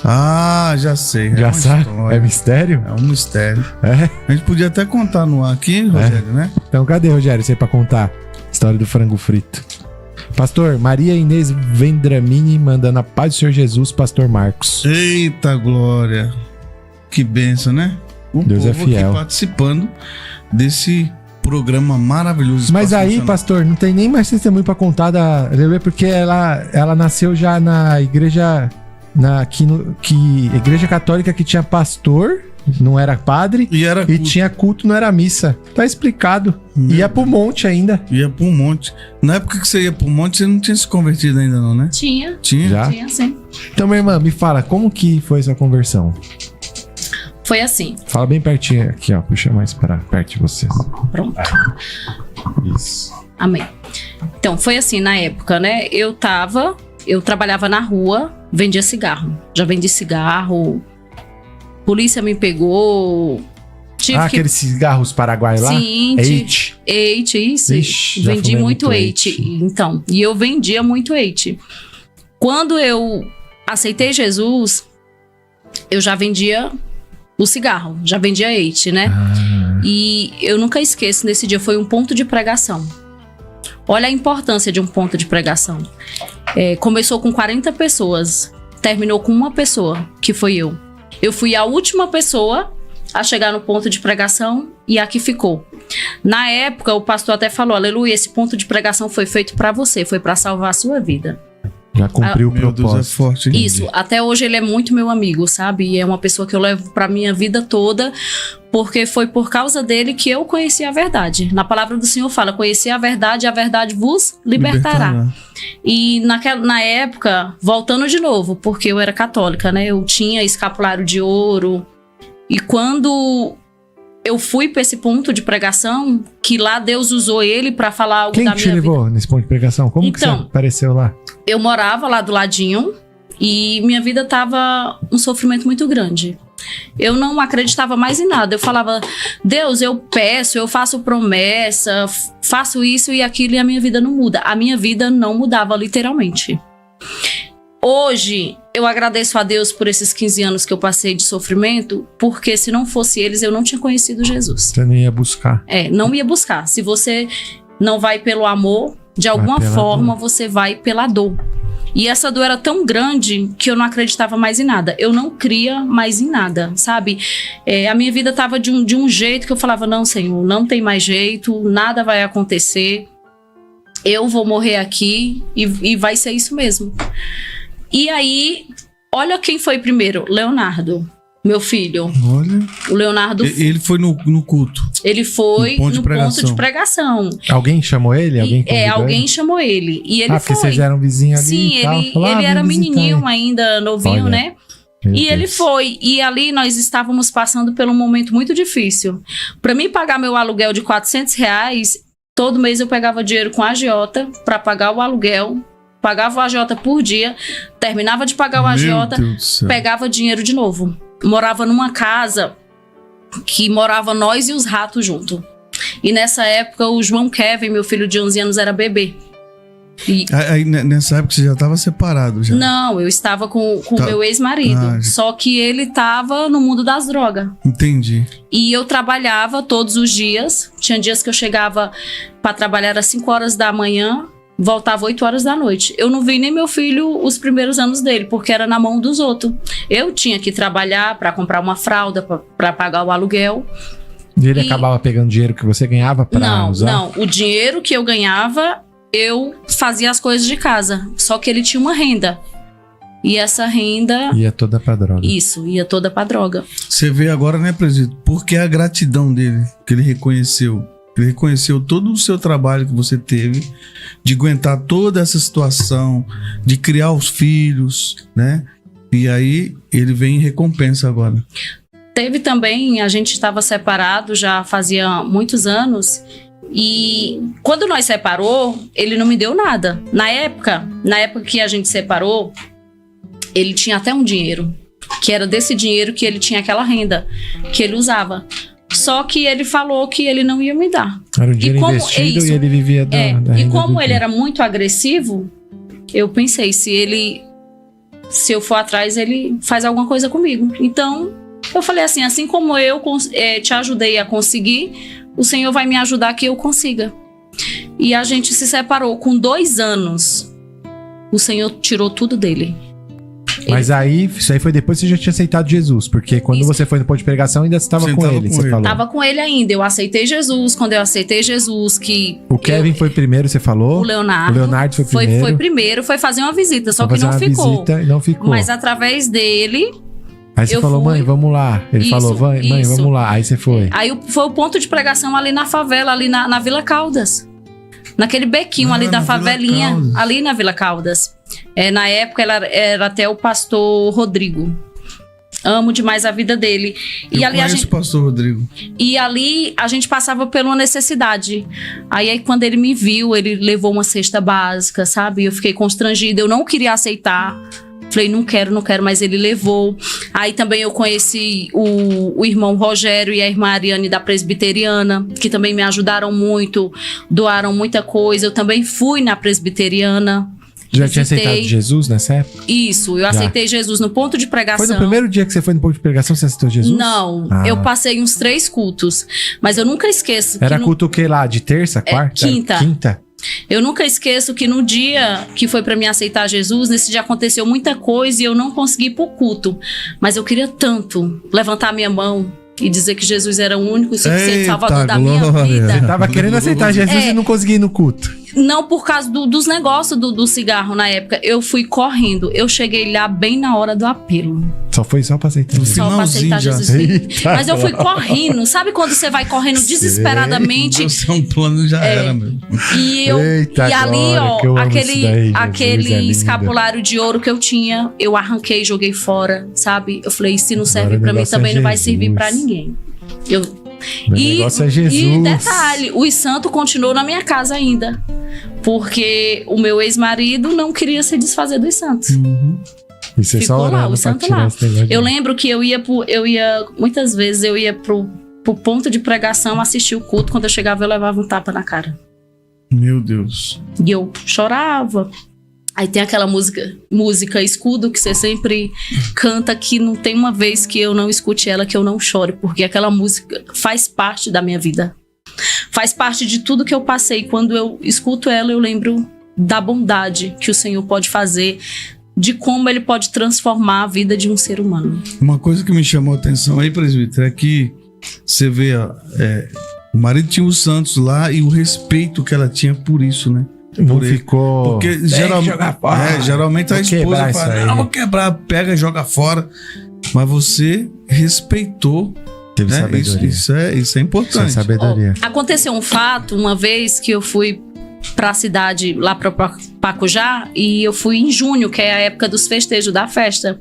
Ah, já sei. Já uma sabe? história. É mistério? É um mistério. É? A gente podia até contar no ar aqui, Rogério, né? Então cadê, Rogério? Você aí pra contar a história do frango frito. Pastor, Maria Inês Vendramini mandando a paz do Senhor Jesus, pastor Marcos. Eita glória. Que benção, né? O Deus é povo fiel. aqui participando desse programa maravilhoso. Mas Espaço aí, Missionário. pastor, não tem nem mais testemunho pra contar da Aleluia, porque ela nasceu já na igreja, igreja católica que tinha pastor, não era padre, E era e tinha culto, não era missa. Tá explicado. Meu Ia pro monte ainda. Ia pra um monte. Na época que você ia pro monte, você não tinha se convertido ainda não, né? Tinha, Tinha? Já? tinha sim. Então, minha irmã, me fala, como que foi sua conversão? Foi assim, Fala bem pertinho aqui, ó. Puxa mais para perto de vocês. pronto. Isso. Amém. Então, foi assim, na época, né? Eu trabalhava na rua, vendia cigarro. Já vendi cigarro. Polícia me pegou. Tive que... Aqueles cigarros paraguaios lá? Sim, Eite. isso. Ixi, já Vendi fumei muito muito eite. eite. Então, e eu vendia muito eite. Quando eu aceitei Jesus, eu já vendia o cigarro, já vendia eite, né? Ah, E eu nunca esqueço, nesse dia foi um ponto de pregação. Olha a importância de um ponto de pregação. Começou com 40 pessoas, terminou com uma pessoa, que foi eu. Eu fui a última pessoa a chegar no ponto de pregação e a que ficou. Na época, o pastor até falou, aleluia, esse ponto de pregação foi feito para você, foi para salvar a sua vida. já cumpriu o Meu Deus, é propósito. forte. hein? Isso, até hoje ele é muito meu amigo, sabe? E é uma pessoa que eu levo pra minha vida toda, porque foi por causa dele que eu conheci a verdade. Na palavra do Senhor fala, conheci a verdade vos libertará. E na época, voltando de novo, porque eu era católica, né? Eu tinha escapulário de ouro. E quando eu fui pra esse ponto de pregação, que lá Deus usou ele pra falar algo Quem da que te minha vida. levou nesse ponto de pregação? Como que você Então, apareceu lá? Eu morava lá do ladinho e minha vida tava um sofrimento muito grande. Eu não acreditava mais em nada. Eu falava, Deus, eu peço, eu faço promessa, faço isso e aquilo e a minha vida não muda. A minha vida não mudava, literalmente. Hoje, eu agradeço a Deus por esses 15 anos que eu passei de sofrimento, porque se não fosse eles, eu não tinha conhecido Jesus. Você não ia buscar. Não ia buscar. Se você não vai pelo amor, de alguma pela forma você vai pela dor. E essa dor era tão grande que eu não acreditava mais em nada. Eu não cria mais em nada, sabe? A minha vida estava de um jeito que eu falava, não, Senhor, não tem mais jeito, nada vai acontecer. Eu vou morrer aqui e vai ser isso mesmo. E aí, olha quem foi primeiro, Leonardo. Meu filho, Olha. o Leonardo, Ele foi no culto. ele foi No ponto de no ponto pregação. de pregação. Alguém chamou ele? Alguém convidou Alguém ele? chamou ele. E ele porque foi. vocês eram vizinhos ali Sim, e tal. ele, Falou, ele vem era visitar menininho ele. ainda, novinho, Olha, né? Meu E ele Deus. foi. E ali nós estávamos passando por um momento muito difícil. Para mim pagar meu aluguel de R$400, todo mês eu pegava dinheiro com a agiota para pagar o aluguel. Pagava o agiota por dia, terminava de pagar o agiota, Meu Deus do céu. pegava dinheiro de novo. Morava numa casa que morava nós e os ratos junto. E nessa época o João Kevin, meu filho de 11 anos, era bebê. E Aí, nessa época você já estava separado já. não, eu estava com o Tá. meu ex-marido. Ah, Só que ele estava no mundo das drogas. Entendi. E eu trabalhava todos os dias. Tinha dias que eu chegava para trabalhar às 5 horas da manhã voltava 8 horas da noite. Eu não vi nem meu filho os primeiros anos dele, porque era na mão dos outros. Eu tinha que trabalhar para comprar uma fralda, para pagar o aluguel. E ele acabava pegando dinheiro que você ganhava para usar? Não. O dinheiro que eu ganhava, eu fazia as coisas de casa. Só que ele tinha uma renda. E essa renda... Ia toda pra droga. Isso, ia toda pra droga. Você vê agora, né, presidente? Porque a gratidão dele, que ele reconheceu. Ele reconheceu todo o seu trabalho que você teve, de aguentar toda essa situação, de criar os filhos, né? E aí ele vem em recompensa agora. Teve também, a gente estava separado já fazia muitos anos. E quando nós separou, ele não me deu nada. Na época que a gente separou, ele tinha até um dinheiro, que era desse dinheiro que ele tinha aquela renda que ele usava. Só que ele falou que ele não ia me dar. Era um dinheiro investido e ele vivia da renda. E como ele era muito agressivo, eu pensei, se eu for atrás, ele faz alguma coisa comigo. Então, eu falei assim como eu te ajudei a conseguir, o Senhor vai me ajudar que eu consiga. E a gente se separou com 2 anos. O Senhor tirou tudo dele. Mas isso aí foi depois que você já tinha aceitado Jesus, porque quando você foi no ponto de pregação, ainda estava com ele, você falou. Tava com ele ainda, eu aceitei Jesus, quando eu aceitei Jesus, que... O Kevin foi primeiro, você falou? O Leonardo foi primeiro. Foi primeiro, foi fazer uma visita, só que não ficou. Visita e não ficou. Mas através dele... Aí você falou, mãe, vamos lá. Ele falou, mãe, vamos lá. Aí você foi. Aí foi o ponto de pregação ali na favela, ali na Vila Caldas. Naquele bequinho ali da favelinha, ali na Vila Caldas. Na época era até o pastor Rodrigo. Amo demais a vida dele. Eu conheço o pastor Rodrigo. E ali a gente passava por uma necessidade. Aí quando ele me viu, ele levou uma cesta básica, sabe? Eu fiquei constrangida, eu não queria aceitar. Falei, não quero, mas ele levou. Aí também eu conheci o irmão Rogério e a irmã Ariane da Presbiteriana, que também me ajudaram muito, doaram muita coisa. Eu também fui na Presbiteriana. Já tinha aceitado Jesus nessa época? Isso, eu aceitei Jesus no ponto de pregação. Foi no primeiro dia que você foi no ponto de pregação que você aceitou Jesus? Não, eu passei uns 3 cultos, mas eu nunca esqueço. Era culto o que lá? De terça, quarta? Quinta. Eu nunca esqueço que no dia que foi pra mim aceitar Jesus, nesse dia aconteceu muita coisa e eu não consegui ir pro culto. Mas eu queria tanto levantar minha mão e dizer que Jesus era o único e suficiente salvador da minha vida. Você tava querendo aceitar Jesus e não conseguia ir no culto. Não por causa dos negócios do cigarro na época. Eu fui correndo. Eu cheguei lá bem na hora do apelo. Só foi só pra aceitar Jesus. Só pra aceitar Jesus. Mas eu fui correndo. Sabe quando você vai correndo desesperadamente? O seu plano já era mesmo. E ali, ó, aquele escapulário de ouro que eu tinha, eu arranquei e joguei fora, sabe? Eu falei, se não serve pra mim, também não vai servir pra ninguém. Negócio é Jesus. E detalhe, os santos continuam na minha casa ainda. Porque o meu ex-marido não queria se desfazer dos santos. E você ficou só lá, o santo lá. Eu lembro que muitas vezes eu ia pro ponto de pregação assistir o culto. Quando eu chegava, eu levava um tapa na cara. Meu Deus. E eu chorava. Aí tem aquela música Escudo, que você sempre canta, que não tem uma vez que eu não escute ela, que eu não chore, porque aquela música faz parte da minha vida. Faz parte de tudo que eu passei. Quando eu escuto ela, eu lembro da bondade que o Senhor pode fazer, de como Ele pode transformar a vida de um ser humano. Uma coisa que me chamou a atenção aí, presbítero, é que você vê, o marido tinha os santos lá e o respeito que ela tinha por isso, né? Não ficou... Porque geralmente a esposa fala, não, vou quebrar, pega e joga fora. Mas você respeitou. Teve sabedoria. Isso é importante. Sabedoria. Aconteceu um fato, uma vez que eu fui pra cidade, lá pra Pacujá, e eu fui em junho, que é a época dos festejos da festa.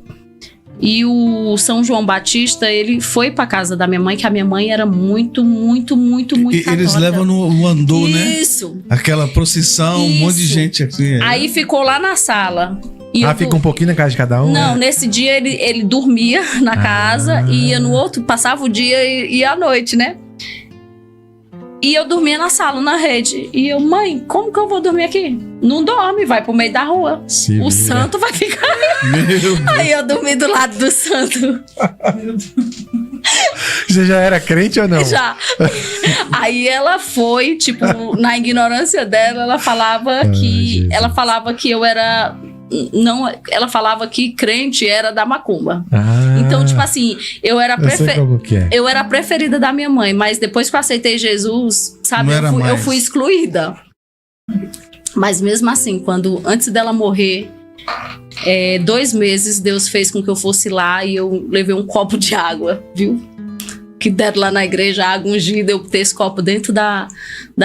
E o São João Batista, ele foi pra casa da minha mãe, que a minha mãe era muito católica. Eles levam no andor, né? Isso. Aquela procissão, um monte de gente aqui. Aí ficou lá na sala. Fica um pouquinho na casa de cada um? Não, nesse dia ele dormia na casa e ia no outro, passava o dia e ia à noite, né? E eu dormia na sala, na rede. E eu, mãe, como que eu vou dormir aqui? Não dorme, vai pro meio da rua. O santo vai ficar aí. Aí eu dormi do lado do santo. Você já era crente ou não? Já. Aí ela foi, tipo, na ignorância dela, ela falava Jesus. que eu era... Não, ela falava que crente era da macumba. Ah, Então, tipo assim, eu era eu sei como que é. eu era a preferida da minha mãe, mas depois que eu aceitei Jesus, sabe, Não era eu mais. fui excluída. Mas mesmo assim, antes dela morrer, 2 meses, Deus fez com que eu fosse lá e eu levei um copo de água, viu? Que deram lá na igreja, água ungida, eu botei esse copo dentro da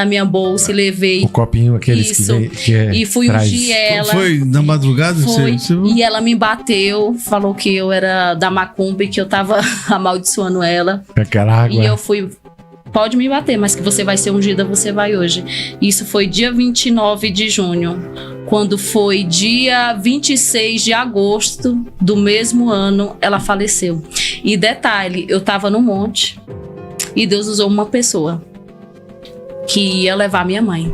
minha bolsa e levei. O copinho, aqueles Isso. que é, E fui traz. ungir ela. Foi na madrugada? Foi. Você... E ela me bateu, falou que eu era da macumba e que eu tava amaldiçoando ela. Aquela água. E eu fui, pode me bater, mas que você vai ser ungida, você vai hoje. Isso foi dia 29 de junho. Quando foi dia 26 de agosto do mesmo ano, ela faleceu. E detalhe, eu tava no monte e Deus usou uma pessoa que ia levar minha mãe.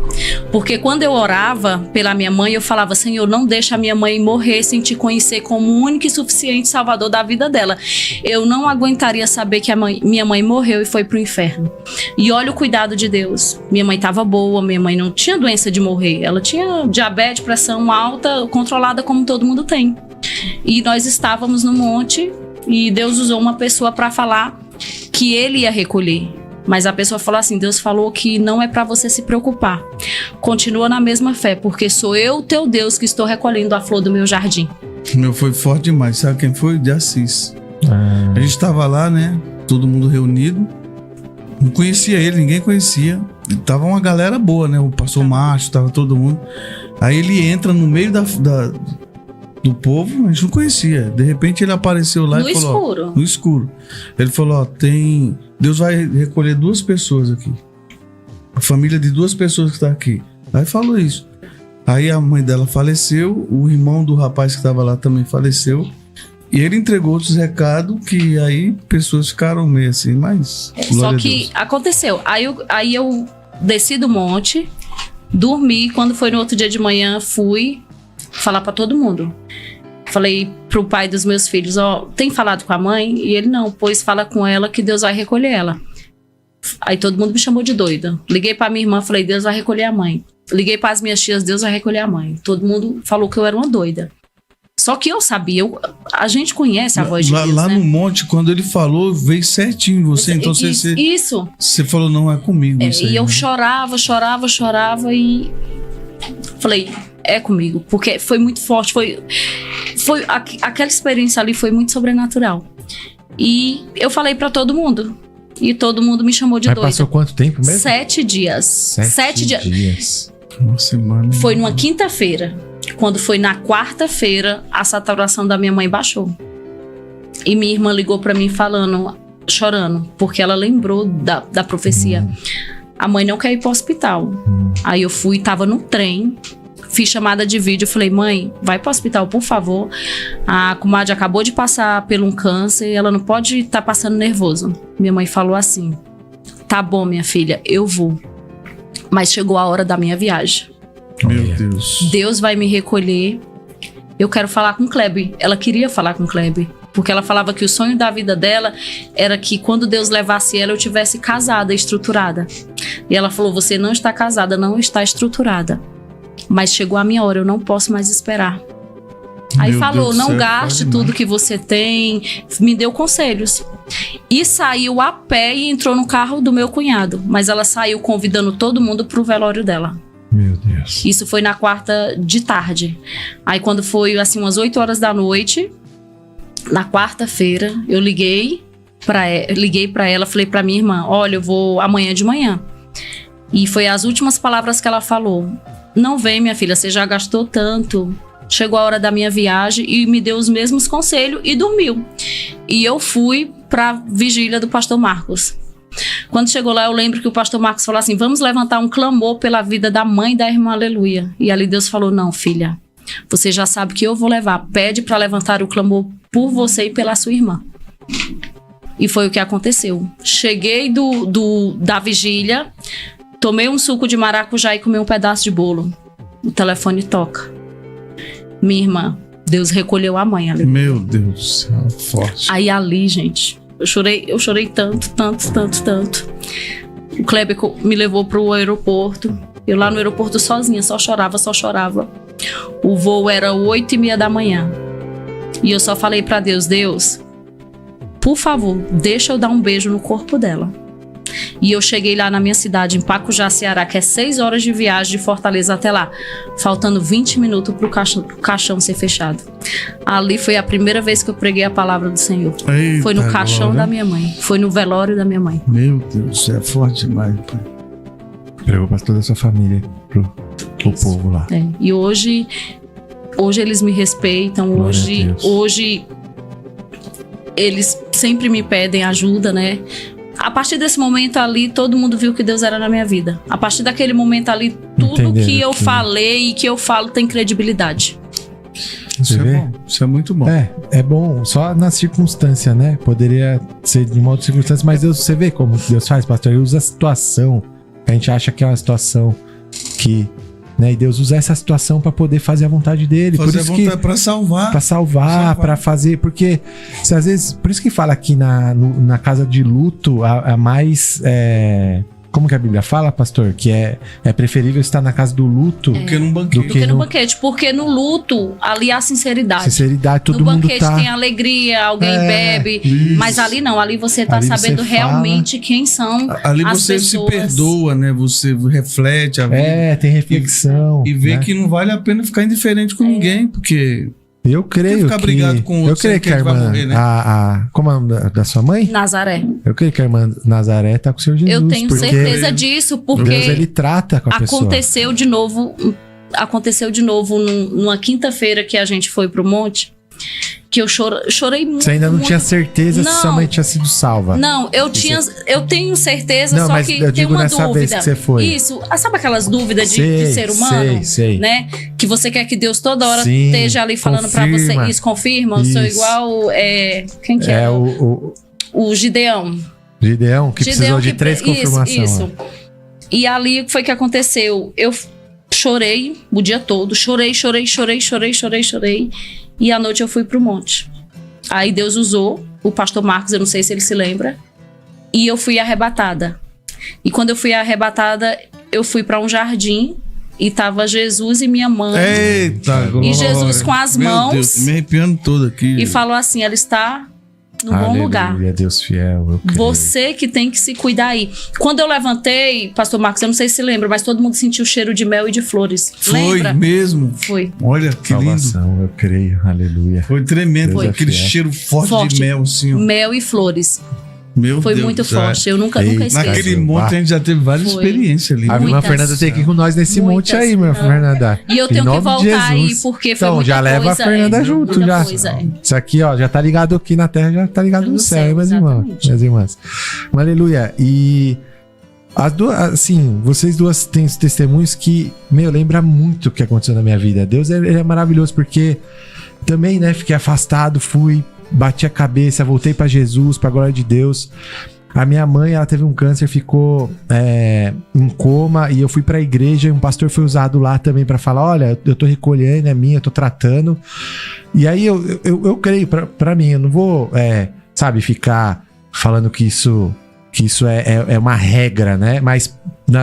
Porque quando eu orava pela minha mãe, eu falava: Senhor, não deixa a minha mãe morrer sem te conhecer como o único e suficiente salvador da vida dela. Eu não aguentaria saber que minha mãe morreu e foi pro inferno. E olha o cuidado de Deus. Minha mãe estava boa, minha mãe não tinha doença de morrer. Ela tinha diabetes, pressão alta, controlada como todo mundo tem. E nós estávamos no monte e Deus usou uma pessoa para falar que ele ia recolher. Mas a pessoa falou assim: Deus falou que não é para você se preocupar. Continua na mesma fé, porque sou eu, teu Deus, que estou recolhendo a flor do meu jardim. Meu, foi forte demais. Sabe quem foi? De Assis. Ah, A gente tava lá, né? Todo mundo reunido. Não conhecia ele, ninguém conhecia. E tava uma galera boa, né? O pastor Márcio, tava todo mundo. Aí ele entra no meio do povo, a gente não conhecia. De repente ele apareceu lá No e falou... ó, escuro. no escuro. Ele falou, ó, Deus vai recolher 2 pessoas aqui. A família de 2 pessoas que tá aqui. Aí falou isso. Aí a mãe dela faleceu, o irmão do rapaz que tava lá também faleceu. E ele entregou outros recados que aí pessoas ficaram meio assim, mas... Só glória a que Deus. aconteceu. Aí eu desci do monte, dormi. Quando foi no outro dia de manhã, fui falar pra todo mundo. Falei pro pai dos meus filhos: ó, tem falado com a mãe? E ele: não, pois fala com ela que Deus vai recolher ela. Aí todo mundo me chamou de doida. Liguei pra minha irmã, falei: Deus vai recolher a mãe. Liguei para as minhas tias: Deus vai recolher a mãe. Todo mundo falou que eu era uma doida. Só que eu sabia, a gente conhece a voz de Deus, lá né? no monte, quando ele falou, veio certinho você. Então Isso. você falou, não, é comigo isso aí. E eu né? chorava e falei: é comigo. Porque foi muito forte, aquela experiência ali foi muito sobrenatural. E eu falei pra todo mundo. E todo mundo me chamou de mas doida. passou quanto tempo mesmo? 7 dias. 7 dias. Uma semana. Foi numa quinta-feira. Quando foi na quarta-feira, a saturação da minha mãe baixou. E minha irmã ligou pra mim chorando, porque ela lembrou da profecia. A mãe não quer ir pro hospital. Aí eu fui, tava no trem, fiz chamada de vídeo, falei: mãe, vai pro hospital, por favor. A comadre acabou de passar por um câncer e ela não pode estar passando nervoso. Minha mãe falou assim: tá bom, minha filha, eu vou. Mas chegou a hora da minha viagem. Meu Deus. Deus vai me recolher. Eu quero falar com o Kleber. Ela queria falar com o Kleber, porque ela falava que o sonho da vida dela era que quando Deus levasse ela, eu tivesse casada, estruturada. E ela falou: você não está casada, não está estruturada. Mas chegou a minha hora, eu não posso mais esperar. Aí Meu falou: Deus do não céu, gaste faz tudo demais. que você tem. Me deu conselhos. E saiu a pé e entrou no carro do meu cunhado. Mas ela saiu convidando todo mundo pro velório dela. Meu Deus. Isso foi na quarta de tarde. Aí quando foi assim umas 8 horas da noite, na quarta-feira, eu liguei pra ela, falei pra minha irmã: olha, eu vou amanhã de manhã. E foi as últimas palavras que ela falou: não vem, minha filha, você já gastou tanto. Chegou a hora da minha viagem. E me deu os mesmos conselhos e dormiu. E eu fui pra vigília do pastor Marcos. Quando chegou lá, eu lembro que o pastor Marcos falou assim: vamos levantar um clamor pela vida da mãe da irmã Aleluia. E ali Deus falou: não, filha, você já sabe que eu vou levar. Pede para levantar o clamor por você e pela sua irmã. E foi o que aconteceu. Cheguei da vigília, tomei um suco de maracujá e comi um pedaço de bolo. O telefone toca. Minha irmã, Deus recolheu a mãe ali. Meu Deus do céu, forte. Aí ali, gente, Eu chorei tanto. O Kleber me levou pro aeroporto. Eu lá no aeroporto sozinha, só chorava. O voo era 8h30 da manhã. E eu só falei pra Deus, por favor, deixa eu dar um beijo no corpo dela. E eu cheguei lá na minha cidade, em Pacujá, Ceará, que é 6 horas de viagem de Fortaleza até lá, faltando 20 minutos pro caixão ser fechado. Ali foi a primeira vez que eu preguei a palavra do Senhor. Eita, foi no caixão glória. da minha mãe. Foi no velório da minha mãe. Meu Deus, você é forte demais, pai. Pregou pra toda a sua família, pro povo lá. É. E hoje eles me respeitam. Glória a Deus. Hoje eles sempre me pedem ajuda, né? A partir desse momento ali, todo mundo viu que Deus era na minha vida. A partir daquele momento ali, tudo Entenderam que eu que- falei e que eu falo tem credibilidade. Isso Você é vê? bom, isso é muito bom. É bom, só na circunstância, né? Poderia ser de uma outra circunstância, mas Deus, você vê como Deus faz, pastor? Ele usa a situação, que a gente acha que é uma situação que, né? E Deus usa essa situação pra poder fazer a vontade dele. Fazer por a isso vontade que pra salvar. pra salvar, pra fazer, porque se às vezes, por isso que fala aqui na casa de luto, a mais como que a Bíblia fala, pastor? Que é preferível estar na casa do luto, Porque num do banquete. que Porque no no banquete, porque no luto, ali há sinceridade. sinceridade, todo No mundo banquete tá. tem alegria, alguém bebe. isso. Mas ali não, ali você tá Ali você sabendo fala. realmente quem são Ali as você se pessoas. perdoa, né? Você reflete a vida. Tem reflexão. E vê né? que não vale a pena ficar indiferente com ninguém, porque Eu creio ficar que... brigado com outro eu creio sendo que a que ele vai irmã... morrer, né? Como é o nome da sua mãe? Nazaré. Eu creio que a irmã Nazaré tá com o Senhor Jesus. Eu tenho porque certeza disso, porque Deus, ele trata com a pessoa. aconteceu de novo numa quinta-feira que a gente foi pro monte, que eu chorei muito. Você ainda não muito. tinha certeza se Não. sua mãe tinha sido salva. Não, eu tenho certeza, Não, só mas que eu tem digo uma nessa dúvida. vez que você foi. Isso, sabe aquelas dúvidas de ser humano? Sei. Né? Que você quer que Deus toda hora Sim, esteja ali falando pra você. confirma. Isso, confirma. Eu sou Isso. igual. Quem que é? É o O Gideão. Gideão, que precisou de 3 confirmações. Isso. E ali foi que aconteceu. Eu chorei o dia todo. Chorei. E à noite eu fui pro monte. Aí Deus usou o pastor Marcos, eu não sei se ele se lembra. E eu fui arrebatada. E quando eu fui arrebatada, eu fui pra um jardim. E tava Jesus e minha mãe. Eita, glória. E Jesus com as Meu mãos. Deus, me arrepiando todo aqui. E falou assim: ela está no bom Aleluia, lugar. Deus fiel, eu creio. Você que tem que se cuidar aí. Quando eu levantei, pastor Marcos, eu não sei se lembra, mas todo mundo sentiu o cheiro de mel e de flores. Foi Lembra? mesmo. Foi. Olha que lindo. Salvação, eu creio, aleluia. Foi tremendo. Deus é Aquele fiel. cheiro forte Forte. de mel, assim. Ó. Mel e flores. Meu Foi Deus. muito do céu. forte. Eu nunca Eita. esqueci. Naquele Brasil, monte a gente já teve várias Foi. experiências ali. A irmã Muitas. Fernanda tem que ir com nós nesse Muitas. monte aí, minha Não. Fernanda. E eu Em tenho que nome de voltar aí, Jesus. porque foi Então, muita já leva coisa, a Fernanda junto, muita já. coisa, Isso aqui, ó, já tá ligado aqui na terra, já tá ligado no céu, meus irmãos, exatamente. minhas irmãs. Aleluia. E as duas, assim, vocês duas têm esses testemunhos que, lembra muito o que aconteceu na minha vida. Deus, ele é maravilhoso, porque também, né, fiquei afastado, bati a cabeça, voltei pra Jesus, pra glória de Deus. A minha mãe, ela teve um câncer, ficou em coma, e eu fui pra igreja e um pastor foi usado lá também pra falar: olha, eu tô recolhendo, é minha, eu tô tratando. E aí eu creio, pra mim, eu não vou, ficar falando que isso é uma regra, né? Mas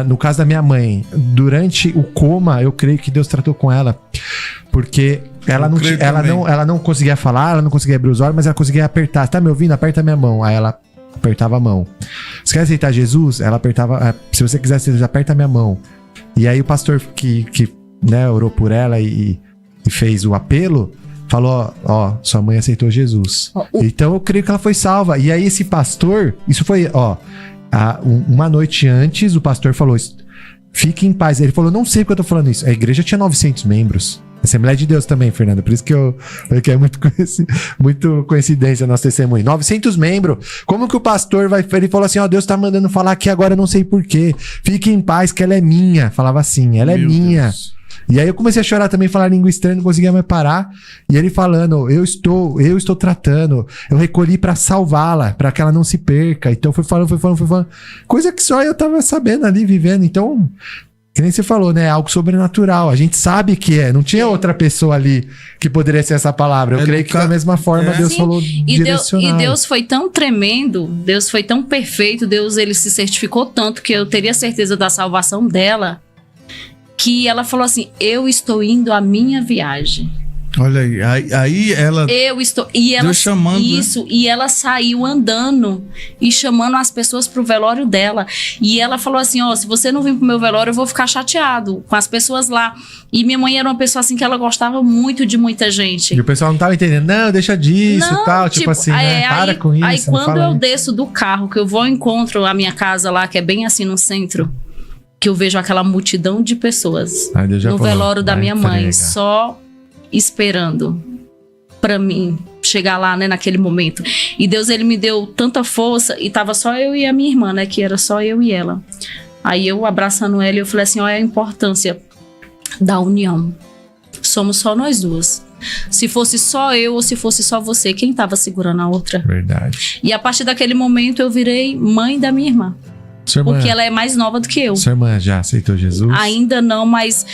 no caso da minha mãe, durante o coma, eu creio que Deus tratou com ela, porque ela não conseguia falar, ela não conseguia abrir os olhos, mas ela conseguia apertar. Tá me ouvindo? Aperta minha mão. Aí ela apertava a mão. Você quer aceitar Jesus? Ela apertava. Se você quiser aceitar Jesus, aperta minha mão. E aí o pastor que né, orou por ela e fez o apelo, falou: ó, sua mãe aceitou Jesus. Então eu creio que ela foi salva. E aí esse pastor, isso foi, uma noite antes, o pastor falou: fique em paz. Ele falou: não sei porque eu tô falando isso. A igreja tinha 900 membros. Assembleia de Deus também, Fernanda. Por isso que eu falei que é muito coincidência nosso testemunho. 900 membros. Como que o pastor vai... Ele falou assim: ó, Deus tá mandando falar aqui agora, eu não sei porquê. Fique em paz que ela é minha. Falava assim, ela é minha. Deus. E aí eu comecei a chorar também, falar língua estranha, não conseguia mais parar. E ele falando: eu estou tratando, eu recolhi pra salvá-la, pra que ela não se perca. Então foi falando. Coisa que só eu tava sabendo ali, vivendo. Então, Que nem você falou, né? Algo sobrenatural. A gente sabe que é. Não tinha outra pessoa ali que poderia ser essa palavra. Eu creio que da mesma forma Deus Sim, falou direcionado. E Deus foi tão tremendo, Deus foi tão perfeito, Deus ele se certificou tanto que eu teria certeza da salvação dela, que ela falou assim, eu estou indo à minha viagem. Olha aí ela... Eu estou... E ela, Deus chamando, isso, né? E ela saiu andando e chamando as pessoas pro velório dela. E ela falou assim, ó, se você não vir pro meu velório, eu vou ficar chateado com as pessoas lá. E minha mãe era uma pessoa assim que ela gostava muito de muita gente. E o pessoal não tava entendendo, não, deixa disso e tal, tipo assim, né? Para com isso. Aí quando eu isso. desço do carro, que eu vou ao encontro à minha casa lá, que é bem assim no centro, que eu vejo aquela multidão de pessoas no velório da minha mãe, só esperando pra mim chegar lá, né, naquele momento. E Deus, ele me deu tanta força e tava só eu e a minha irmã, né, que era só eu e ela. Aí eu abraçando ela, eu falei assim, olha a importância da união. Somos só nós duas. Se fosse só eu ou se fosse só você, quem tava segurando a outra? Verdade. E a partir daquele momento eu virei mãe da minha irmã. Porque ela é mais nova do que eu. Sua irmã já aceitou Jesus? Ainda não, mas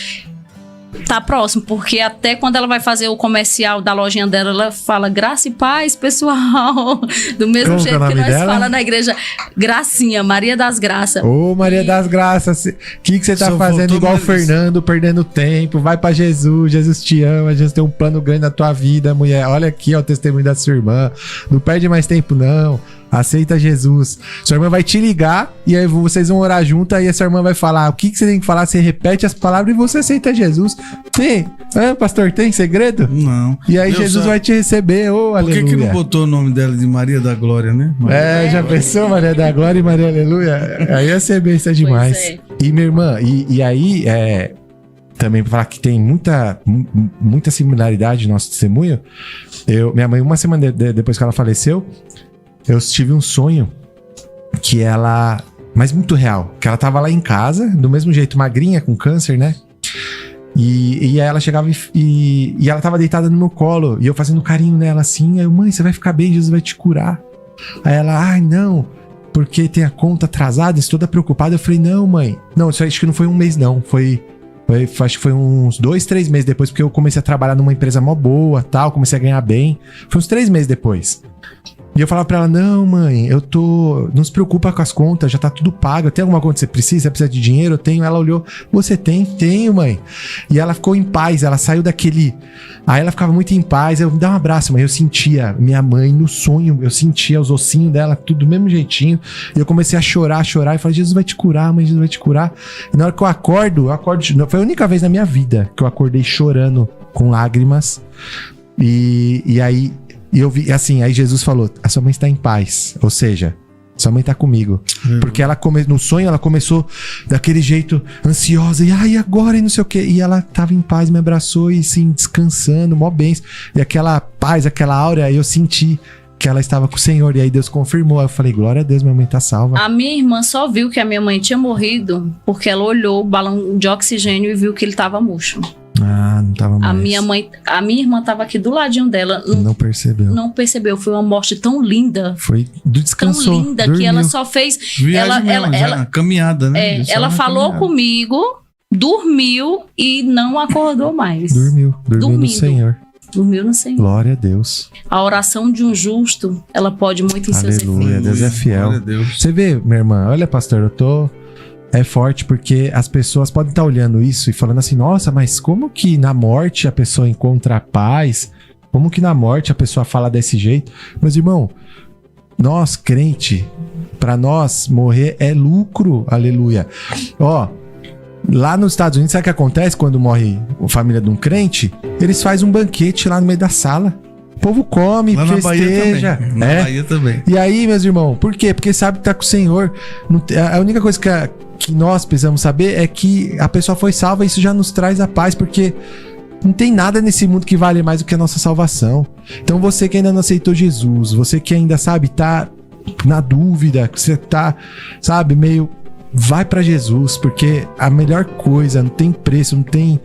tá próximo, porque até quando ela vai fazer o comercial da lojinha dela, ela fala graça e paz, pessoal. Do mesmo jeito que nós fala na igreja, Gracinha, Maria das Graças. Ô, Maria das Graças, o que você tá fazendo igual o Fernando, perdendo tempo? Vai pra Jesus, Jesus te ama, Jesus tem um plano grande na tua vida, mulher. Olha aqui, ó, o testemunho da sua irmã. Não perde mais tempo, não. Aceita Jesus. Sua irmã vai te ligar e aí vocês vão orar junto. Aí a sua irmã vai falar o que você tem que falar. Você repete as palavras e você aceita Jesus. Tem? Pastor, tem segredo? Não. E aí Jesus vai te receber. Oh, Por que não botou o nome dela de Maria da Glória, né? Já pensou Maria da Glória e Maria Aleluia? Aí ia ser besta demais. E minha irmã, e aí também pra falar que tem muita similaridade no nosso testemunho. Minha mãe, uma semana depois que ela faleceu, eu tive um sonho que ela... Mas muito real. Que ela tava lá em casa, do mesmo jeito, magrinha, com câncer, né? E aí ela chegava e ela tava deitada no meu colo. E eu fazendo carinho nela assim. Aí eu, mãe, você vai ficar bem, Jesus vai te curar. Aí ela, não, porque tem a conta atrasada, estou toda preocupada. Eu falei, não, mãe. Não, isso acho que não foi um mês, não. Acho que foi uns 2, 3 meses depois, porque eu comecei a trabalhar numa empresa mó boa, tal, comecei a ganhar bem. Foi uns 3 meses depois. E eu falava pra ela, não, mãe, não se preocupa com as contas, já tá tudo pago. Tem alguma conta que você precisa? Você precisa de dinheiro? Eu tenho. Ela olhou, você tem? Tenho, mãe. E ela ficou em paz, ela saiu daquele... Aí ela ficava muito em paz, eu me dá um abraço, mãe. Eu sentia minha mãe no sonho, eu sentia os ossinhos dela, tudo do mesmo jeitinho. E eu comecei a chorar, e falei, Jesus vai te curar, mãe, Jesus vai te curar. E na hora que eu acordo, foi a única vez na minha vida que eu acordei chorando com lágrimas. E aí... E eu vi, assim, aí Jesus falou, a sua mãe está em paz, ou seja, sua mãe está comigo. Porque ela no sonho ela começou daquele jeito ansiosa, e agora, e não sei o quê. E ela estava em paz, me abraçou e assim, descansando, mó bens. E aquela paz, aquela áurea, eu senti que ela estava com o Senhor, e aí Deus confirmou. Aí eu falei, glória a Deus, minha mãe tá salva. A minha irmã só viu que a minha mãe tinha morrido porque ela olhou o balão de oxigênio e viu que ele estava murcho. Não tava mais. A minha irmã tava aqui do ladinho dela. Não percebeu. Não percebeu. Foi uma morte tão linda. Foi descansou. Tão linda, dormiu. Que ela só fez... Ela caminhada, né? Ela falou comigo, dormiu e não acordou mais. Dormiu no Senhor. Dormiu no Senhor. Glória a Deus. A oração de um justo, ela pode muito em seus efeitos. Aleluia, Deus é fiel. Glória a Deus. Você vê, minha irmã, olha, pastor, é forte porque as pessoas podem estar olhando isso e falando assim, nossa, mas como que na morte a pessoa encontra a paz? Como que na morte a pessoa fala desse jeito? Mas, irmão, nós, crente, pra nós morrer é lucro, aleluia. Lá nos Estados Unidos, sabe o que acontece quando morre a família de um crente? Eles fazem um banquete lá no meio da sala. O povo come, lá festeja. Na Bahia também. E aí, meus irmãos, por quê? Porque sabe que tá com o Senhor. A única coisa que nós precisamos saber é que a pessoa foi salva e isso já nos traz a paz, porque não tem nada nesse mundo que vale mais do que a nossa salvação. Então você que ainda não aceitou Jesus, você que ainda, sabe, tá na dúvida, que você tá, sabe, meio vai pra Jesus, porque a melhor coisa, não tem preço, não tem...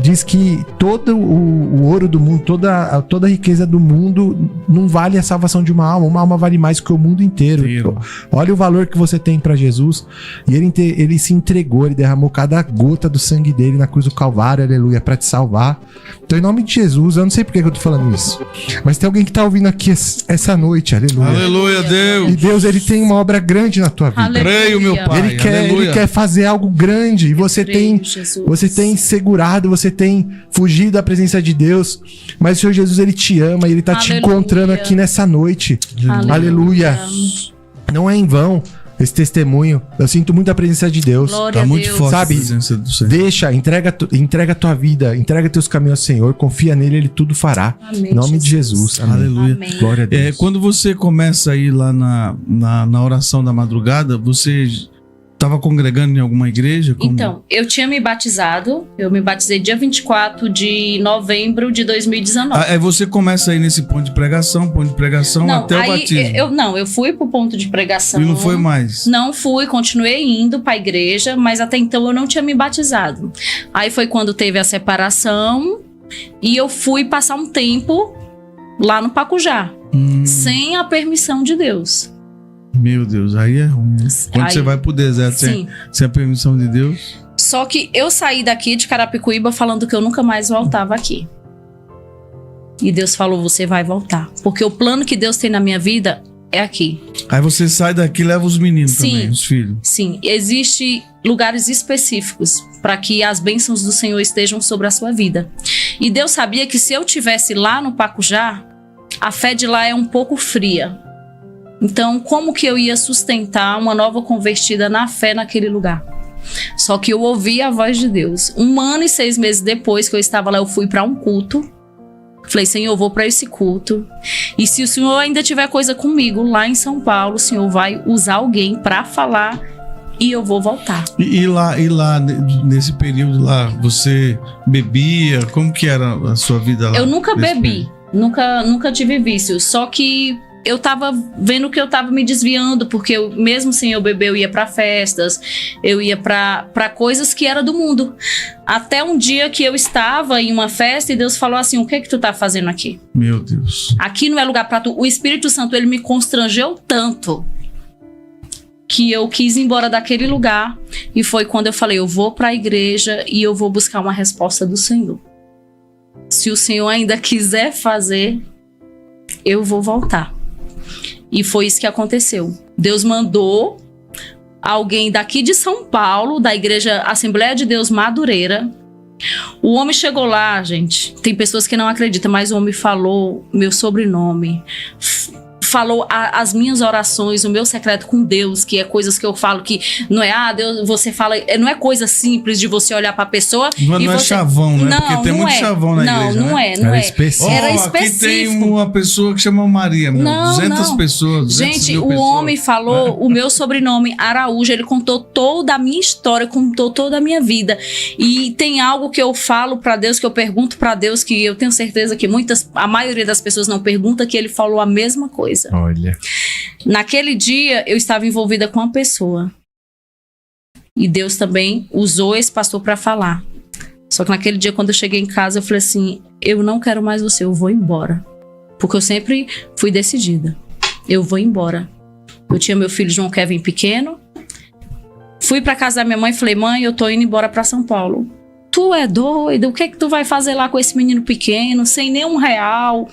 diz que todo o ouro do mundo, toda a riqueza do mundo não vale a salvação de uma alma vale mais que o mundo inteiro. Olha o valor que você tem pra Jesus, e ele se entregou, ele derramou cada gota do sangue dele na cruz do Calvário, aleluia, pra te salvar. Então, em nome de Jesus, eu não sei por que eu tô falando isso, mas tem alguém que tá ouvindo aqui essa noite, aleluia. Aleluia, Deus. E Deus, ele tem uma obra grande na tua vida. Aleluia. Creio, meu Pai. Ele quer fazer algo grande, e você tem segurado, você tem fugido da presença de Deus, mas o Senhor Jesus, ele te ama, e ele tá te encontrando aqui nessa noite. Aleluia. Não é em vão esse testemunho. Eu sinto muito a presença de Deus. Glória Tá a muito Deus. forte Sabe? a presença do Senhor. Deixa, entrega a tua vida, entrega teus caminhos ao Senhor, confia nele, ele tudo fará. Amém, Em nome de Jesus. Amém. Aleluia. Amém. Glória a Deus. Quando você começa a ir lá na oração da madrugada, você estava congregando em alguma igreja? Então, eu tinha me batizado. Eu me batizei dia 24 de novembro de 2019. Aí você começa aí nesse ponto de pregação até o batismo. Eu fui pro ponto de pregação. E não foi mais? Não fui, continuei indo pra igreja, mas até então eu não tinha me batizado. Aí foi quando teve a separação e eu fui passar um tempo lá no Pacujá, sem a permissão de Deus. Meu Deus, aí é ruim. Né? Quando você vai pro deserto sem a permissão de Deus. Só que eu saí daqui de Carapicuíba falando que eu nunca mais voltava aqui. E Deus falou, você vai voltar. Porque o plano que Deus tem na minha vida é aqui. Aí você sai daqui e leva os meninos também, os filhos. Sim, existem lugares específicos para que as bênçãos do Senhor estejam sobre a sua vida. E Deus sabia que se eu estivesse lá no Pacujá, a fé de lá é um pouco fria. Então, como que eu ia sustentar uma nova convertida na fé naquele lugar? Só que eu ouvi a voz de Deus. 1 ano e 6 meses depois que eu estava lá, eu fui para um culto. Falei, Senhor, eu vou para esse culto. E se o Senhor ainda tiver coisa comigo lá em São Paulo, o Senhor vai usar alguém para falar e eu vou voltar. E lá, nesse período lá, você bebia? Como que era a sua vida lá? Eu nunca bebi. Nunca tive vício. Só que eu tava vendo que eu tava me desviando, porque eu, mesmo sem eu beber, eu ia pra festas, eu ia pra coisas que era do mundo. Até um dia que eu estava em uma festa e Deus falou assim, o que tu tá fazendo aqui? Meu Deus. Aqui não é lugar pra tu. O Espírito Santo, ele me constrangeu tanto que eu quis ir embora daquele lugar. E foi quando eu falei, eu vou pra igreja e eu vou buscar uma resposta do Senhor. Se o Senhor ainda quiser fazer, eu vou voltar. E foi isso que aconteceu. Deus mandou alguém daqui de São Paulo, da igreja Assembleia de Deus Madureira. O homem chegou lá, gente. Tem pessoas que não acreditam, mas o homem falou meu sobrenome. Falou as minhas orações, o meu secreto com Deus, que é coisas que eu falo que não é, Deus, você fala, não é coisa simples de você olhar pra pessoa. Não é chavão, né? Não, porque tem muito chavão na igreja. Não né? Não Era é. específico. Era Aqui tem específico. uma pessoa que chama Maria, meu. Não, 200 não. pessoas. 200 Gente, mil o pessoas. homem falou o meu sobrenome, Araújo. Ele contou toda a minha história, contou toda a minha vida. E tem algo que eu falo pra Deus, que eu pergunto pra Deus, que eu tenho certeza que a maioria das pessoas não pergunta, que ele falou a mesma coisa. Olha. Naquele dia, eu estava envolvida com uma pessoa. E Deus também usou esse pastor para falar. Só que naquele dia, quando eu cheguei em casa, eu falei assim, eu não quero mais você, eu vou embora. Porque eu sempre fui decidida. Eu vou embora. Eu tinha meu filho João Kevin pequeno. Fui para casa da minha mãe e falei, mãe, eu tô indo embora para São Paulo. Tu é doido? O que é que tu vai fazer lá com esse menino pequeno, sem nenhum real?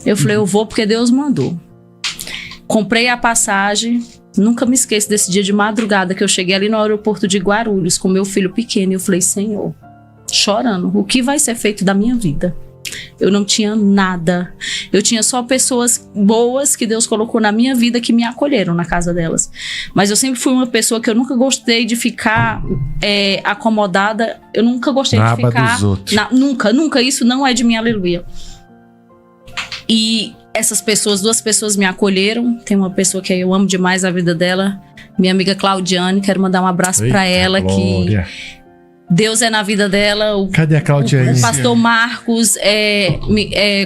Eu falei, eu vou porque Deus mandou. Comprei a passagem, nunca me esqueço desse dia de madrugada que eu cheguei ali no aeroporto de Guarulhos com meu filho pequeno e eu falei, Senhor, chorando, o que vai ser feito da minha vida? Eu não tinha nada, eu tinha só pessoas boas que Deus colocou na minha vida que me acolheram na casa delas. Mas eu sempre fui uma pessoa que eu nunca gostei de ficar acomodada, eu nunca gostei de ficar... dos outros. Nunca, isso não é de mim, aleluia. E essas pessoas, 2 pessoas me acolheram. Tem uma pessoa que eu amo demais a vida dela, minha amiga Claudiane, quero mandar um abraço para ela, glória. Que Deus é na vida dela. Cadê a Claudiane? O pastor Marcos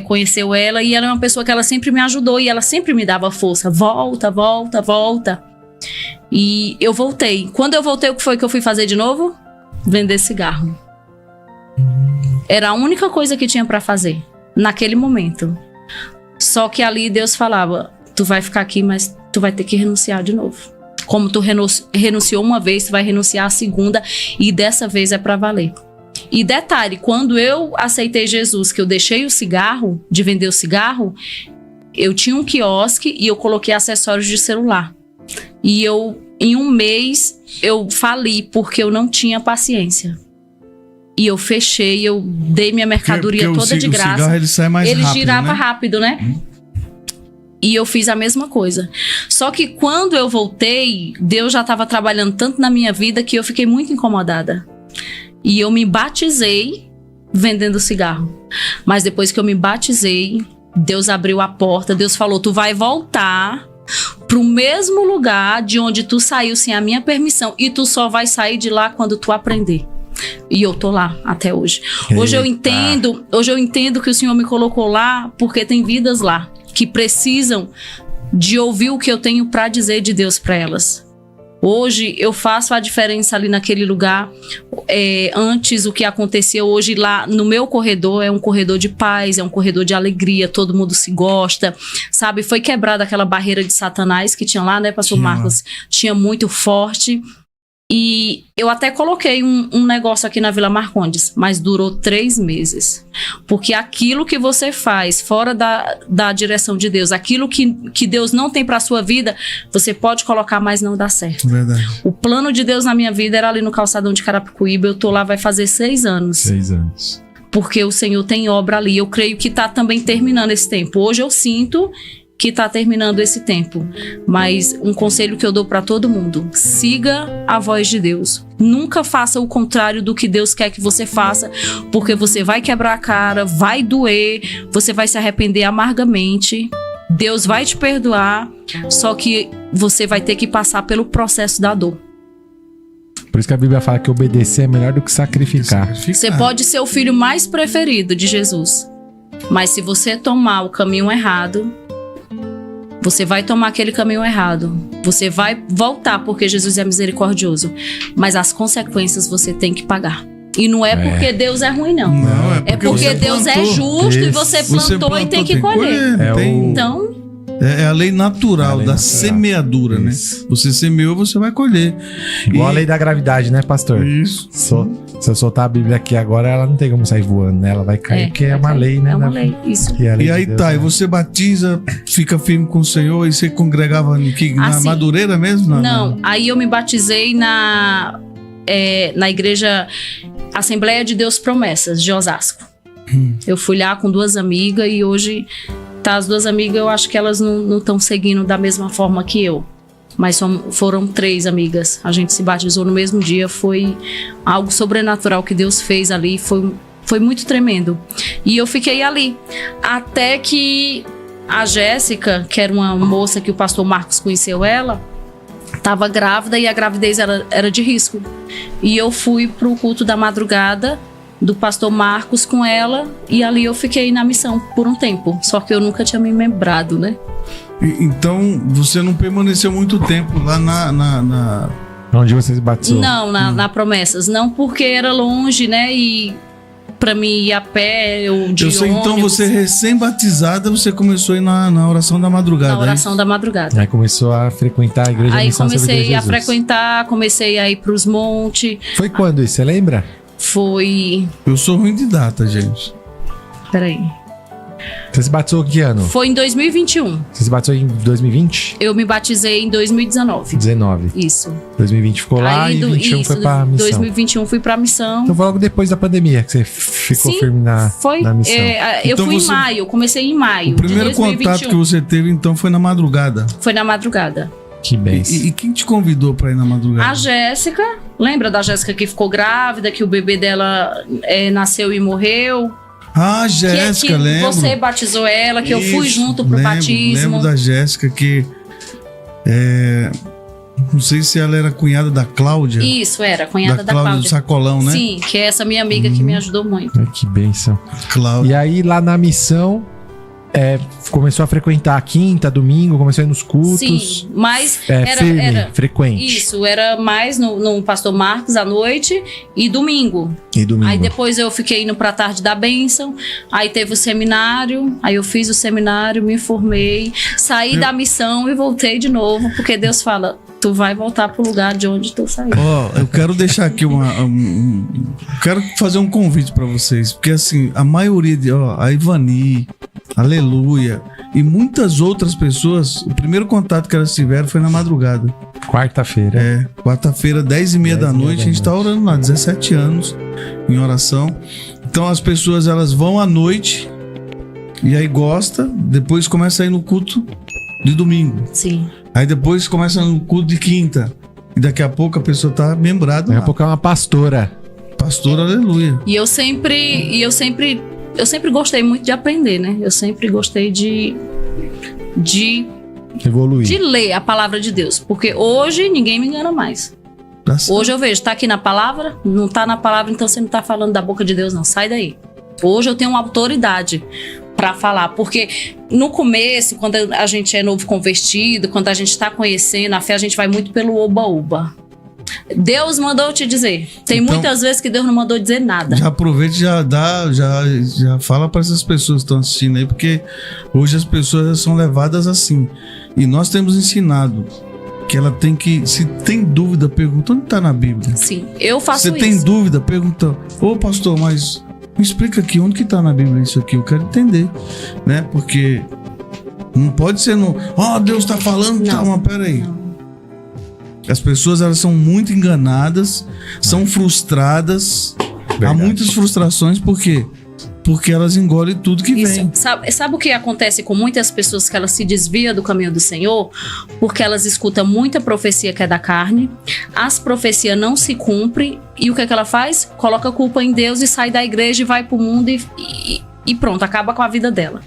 conheceu ela e ela é uma pessoa que ela sempre me ajudou e ela sempre me dava força. Volta. E eu voltei. Quando eu voltei, o que foi que eu fui fazer de novo? Vender cigarro. Era a única coisa que tinha pra fazer naquele momento. Só que ali Deus falava: tu vai ficar aqui, mas tu vai ter que renunciar de novo. Como tu renunciou uma vez, tu vai renunciar a segunda, e dessa vez é pra valer. E detalhe, quando eu aceitei Jesus, que eu deixei o cigarro, de vender o cigarro, eu tinha um quiosque e eu coloquei acessórios de celular. E em um mês, eu fali porque eu não tinha paciência. E eu fechei, eu dei minha mercadoria Porque toda de graça. O cigarro, ele sai mais ele rápido, girava né? rápido, né? E eu fiz a mesma coisa. Só que quando eu voltei, Deus já estava trabalhando tanto na minha vida que eu fiquei muito incomodada. E eu me batizei vendendo cigarro. Mas depois que eu me batizei, Deus abriu a porta. Deus falou: tu vai voltar pro mesmo lugar de onde tu saiu sem a minha permissão. E tu só vai sair de lá quando tu aprender. E eu tô lá até hoje. Hoje eu entendo que o Senhor me colocou lá porque tem vidas lá que precisam de ouvir o que eu tenho para dizer de Deus para elas. Hoje eu faço a diferença ali naquele lugar. Antes, o que acontecia hoje lá no meu corredor é um corredor de paz, é um corredor de alegria, todo mundo se gosta, sabe? Foi quebrada aquela barreira de Satanás que tinha lá, né, pastor Marcos? Tinha muito forte. E eu até coloquei um negócio aqui na Vila Marcondes, mas durou 3 meses. Porque aquilo que você faz fora da direção de Deus, aquilo que Deus não tem pra sua vida, você pode colocar, mas não dá certo. Verdade. O plano de Deus na minha vida era ali no calçadão de Carapicuíba. Eu tô lá, vai fazer 6 anos. 6 anos. Porque o Senhor tem obra ali. Eu creio que tá também terminando esse tempo. Hoje eu sinto que tá terminando esse tempo. Mas um conselho que eu dou para todo mundo: siga a voz de Deus. Nunca faça o contrário do que Deus quer que você faça, porque você vai quebrar a cara, vai doer, você vai se arrepender amargamente. Deus vai te perdoar, só que você vai ter que passar pelo processo da dor. Por isso que a Bíblia fala que obedecer é melhor do que sacrificar. Você pode ser o filho mais preferido de Jesus, mas se você tomar o caminho errado, você vai tomar aquele caminho errado. Você vai voltar porque Jesus é misericordioso. Mas as consequências você tem que pagar. E não é porque Deus é ruim, não. Não, é porque Deus é justo e você plantou e tem que colher. Então, é a lei natural lei da natural. semeadura, Isso. né? Você semeou, você vai colher. Igual a lei da gravidade, né, pastor? Isso. Se eu soltar a Bíblia aqui agora, ela não tem como sair voando, né? Ela vai cair, porque é uma lei, né? É uma lei, isso. E, a lei E aí de Deus, tá, né? e você batiza, fica firme com o Senhor, e você congregava na Assim, Madureira mesmo? Não, aí eu me batizei na igreja Assembleia de Deus Promessas, de Osasco. Eu fui lá com 2 amigas e hoje, as 2 amigas, eu acho que elas não estão seguindo da mesma forma que eu. Mas foram 3 amigas. A gente se batizou no mesmo dia. Foi algo sobrenatural que Deus fez ali. Foi muito tremendo. E eu fiquei ali. Até que a Jéssica, que era uma moça que o pastor Marcos conheceu ela, estava grávida e a gravidez era de risco. E eu fui pro culto da madrugada do pastor Marcos com ela. E ali eu fiquei na missão por um tempo. Só que eu nunca tinha me lembrado, né? Então, você não permaneceu muito tempo lá na... Onde você se batizou? Não, na Promessas. Não, porque era longe, né? E pra mim ir a pé ou de Eu sei, ônibus. então você recém-batizada, você começou a ir na oração da madrugada. Na oração da madrugada. Aí começou a frequentar a igreja Aí Missão Servidor de comecei a Jesus. frequentar, comecei a ir pros montes. Foi quando isso? Você lembra? Foi... Eu sou ruim de data, gente. Peraí. Você se batizou que ano? Foi em 2021. Você se batizou em 2020? Eu me batizei em 2019. 19. Isso. 2020 ficou lá e 21 foi pra missão. 2021 fui pra missão. Então foi logo depois da pandemia que você ficou Sim, firme na missão. Eu Então fui em você- maio, comecei em maio O primeiro de 2021. contato que você teve, então, foi na madrugada. Foi na madrugada. Que benção. E quem te convidou pra ir na madrugada? A Jéssica, lembra da Jéssica que ficou grávida, que o bebê dela nasceu e morreu? Ah, Jéssica, que lembro. você batizou ela, que eu fui Isso, junto pro batismo. Lembro da Jéssica que... não sei se ela era cunhada da Cláudia. Isso, era, cunhada da Cláudia do Cláudia. Sacolão, né? Sim, que é essa minha amiga que me ajudou muito. Ai, que benção. Cláudia. E aí lá na missão, começou a frequentar quinta, domingo, começou a ir nos cultos. Sim, mas Firme, frequente. Isso, era mais no Pastor Marcos à noite e domingo. Aí depois eu fiquei indo pra tarde da bênção, aí teve o seminário, aí eu fiz o seminário, me formei, saí da missão e voltei de novo, porque Deus fala, tu vai voltar pro lugar de onde tu saiu. Eu quero deixar aqui quero fazer um convite pra vocês, porque assim, a maioria a Ivani, Aleluia, e muitas outras pessoas, o primeiro contato que elas tiveram foi na madrugada. Quarta-feira. Quarta-feira, 10h30 da noite, a gente tá orando lá, 17 anos em oração. Então as pessoas, elas vão à noite e aí gosta, depois começa a ir no culto de domingo. Sim. Aí depois começa no culto de quinta. E daqui a pouco a pessoa tá membrada. Daqui a pouco é uma pastora. Pastora, aleluia. E eu sempre gostei muito de aprender, né? Eu sempre gostei de evoluir. De ler a palavra de Deus. Porque hoje ninguém me engana mais. Hoje eu vejo, tá aqui na palavra, não tá na palavra, então você não tá falando da boca de Deus, não. Sai daí. Hoje eu tenho uma autoridade pra falar, porque no começo, quando a gente é novo convertido, quando a gente tá conhecendo a fé, a gente vai muito pelo oba-oba. Deus mandou te dizer. Tem então, muitas vezes que Deus não mandou dizer nada. Já aproveita e já fala para essas pessoas que estão assistindo aí, porque hoje as pessoas são levadas assim. E nós temos ensinado que ela tem que, se tem dúvida, pergunta onde está na Bíblia. Sim, eu faço isso. Você tem dúvida, pergunta, pastor, mas me explica aqui, onde que está na Bíblia isso aqui? Eu quero entender, né? Porque não pode ser Deus está falando, tá, mas peraí. Não. As pessoas, elas são muito enganadas, são frustradas. Verdade. Há muitas frustrações, por quê? Porque elas engolem tudo que vem. Sabe o que acontece com muitas pessoas que elas se desviam do caminho do Senhor? Porque elas escutam muita profecia que é da carne, as profecias não se cumprem, e o que ela faz? Coloca a culpa em Deus e sai da igreja e vai pro mundo e pronto, acaba com a vida dela.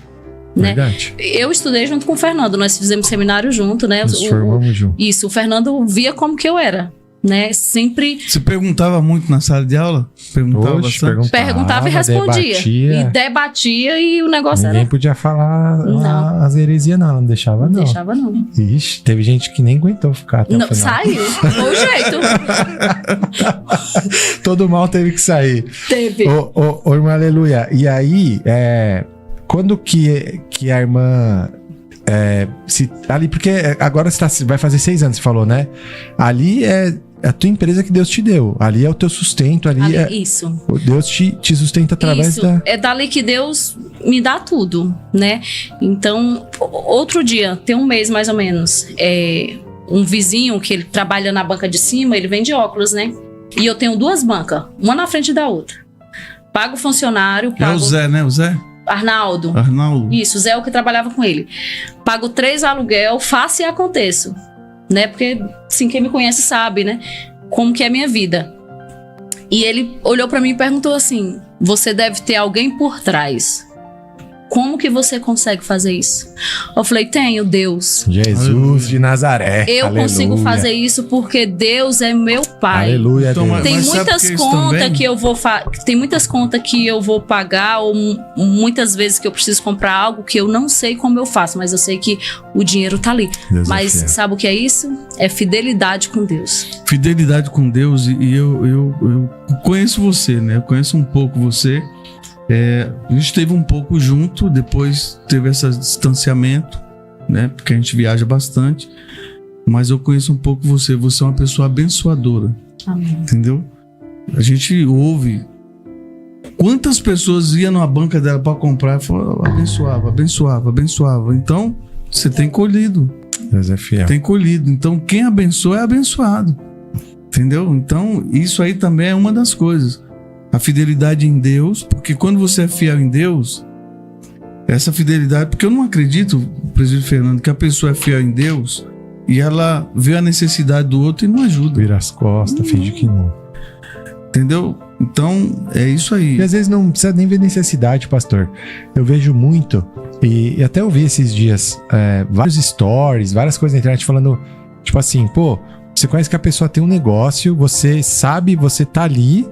Né? Eu estudei junto com o Fernando, nós fizemos seminário junto, né? Nos formamos junto. Isso, o Fernando via como que eu era, né? Sempre. Você perguntava muito na sala de aula? Perguntava e respondia. Debatia e o negócio Ninguém podia falar as heresias, não deixava não. Deixava não. Ixi, teve gente que nem aguentou ficar até o final. Saiu, foi o jeito. Todo mal teve que sair. Teve. Ô, irmã, aleluia. E aí, quando que a irmã ali, porque agora você vai fazer 6 anos, você falou, né? Ali é a tua empresa que Deus te deu. Ali é o teu sustento, isso. Deus te sustenta através isso. É dali que Deus me dá tudo, né? Então, outro dia, tem um mês mais ou menos, um vizinho que ele trabalha na banca de cima, ele vende óculos, né? E eu tenho 2 bancas, uma na frente da outra. Pago funcionário, É o Zé, né? O Zé? Arnaldo. Isso, o Zé é o que trabalhava com ele. Pago 3 aluguel, faço e aconteço. Né? Porque, assim, quem me conhece sabe, né? Como que é a minha vida. E ele olhou pra mim e perguntou assim, você deve ter alguém por trás. Como que você consegue fazer isso? Eu falei, tenho Deus. Jesus de Nazaré. Eu consigo fazer isso porque Deus é meu pai. Aleluia. Então, tem muitas contas que eu vou tem muitas contas que eu vou pagar, ou muitas vezes que eu preciso comprar algo que eu não sei como eu faço, mas eu sei que o dinheiro tá ali. Deus mas sabe o que é isso? É fidelidade com Deus. Fidelidade com Deus. E eu conheço você, né? Eu conheço um pouco você. A gente esteve um pouco junto, depois teve esse distanciamento, né? Porque a gente viaja bastante. Mas eu conheço um pouco você. Você é uma pessoa abençoadora. Amém. Entendeu? A gente ouve quantas pessoas iam na banca dela para comprar e falavam, abençoava. Então, você tem colhido. Deus é fiel. Tem colhido. Então, quem abençoa é abençoado. Entendeu? Então, isso aí também é uma das coisas. A fidelidade em Deus, porque quando você é fiel em Deus, essa fidelidade, porque eu não acredito, presbítero Fernando, que a pessoa é fiel em Deus e ela vê a necessidade do outro e não ajuda. Vira as costas, finge que não. Entendeu? Então, é isso aí. E às vezes não precisa nem ver necessidade, pastor. Eu vejo muito, e até eu vi esses dias vários stories, várias coisas na internet falando, tipo assim, você conhece que a pessoa tem um negócio, você sabe, você tá ali,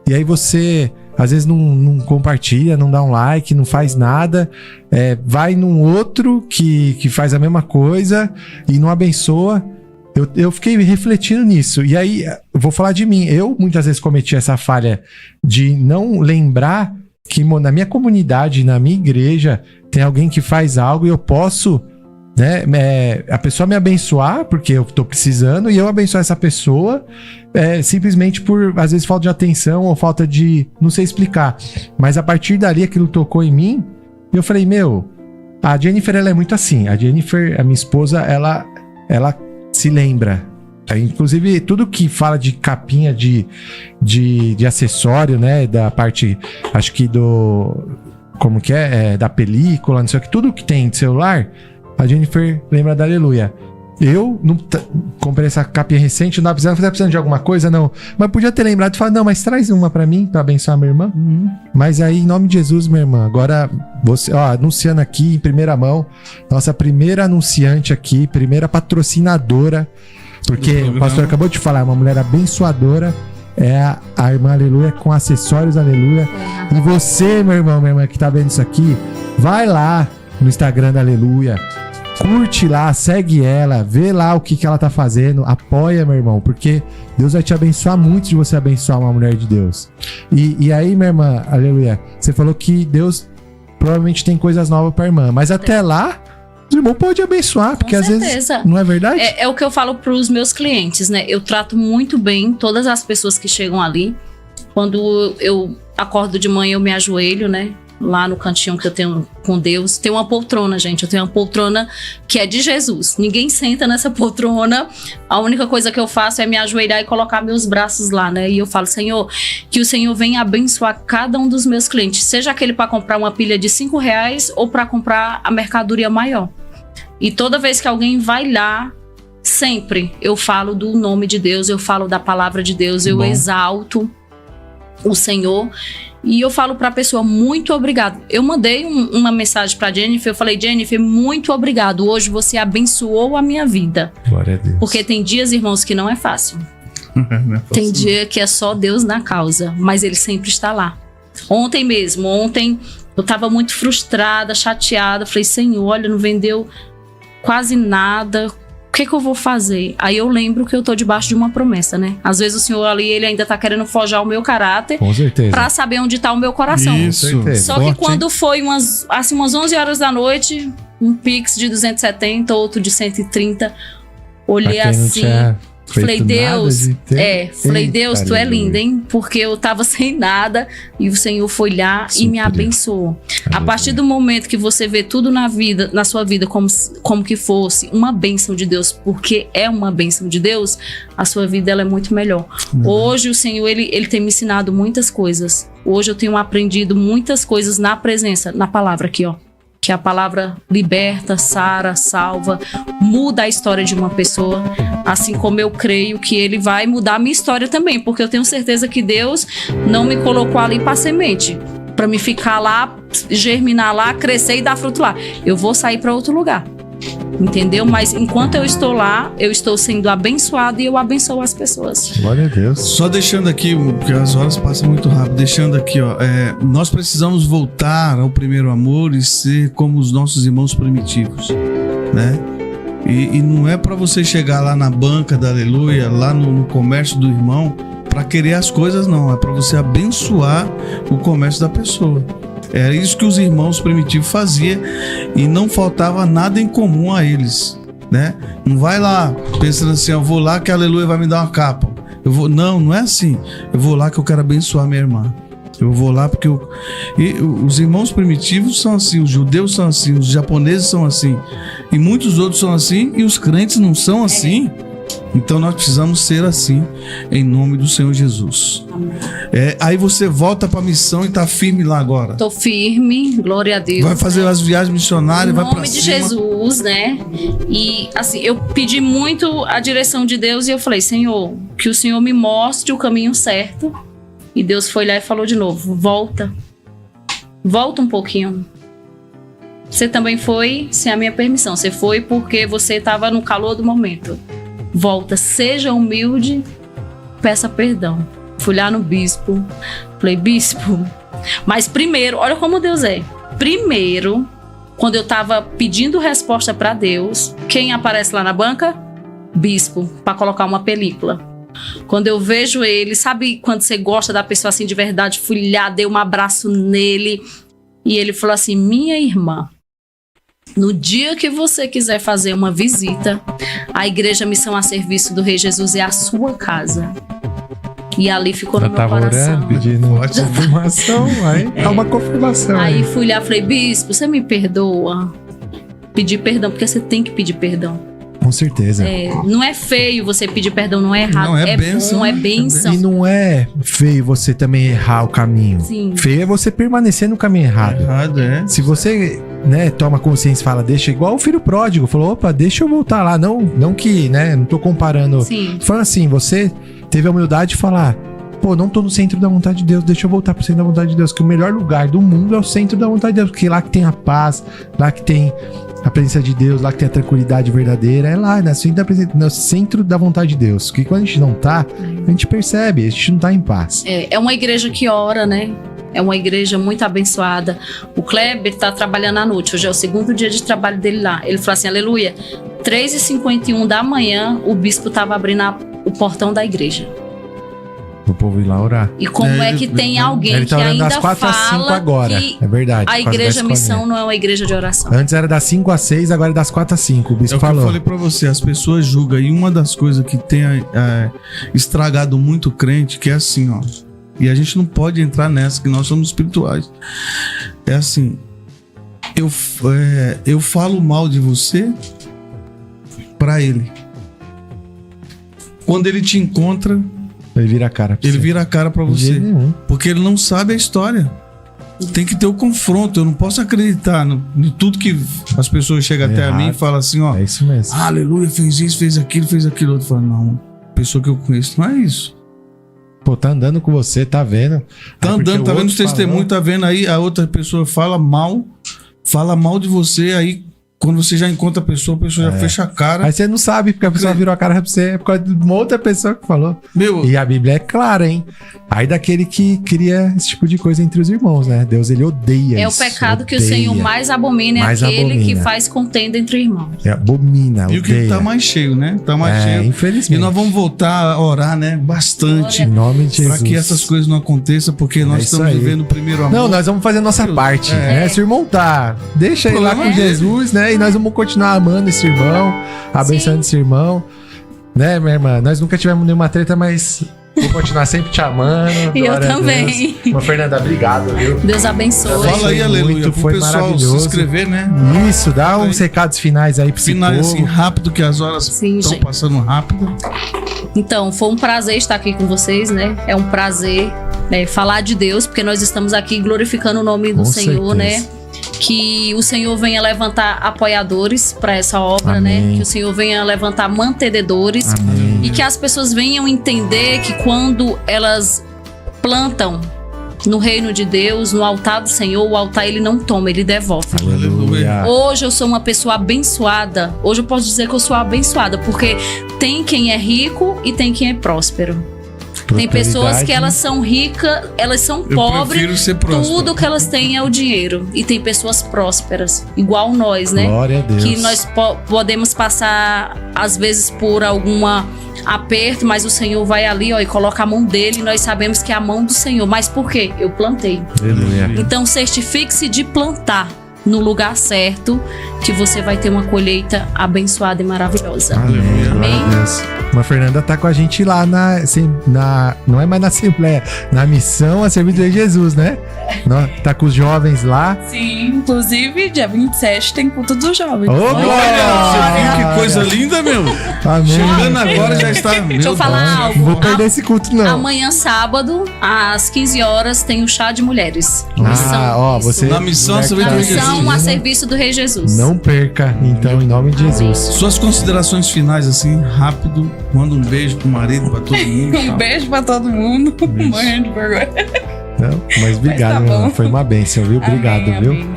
e aí você às vezes não compartilha, não dá um like, não faz nada, vai num outro que faz a mesma coisa e não abençoa. Eu fiquei refletindo nisso. E aí, eu vou falar de mim. Eu muitas vezes cometi essa falha de não lembrar que na minha comunidade, na minha igreja, tem alguém que faz algo e eu posso, né, a pessoa me abençoar, porque eu tô precisando, e eu abençoar essa pessoa simplesmente por, às vezes, falta de atenção ou falta de... Não sei explicar. Mas a partir dali, aquilo tocou em mim, e eu falei, a Jennifer, ela é muito assim. A Jennifer, a minha esposa, ela se lembra. Inclusive, tudo que fala de capinha de acessório, né? Da parte, acho que como que da película, não sei o que. Tudo que tem de celular, a Jennifer lembra da Aleluia. Eu não comprei essa capinha recente, não tá precisando de alguma coisa, não. Mas podia ter lembrado e falar, não, mas traz uma pra mim, pra abençoar minha irmã. Mas aí, em nome de Jesus, minha irmã, agora você, anunciando aqui em primeira mão, nossa primeira anunciante aqui, primeira patrocinadora, porque o pastor acabou de falar, uma mulher abençoadora, é a irmã Aleluia com acessórios Aleluia. E você, meu irmão, minha irmã, que tá vendo isso aqui, vai lá no Instagram da Aleluia, curte lá, segue ela, vê lá o que ela tá fazendo, apoia, meu irmão, porque Deus vai te abençoar muito de você abençoar uma mulher de Deus. E aí, minha irmã, Aleluia, você falou que Deus provavelmente tem coisas novas pra irmã, mas até lá, o irmão pode abençoar, porque às vezes, não é verdade? É o que eu falo pros meus clientes, né? Eu trato muito bem todas as pessoas que chegam ali. Quando eu acordo de manhã, eu me ajoelho, né? Lá no cantinho que eu tenho com Deus. Tem uma poltrona, gente. Eu tenho uma poltrona que é de Jesus. Ninguém senta nessa poltrona. A única coisa que eu faço é me ajoelhar e colocar meus braços lá, né? E eu falo, Senhor, que o Senhor venha abençoar cada um dos meus clientes. Seja aquele para comprar uma pilha de R$5 ou para comprar a mercadoria maior. E toda vez que alguém vai lá, sempre eu falo do nome de Deus, eu falo da palavra de Deus, eu exalto o Senhor. E eu falo pra pessoa, muito obrigado. Eu mandei uma mensagem pra Jennifer, eu falei, Jennifer, muito obrigado. Hoje você abençoou a minha vida. Glória a Deus. Porque tem dias, irmãos, que não é fácil. Tem dia que é só Deus na causa, mas Ele sempre está lá. Ontem eu tava muito frustrada, chateada. Falei, Senhor, olha, não vendeu quase nada. O que eu vou fazer? Aí eu lembro que eu tô debaixo de uma promessa, né? Às vezes o Senhor ali, Ele ainda tá querendo forjar o meu caráter. Com certeza. Pra saber onde tá o meu coração. Isso. Só que quando foi umas 11 horas da noite, um Pix de 270, outro de 130, olhei assim... Falei, Deus, Deus, tu é linda, hein? Porque eu tava sem nada e o Senhor foi lá e me abençoou. A partir do momento que você vê tudo na sua vida como que fosse uma bênção de Deus, porque é uma bênção de Deus, a sua vida ela é muito melhor. Hoje o Senhor, ele tem me ensinado muitas coisas. Hoje eu tenho aprendido muitas coisas na presença, na palavra aqui, ó. Que a palavra liberta, sara, salva, muda a história de uma pessoa, assim como eu creio que Ele vai mudar a minha história também, porque eu tenho certeza que Deus não me colocou ali para semente, para me ficar lá, germinar lá, crescer e dar fruto lá. Eu vou sair para outro lugar, entendeu? Mas enquanto eu estou lá, eu estou sendo abençoado e eu abençoo as pessoas. Glória a Deus. Só deixando aqui, porque as horas passam muito rápido, deixando aqui, ó, nós precisamos voltar ao primeiro amor e ser como os nossos irmãos primitivos, né? E não é para você chegar lá na banca da Aleluia, lá no comércio do irmão, para querer as coisas, não. É para você abençoar o comércio da pessoa. Era isso que os irmãos primitivos faziam e não faltava nada em comum a eles, né? Não vai lá pensando assim, eu vou lá que a Aleluia vai me dar uma capa. Não é assim. Eu vou lá que eu quero abençoar minha irmã. Eu vou lá porque os irmãos primitivos são assim, os judeus são assim, os japoneses são assim, e muitos outros são assim, e os crentes não são assim. Então nós precisamos ser assim, em nome do Senhor Jesus. Aí você volta para a missão e tá firme lá agora. Tô firme, glória a Deus. Vai fazer as viagens missionárias, vai para cima. Em nome de Jesus, né? E assim, eu pedi muito a direção de Deus e eu falei, Senhor, que o Senhor me mostre o caminho certo. E Deus foi lá e falou de novo, volta um pouquinho. Você também foi sem a minha permissão, você foi porque você estava no calor do momento. Volta, seja humilde, peça perdão. Fui lá no bispo, Falei, bispo, mas primeiro, olha como Deus é. Primeiro, quando eu tava pedindo resposta pra Deus, quem aparece lá na banca? Bispo, pra colocar uma película. Quando eu vejo ele, sabe quando você gosta da pessoa assim de verdade, fui lá, dei um abraço nele e ele falou assim, minha irmã, no dia que você quiser fazer uma visita, a Igreja Missão a Serviço do Rei Jesus é a sua casa. E ali ficou no meu coração. Orando, pedindo confirmação, aí tá uma confirmação. Aí fui lá, falei, bispo, você me perdoa? Pedir perdão, porque você tem que pedir perdão. Com certeza. Não é feio você pedir perdão, não é errado. Não, é bênção, bom, é bênção. E não é feio você também errar o caminho. Sim. Feio é você permanecer no caminho errado. Errado, é. Se você, né, toma consciência e fala, deixa, igual o filho pródigo, falou, opa, deixa eu voltar lá. Não que, né, não tô comparando. Sim. Falando assim, você teve a humildade de falar, pô, não tô no centro da vontade de Deus, deixa eu voltar pro centro da vontade de Deus, que o melhor lugar do mundo é o centro da vontade de Deus, porque lá que tem a paz, lá que tem a presença de Deus, lá que tem a tranquilidade verdadeira, é lá, no centro da vontade de Deus. Porque quando a gente não tá, a gente percebe, a gente não tá em paz. É uma igreja que ora, né? É uma igreja muito abençoada. O Kleber tá trabalhando à noite, hoje é o segundo dia de trabalho dele lá. Ele falou assim, aleluia, 3h51 da manhã, o bispo tava abrindo o portão da igreja. O povo ir lá orar. E como é que tem alguém Ele tá que orando ainda das 4 às 5 fala agora. que É verdade. a por causa da igreja escolinha. missão não é uma igreja de oração? Antes era das 5 às 6, agora é das 4 às 5. O É bispo o que eu falou. falei pra você, as pessoas julgam. E uma das coisas que tem estragado muito o crente, que é assim, ó. E a gente não pode entrar nessa, que nós somos espirituais. É assim, eu falo mal de você pra ele. Quando ele te encontra, Ele vira a cara pra ele você. vira a cara pra De você. jeito nenhum. Porque ele não sabe a história. Tem que ter o confronto. Eu não posso acreditar em tudo que as pessoas chegam até a Errado. mim e falam assim, ó. É isso mesmo. Aleluia, fez isso, fez aquilo outro. Fala, não, pessoa que eu conheço não é isso. Pô, tá andando com você, tá vendo? Tá Aí porque andando, tá o vendo os outro testemunhos, tá vendo aí, a outra pessoa fala mal de você, aí quando você já encontra a pessoa já fecha a cara. Aí você não sabe, porque a pessoa virou a cara pra você, é por causa de uma outra pessoa que falou. Meu, E a Bíblia é clara, hein? Aí daquele que cria esse tipo de coisa entre os irmãos, né? Deus, ele odeia É o isso, pecado que o odeia. Senhor mais abomina, é Mais aquele que abomina. faz contenda entre irmãos. É, abomina, e o que odeia. tá mais cheio, né? Tá mais cheio. Infelizmente. E nós vamos voltar a orar, né? Bastante. Em nome de Pra Jesus. que essas coisas não aconteçam, porque nós isso estamos aí. vivendo o primeiro amor. Não, nós vamos fazer a nossa parte, né? Se o irmão tá, deixa ele lá com problema é Jesus, né? E nós vamos continuar amando esse irmão, abençoando esse irmão. Né, minha irmã? Nós nunca tivemos nenhuma treta, mas vou continuar sempre te amando. E eu Glória a também. Deus. Irmã Fernanda, obrigado, viu? Deus abençoe. Fala aí, Foi aleluia, muito, pro foi pessoal se maravilhoso. inscrever, né? Isso, dá uns recados finais aí pro Final povo. assim, rápido, que as horas Sim, estão gente. passando rápido. Então, foi um prazer estar aqui com vocês, né? É um prazer falar de Deus, porque nós estamos aqui glorificando o nome do Com Senhor, certeza. né? Que o Senhor venha levantar apoiadores para essa obra, Amém. né? Que o Senhor venha levantar mantenedores. Amém. E que as pessoas venham entender que quando elas plantam no reino de Deus, no altar do Senhor, o altar ele não toma, ele devolve. Aleluia. Hoje eu sou uma pessoa abençoada. Hoje eu posso dizer que eu sou abençoada, porque tem quem é rico e tem quem é próspero. Tem pessoas que elas são ricas, elas são Eu pobres, prefiro ser próspero. tudo que elas têm é o dinheiro. E tem pessoas prósperas, igual nós, né? Glória a Deus. Que nós podemos passar, às vezes, por alguma aperto, mas o Senhor vai ali, ó, e coloca a mão dele, e nós sabemos que é a mão do Senhor. Mas por quê? Eu plantei. Aleluia. Então, certifique-se de plantar no lugar certo, que você vai ter uma colheita abençoada e maravilhosa. Amém. Glória a Deus. Uma Fernanda tá com a gente lá não é mais na Assembleia, na missão a serviço de Jesus, né? Tá com os jovens lá. Sim, inclusive dia 27 tem culto dos jovens. Ô, Olha, você viu que coisa linda, meu? Amém. Chegando agora já está. Deixa eu falar Não algo. vou perder esse culto, não. Amanhã, sábado, às 15 horas, tem o chá de mulheres. Você. Na missão, mulher você que vem tá do Jesus. Missão a assistindo, serviço do Rei Jesus. Não perca, então, em nome de Jesus. Suas considerações finais, assim, rápido. Manda um beijo pro marido, pra todo mundo. Um Tá. beijo pra todo mundo. Morrendo de vergonha. Não, mas obrigado, tá meu irmão. bom. Foi uma bênção, viu? Obrigado, Amém, viu? amém.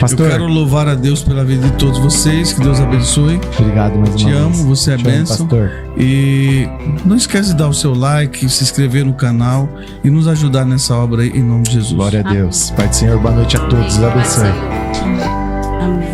Pastor, Eu quero louvar a Deus pela vida de todos vocês. Que Deus abençoe. obrigado mais uma Te vez. amo, você é Te amo, bênção. pastor. E não esquece de dar o seu like, se inscrever no canal e nos ajudar nessa obra aí, em nome de Jesus. Glória a Deus. Pai do Senhor, boa noite a todos. Deus Amém. abençoe. Amém.